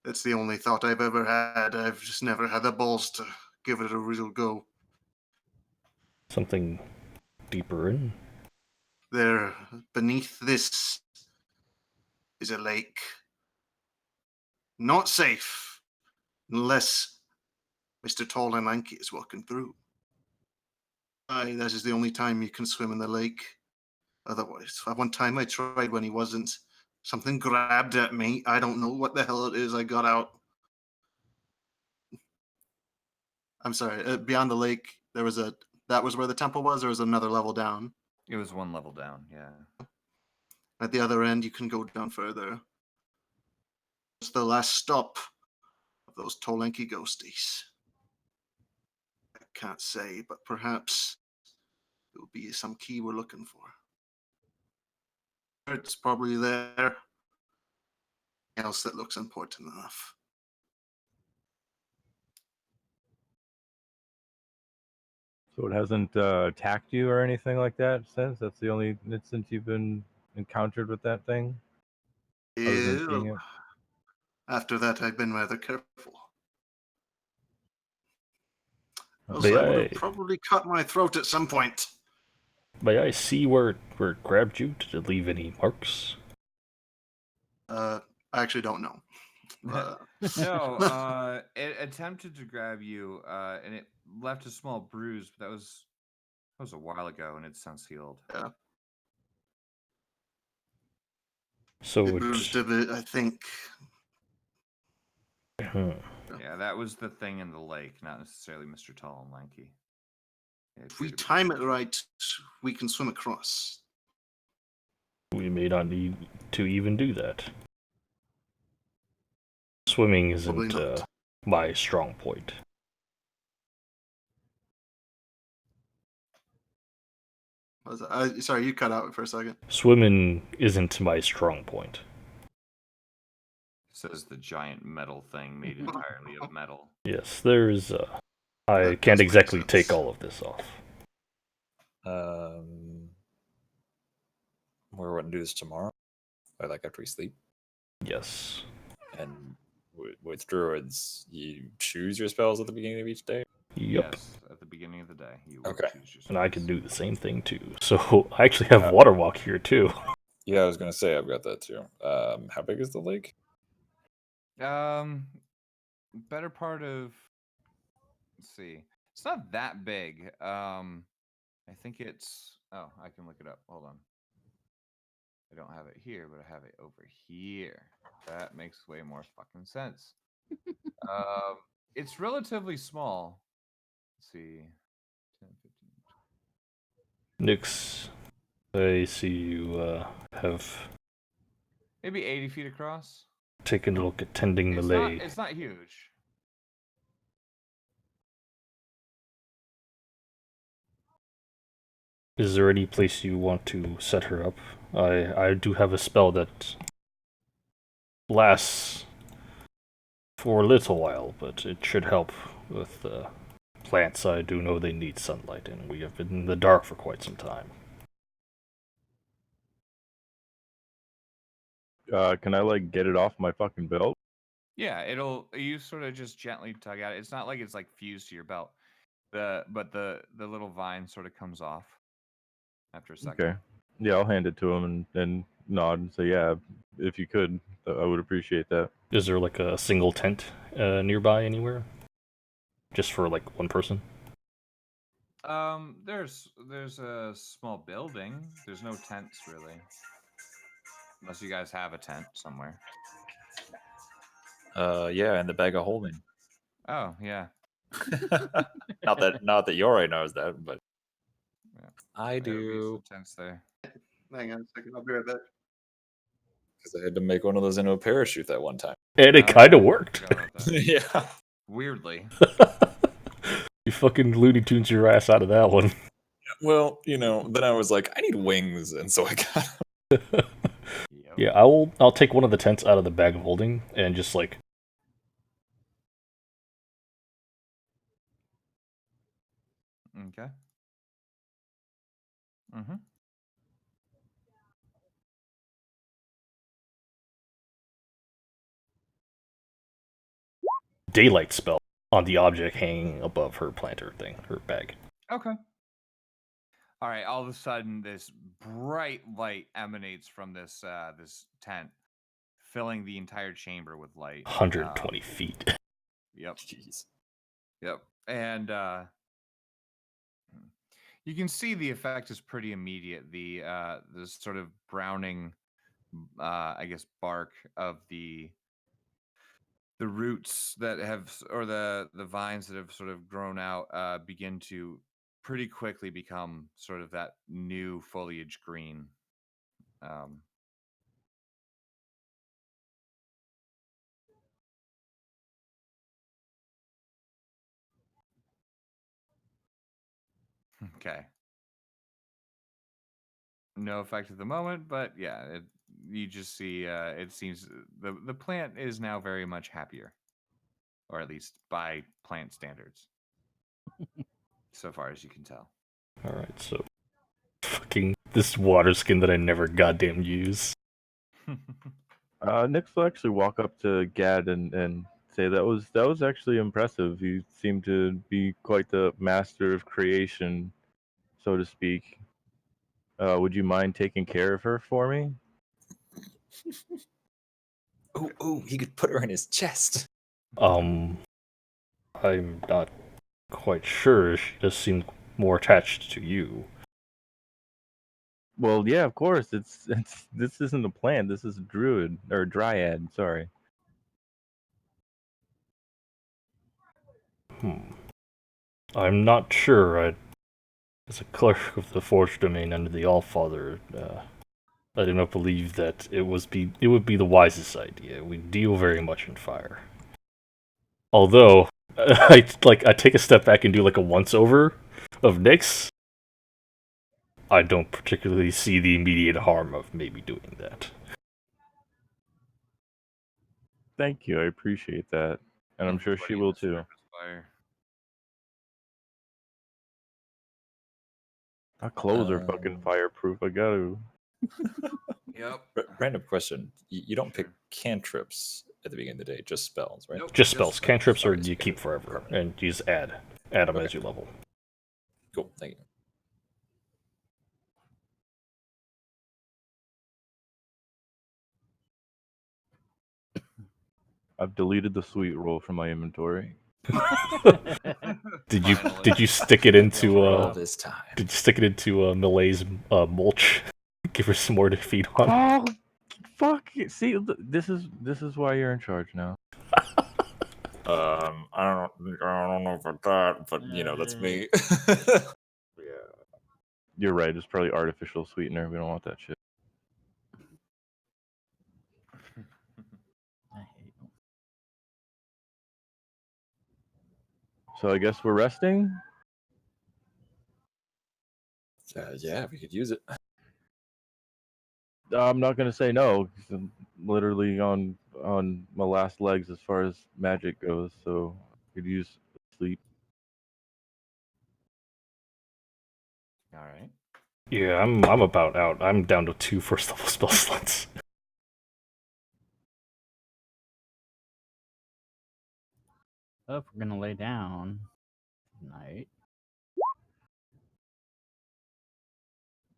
that's the only thought I've ever had. I've just never had the balls to give it a real go. Something deeper in. There, beneath this, is a lake. Not safe, unless Mr. Tall and Lanky is walking through. That is the only time you can swim in the lake. Otherwise, one time I tried when he wasn't. Something grabbed at me. I don't know what the hell it is. I got out. I'm sorry. Beyond the lake, that was where the temple was, or was another level down? It was one level down, yeah. At the other end, you can go down further. It's the last stop of those Tolenki ghosties. I can't say, but perhaps it will be some key we're looking for. It's probably there. Else that looks important enough. So it hasn't attacked you or anything like that since? That's the only instance you've been encountered with that thing? Other than seeing it? After that, I've been rather careful. Else May I would I- have probably cut my throat at some point. May I see where it grabbed you? Did it leave any marks? I actually don't know. No, it attempted to grab you, and it left a small bruise, but that was a while ago, and it's since healed. Yeah. So It bruised a bit, I think. Yeah, that was the thing in the lake, not necessarily Mr. Tall and Lanky. If we time it right, we can swim across. We may not need to even do that. Swimming Probably isn't not. my strong point. Sorry, you cut out for a second. Swimming isn't my strong point. Says the giant metal thing made entirely of metal. Yes, there's. I That can't does make exactly sense. take all of this off. We're going to do this tomorrow, or like after we sleep. Yes. And with druids, you choose your spells at the beginning of each day. Yep. Yes, at the beginning of the day. You will Okay. choose your And I can spells. do the same thing too. So I actually have water walk here too. Yeah, I was going to say I've got that too. How big is the lake? Better part of. Let's see. It's not that big. I think it's. Oh, I can look it up. Hold on. I don't have it here, but I have it over here. That makes way more fucking sense. It's relatively small. Let's see. 10, 15. Nyx, I see you have Maybe 80 feet across. taken a look at tending melee. It's not huge. Is there any place you want to set her up? I do have a spell that lasts for a little while, but it should help with plants. I do know they need sunlight, and we have been in the dark for quite some time. Can I like get it off my fucking belt? Yeah, you sort of just gently tug at it. It's not like it's like fused to your belt. But the little vine sort of comes off after a second. Okay. Yeah, I'll hand it to him and nod and say, yeah, if you could, I would appreciate that. Is there like a single tent nearby anywhere? Just for like one person? There's a small building. There's no tents really, unless you guys have a tent somewhere. Yeah, and the bag of holding. Oh yeah, not that Yori knows that, but Yeah. I there would be do, some tents there. Hang on a second. I'll be right back. because I had to make one of those into a parachute that one time. And it Oh, kind yeah, of I worked. forgot about that. Yeah. Weirdly. You fucking Looney Tunes your ass out of that one. Well, then I was like, I need wings, and so I got. Yep. Yeah, I'll take one of the tents out of the bag of holding and just like Okay. Mm-hmm. daylight spell on the object hanging above her planter thing, her bag. Okay. All right. All of a sudden, this bright light emanates from this tent, filling the entire chamber with light. 120 feet. Yep. Jeez. Yep. And you can see the effect is pretty immediate. The sort of browning, I guess, bark of the roots that have, or the vines that have sort of grown out, begin to pretty quickly become sort of that new foliage green. Um, okay. No effect at the moment, but yeah, you just see. It seems the plant is now very much happier, or at least by plant standards, so far as you can tell. Alright, so fucking this water skin that I never goddamn use. Nix will actually walk up to Gad and say that was actually impressive. You seem to be quite the master of creation, so to speak. Would you mind taking care of her for me? Oh, he could put her in his chest. I'm not quite sure. She does seem more attached to you. Well, yeah, of course. It's this isn't a plant. This is a druid or a dryad. Sorry. I'm not sure. As a clerk of the Forge Domain under the Allfather, I do not believe that it would be the wisest idea. We deal very much in fire. Although I take a step back and do like a once over of Nyx. I don't particularly see the immediate harm of maybe doing that. Thank you. I appreciate that, and I'm sure she Everybody in will the too. surface fire. Our clothes are fucking fireproof. I gotta. Yep. Random question: you don't pick Sure. cantrips at the beginning of the day, just spells, right? Nope. Just spells. Cantrips are Okay, so you keep yeah, forever, permanent. and you just add them Okay. as you level. Cool, thank you. I've deleted the sweet roll from my inventory. Did you Finally. stick it into All this time. Did you stick it into Milay's mulch? Give her some more to feed on. Oh, fuck! See, this is why you're in charge now. I don't know about that, but that's me. Yeah. You're right. It's probably artificial sweetener. We don't want that shit. I hate them. So I guess we're resting. Yeah, we could use it. I'm not gonna say no. 'Cause I'm literally on my last legs as far as magic goes, so I could use sleep. All right. Yeah, I'm about out. I'm down to 2 first level spell slots. Well, if we're gonna lay down tonight,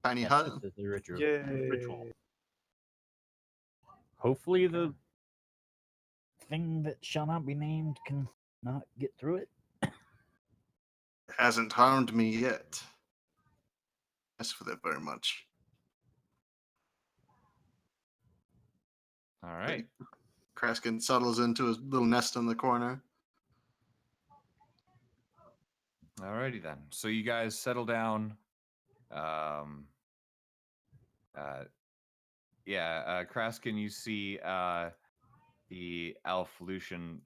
Tiny yes, hut. this is the ritual. Hopefully, the thing that shall not be named can not get through it. Hasn't harmed me yet. Ask for that very much. All right. Kraskin settles into his little nest in the corner. Alrighty then. So you guys settle down. Kraskin, you see the elf Lucian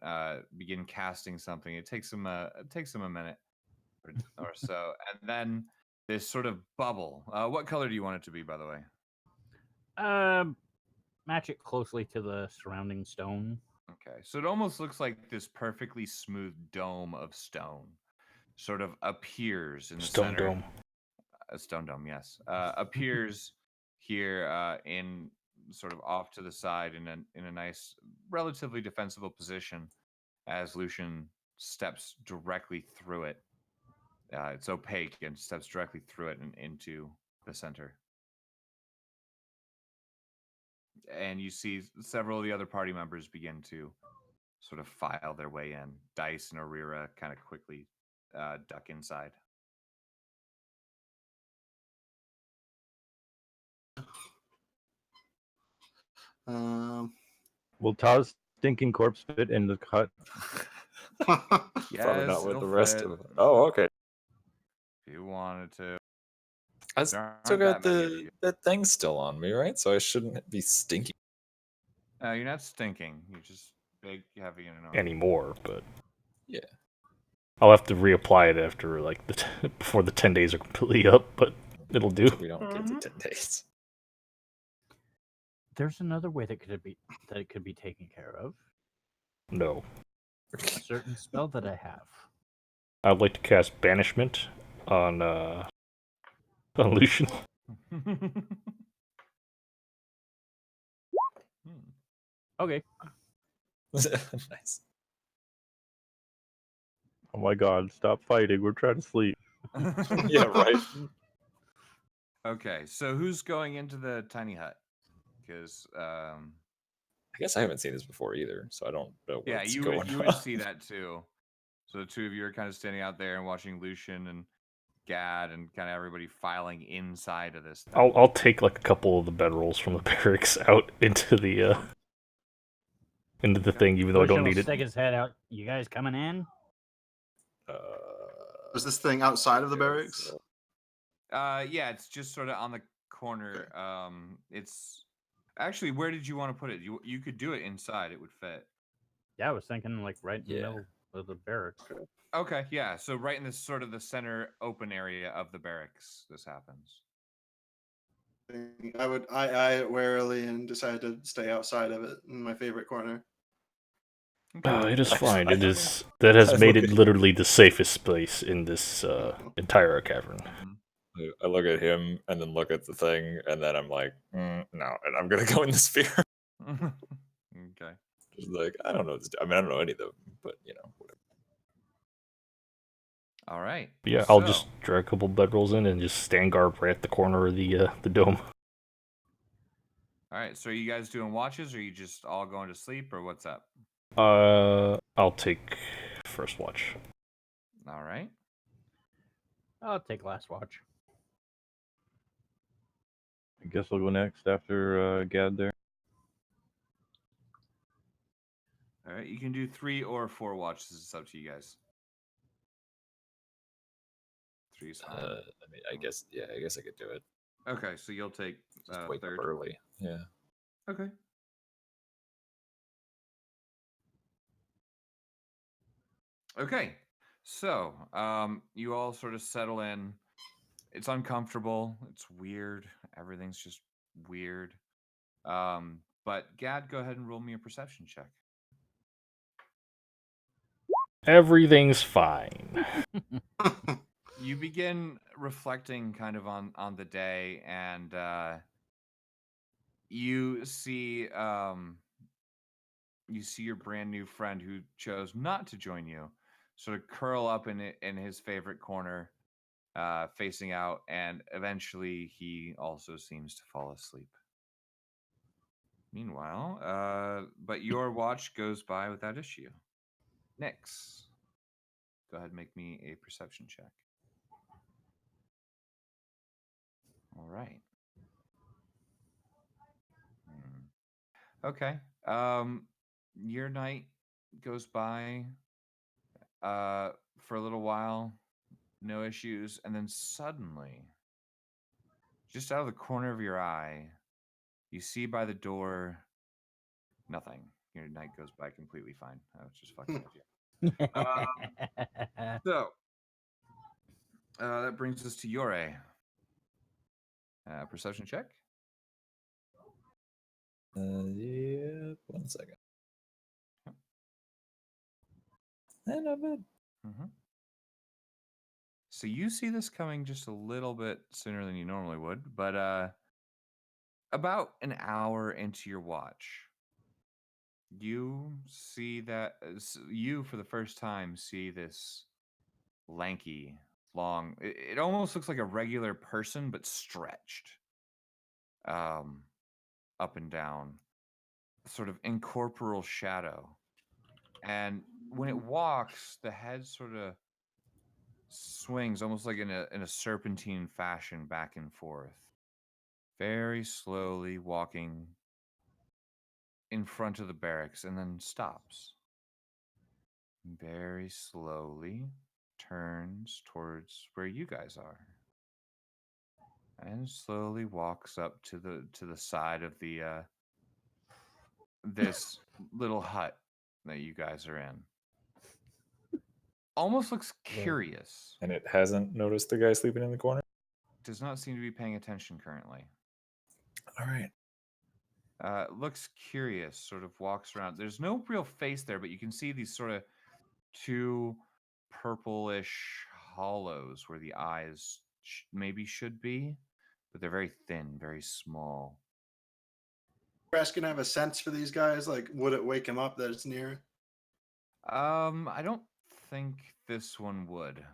begin casting something. It takes him a minute or so, and then this sort of bubble. What color do you want it to be, by the way? Match it closely to the surrounding stone. Okay, so it almost looks like this perfectly smooth dome of stone sort of appears in the Stone center. Dome. A stone dome, yes, appears here in sort of off to the side in a nice, relatively defensible position as Lucian steps directly through it. It's opaque and steps directly through it and into the center. And you see several of the other party members begin to sort of file their way in. Dice and Aurora kind of quickly duck inside. Will Ta's stinking corpse fit in the hut? Probably not Yes, with the it'll rest fit. of it. Oh, okay. If you wanted to. I There still aren't got that many of you. that thing still on me, right? So I shouldn't be stinky. You're not stinking. You're just big, heavy, and annoying. Anymore, but Yeah. I'll have to reapply it after like before the 10 days are completely up, but it'll do. So we don't get to 10 days. There's another way that it could be taken care of. No. A certain spell that I have. I'd like to cast Banishment on Lucian. Okay. Nice. Oh my god, stop fighting. We're trying to sleep. Yeah, right. Okay, so who's going into the tiny hut? Because I guess I haven't seen this before either, so I don't know what's yeah, you going would on. see that too. So the two of you are kind of standing out there and watching Lucian and Gad and kind of everybody filing inside of this thing. I'll take like a couple of the bedrolls from the barracks out into the thing, even though I Lucian don't will need it. stick his head out. You guys coming in? Is this thing outside of the barracks? Yeah, it's just sort of on the corner. It's actually, where did you want to put it? You could do it inside. It would fit. Yeah, I was thinking like right in the Yeah. middle of the barracks. Okay, yeah. So right in this sort of the center open area of the barracks, this happens. I warily and decide to stay outside of it in my favorite corner. It is fine. I- It is that has I made look it at- literally the safest place in this entire cavern. Mhm. I look at him and then look at the thing, and then I'm like, no, and I'm gonna go in the sphere. Okay. Just like I don't know. I mean, I don't know any of them, but you know, whatever. All right. Yeah, I'll so- just drag a couple bedrolls in and just stand guard right at the corner of the dome. All right. So are you guys doing watches, or are you just all going to sleep, or what's up? I'll take first watch. All right. I'll take last watch. I guess we'll go next after Gad there. All right. You can do 3 or 4 watches. It's up to you guys. 3 is fine. I mean, I guess I could do it. Okay. So you'll take Just wake third. up early. Yeah. Okay. Okay. So, you all sort of settle in, It's uncomfortable. It's weird. Everything's just weird. But Gad, go ahead and roll me a perception check. Everything's fine. You begin reflecting kind of on the day, and you see your brand new friend who chose not to join you sort of curl up in his favorite corner, facing out, and eventually he also seems to fall asleep. Meanwhile, but your watch goes by without issue. Nyx, go ahead and make me a perception check. All right. Okay. Your night goes by for a little while, no issues, and then suddenly, just out of the corner of your eye, you see by the door nothing. Your night goes by completely fine. I was just fucking with you. So that brings us to Yore. Perception check. Yeah, 1 second. Not bad. Mm-hmm. So you see this coming just a little bit sooner than you normally would, but about an hour into your watch, you see that you for the first time see this lanky, long. It almost looks like a regular person, but stretched, up and down, sort of incorporeal shadow. And when it walks, the head sort of swings almost like in a serpentine fashion back and forth, very slowly walking in front of the barracks, and then stops. Very slowly turns towards where you guys are, and slowly walks up to the side of the this little hut that you guys are in. Almost looks curious. And it hasn't noticed the guy sleeping in the corner? Does not seem to be paying attention currently. All right. Looks curious, sort of walks around. There's no real face there, but you can see these sort of two purplish hollows where the eyes maybe should be, but they're very thin, very small. Crash can have a sense for these guys. Like, would it wake him up that it's near? I don't think this one would.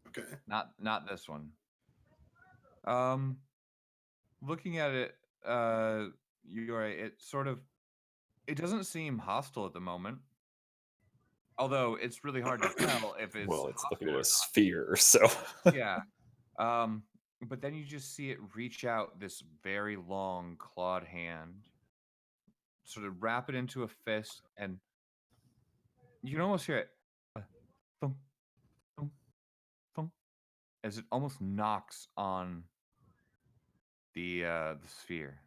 Okay. Not this one. Looking at it, you're right, it doesn't seem hostile at the moment. Although it's really hard to tell if it's Well, it's looking hostile at or a sphere, so. not. Yeah. But then you just see it reach out this very long clawed hand, sort of wrap it into a fist, and you can almost hear it thump, thump, thump, as it almost knocks on the sphere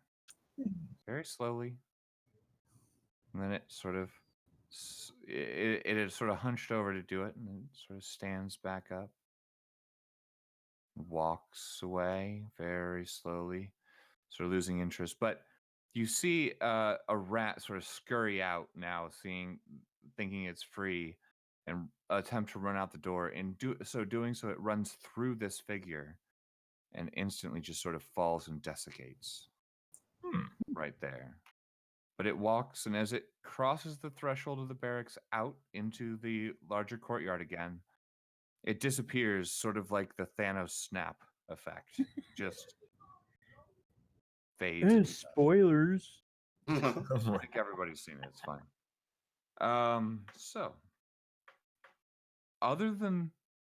very slowly, and then it sort of it is sort of hunched over to do it, and then it sort of stands back up, walks away very slowly, sort of losing interest. But you see a rat sort of scurry out now, thinking it's free, and attempt to run out the door. And doing so, it runs through this figure and instantly just sort of falls and desiccates right there. But it walks, and as it crosses the threshold of the barracks out into the larger courtyard again, it disappears, sort of like the Thanos snap effect. Just fades. into dust. Spoilers. I think everybody's seen it. It's fine. So, other than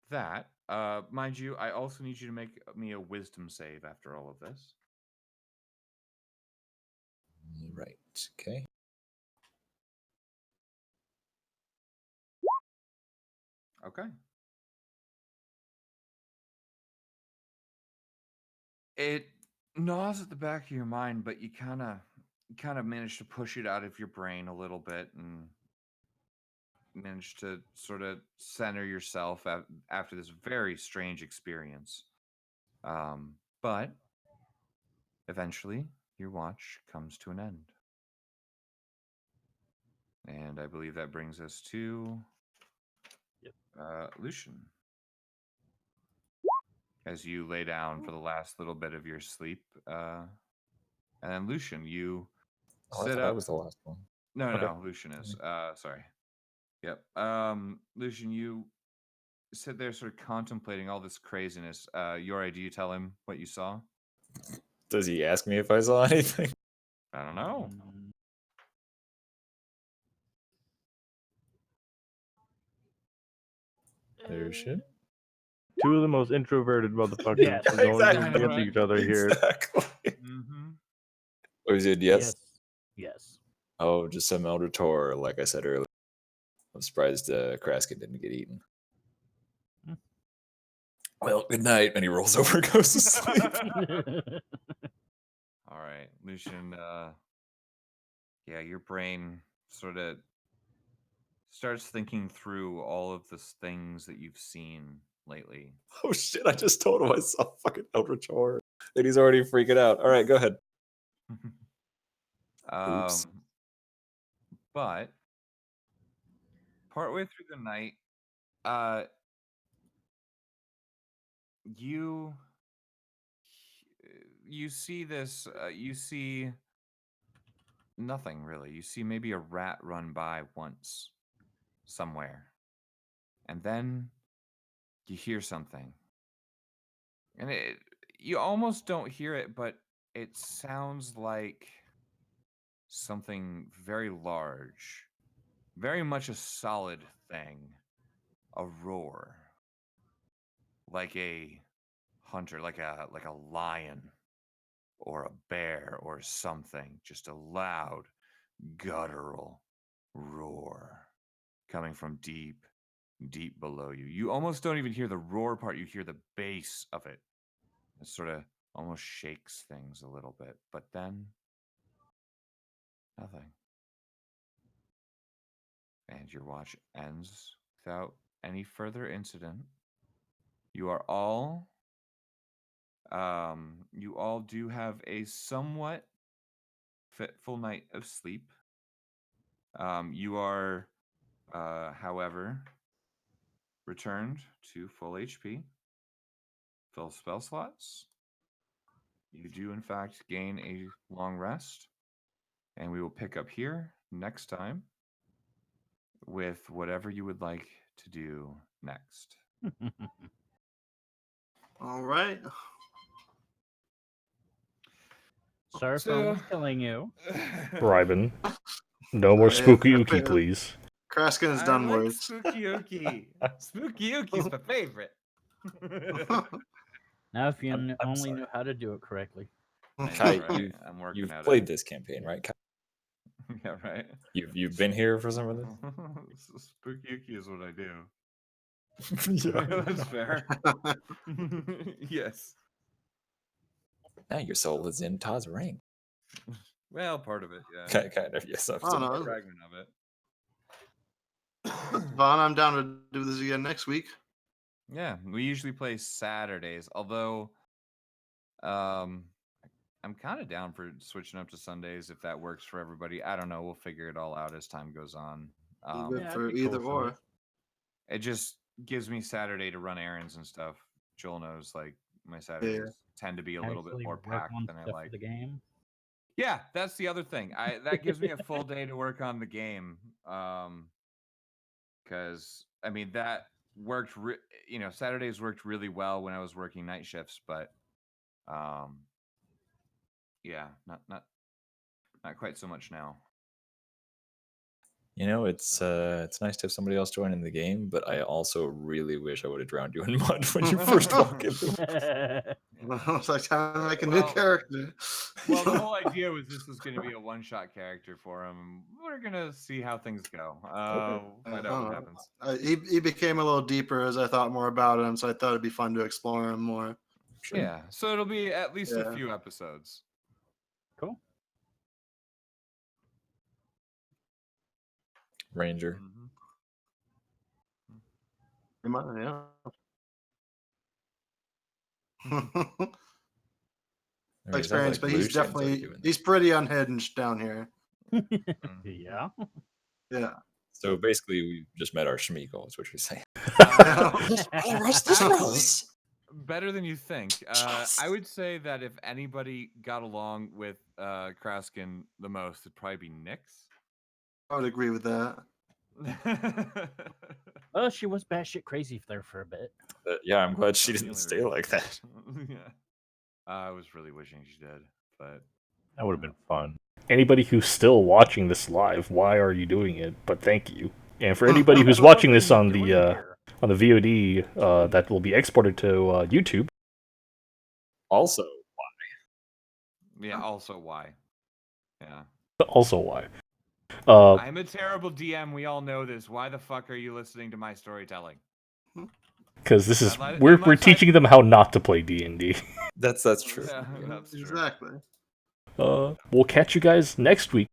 that, mind you, I also need you to make me a wisdom save after all of this. Right. Okay. Okay. It gnaws at the back of your mind, but you kind of manage to push it out of your brain a little bit and manage to sort of center yourself after this very strange experience. But eventually, your watch comes to an end. And I believe that brings us to Lucian. As you lay down for the last little bit of your sleep. And then Lucian, you Oh, I sit thought I up. was the last one. No, Okay. no, Lucian is. Sorry. Yep. Lucian, you sit there sort of contemplating all this craziness. Yori, do you tell him what you saw? Does he ask me if I saw anything? I don't know. Mm, Oh shit. Two of the most introverted motherfuckers Yes, who don't even exactly. answer each other here. Exactly. Mm-hmm. Oh, he said yes. yes. Yes. Oh, just some Elder Tor, like I said earlier. I'm surprised Kraskin didn't get eaten. Hmm. Well, good night. And he rolls over and goes to sleep. All right, Lucian. Yeah, your brain sort of starts thinking through all of the things that you've seen lately. Oh shit, I just told him I saw fucking Elder Tor. And he's already freaking out. All right, go ahead. Oops. But partway through the night, you see this. You see nothing really. You see maybe a rat run by once somewhere, and then you hear something, and you almost don't hear it, but it sounds like something very large, very much a solid thing, a roar, like a hunter, like a lion or a bear or something, just a loud guttural roar coming from deep below you. You almost don't even hear the roar part, you hear the bass of it. It sort of almost shakes things a little bit, but then nothing. And your watch ends without any further incident. You are all you all do have a somewhat fitful night of sleep. You are however returned to full HP, full spell slots. You do in fact gain a long rest, and we will pick up here next time with whatever you would like to do next. All right. Sorry for So- killing you. Bribin. No more Yeah, spooky I ookie, figured- please. Kraskin has done like worse. Spooky Ookie. Spooky Ookie's my favorite. Now, if you I'm only sorry. knew how to do it correctly. Kai, Right, I'm working you've at played it. this campaign, right? Kai? Yeah, right. You've been here for some of this? Spooky Ookie is what I do. Yeah. That's fair. Yes. Now your soul is in Todd's ring. Well, part of it, yeah. Kind of, yes. Oh, A no. fragment of it. Vaughn, I'm down to do this again next week. Yeah, we usually play Saturdays, although I'm kind of down for switching up to Sundays if that works for everybody. I don't know. We'll figure it all out as time goes on. Good Yeah, for it'd be cool either for or. me. It just gives me Saturday to run errands and stuff. Joel knows, like, my Saturdays tend to be a little bit Actually more work packed on than I stuff like. for the game. Yeah, that's the other thing. That gives me a full day to work on the game. Because I mean that worked. Saturdays worked really well when I was working night shifts, but yeah, not quite so much now. You know, it's nice to have somebody else join in the game, but I also really wish I would have drowned you in mud when you first walk in. It's like time to make a new Well- character. Well, the whole idea was this was going to be a one-shot character for him. We're gonna see how things go. Find out what happens. He became a little deeper as I thought more about him, so I thought it'd be fun to explore him more. Sure. Yeah, so it'll be at least a Yeah. few episodes. Cool. Ranger. Yeah. I mean, it sounds experience, like but Blue he's Shane's already definitely given he's pretty unhinged down here. Yeah. Yeah. So basically, we just met our Schmeagle, is what you're saying. Actually, better than you think. I would say that if anybody got along with Kraskin the most, it'd probably be Nyx. I would agree with that. Well, she was batshit crazy there for a bit. Yeah, I'm glad she That's the didn't only stay reason. like that. Yeah. I was really wishing she did, but That would have been fun. Anybody who's still watching this live, why are you doing it? But thank you. And for anybody who's watching this on the VOD that will be exported to YouTube, Also, yeah. Also, why? Yeah. also why? I'm a terrible DM. We all know this. Why the fuck are you listening to my storytelling? Because this is Unless- we're unless I- teaching them how not to play D&D. that's true. Yeah, that's true. Exactly. We'll catch you guys next week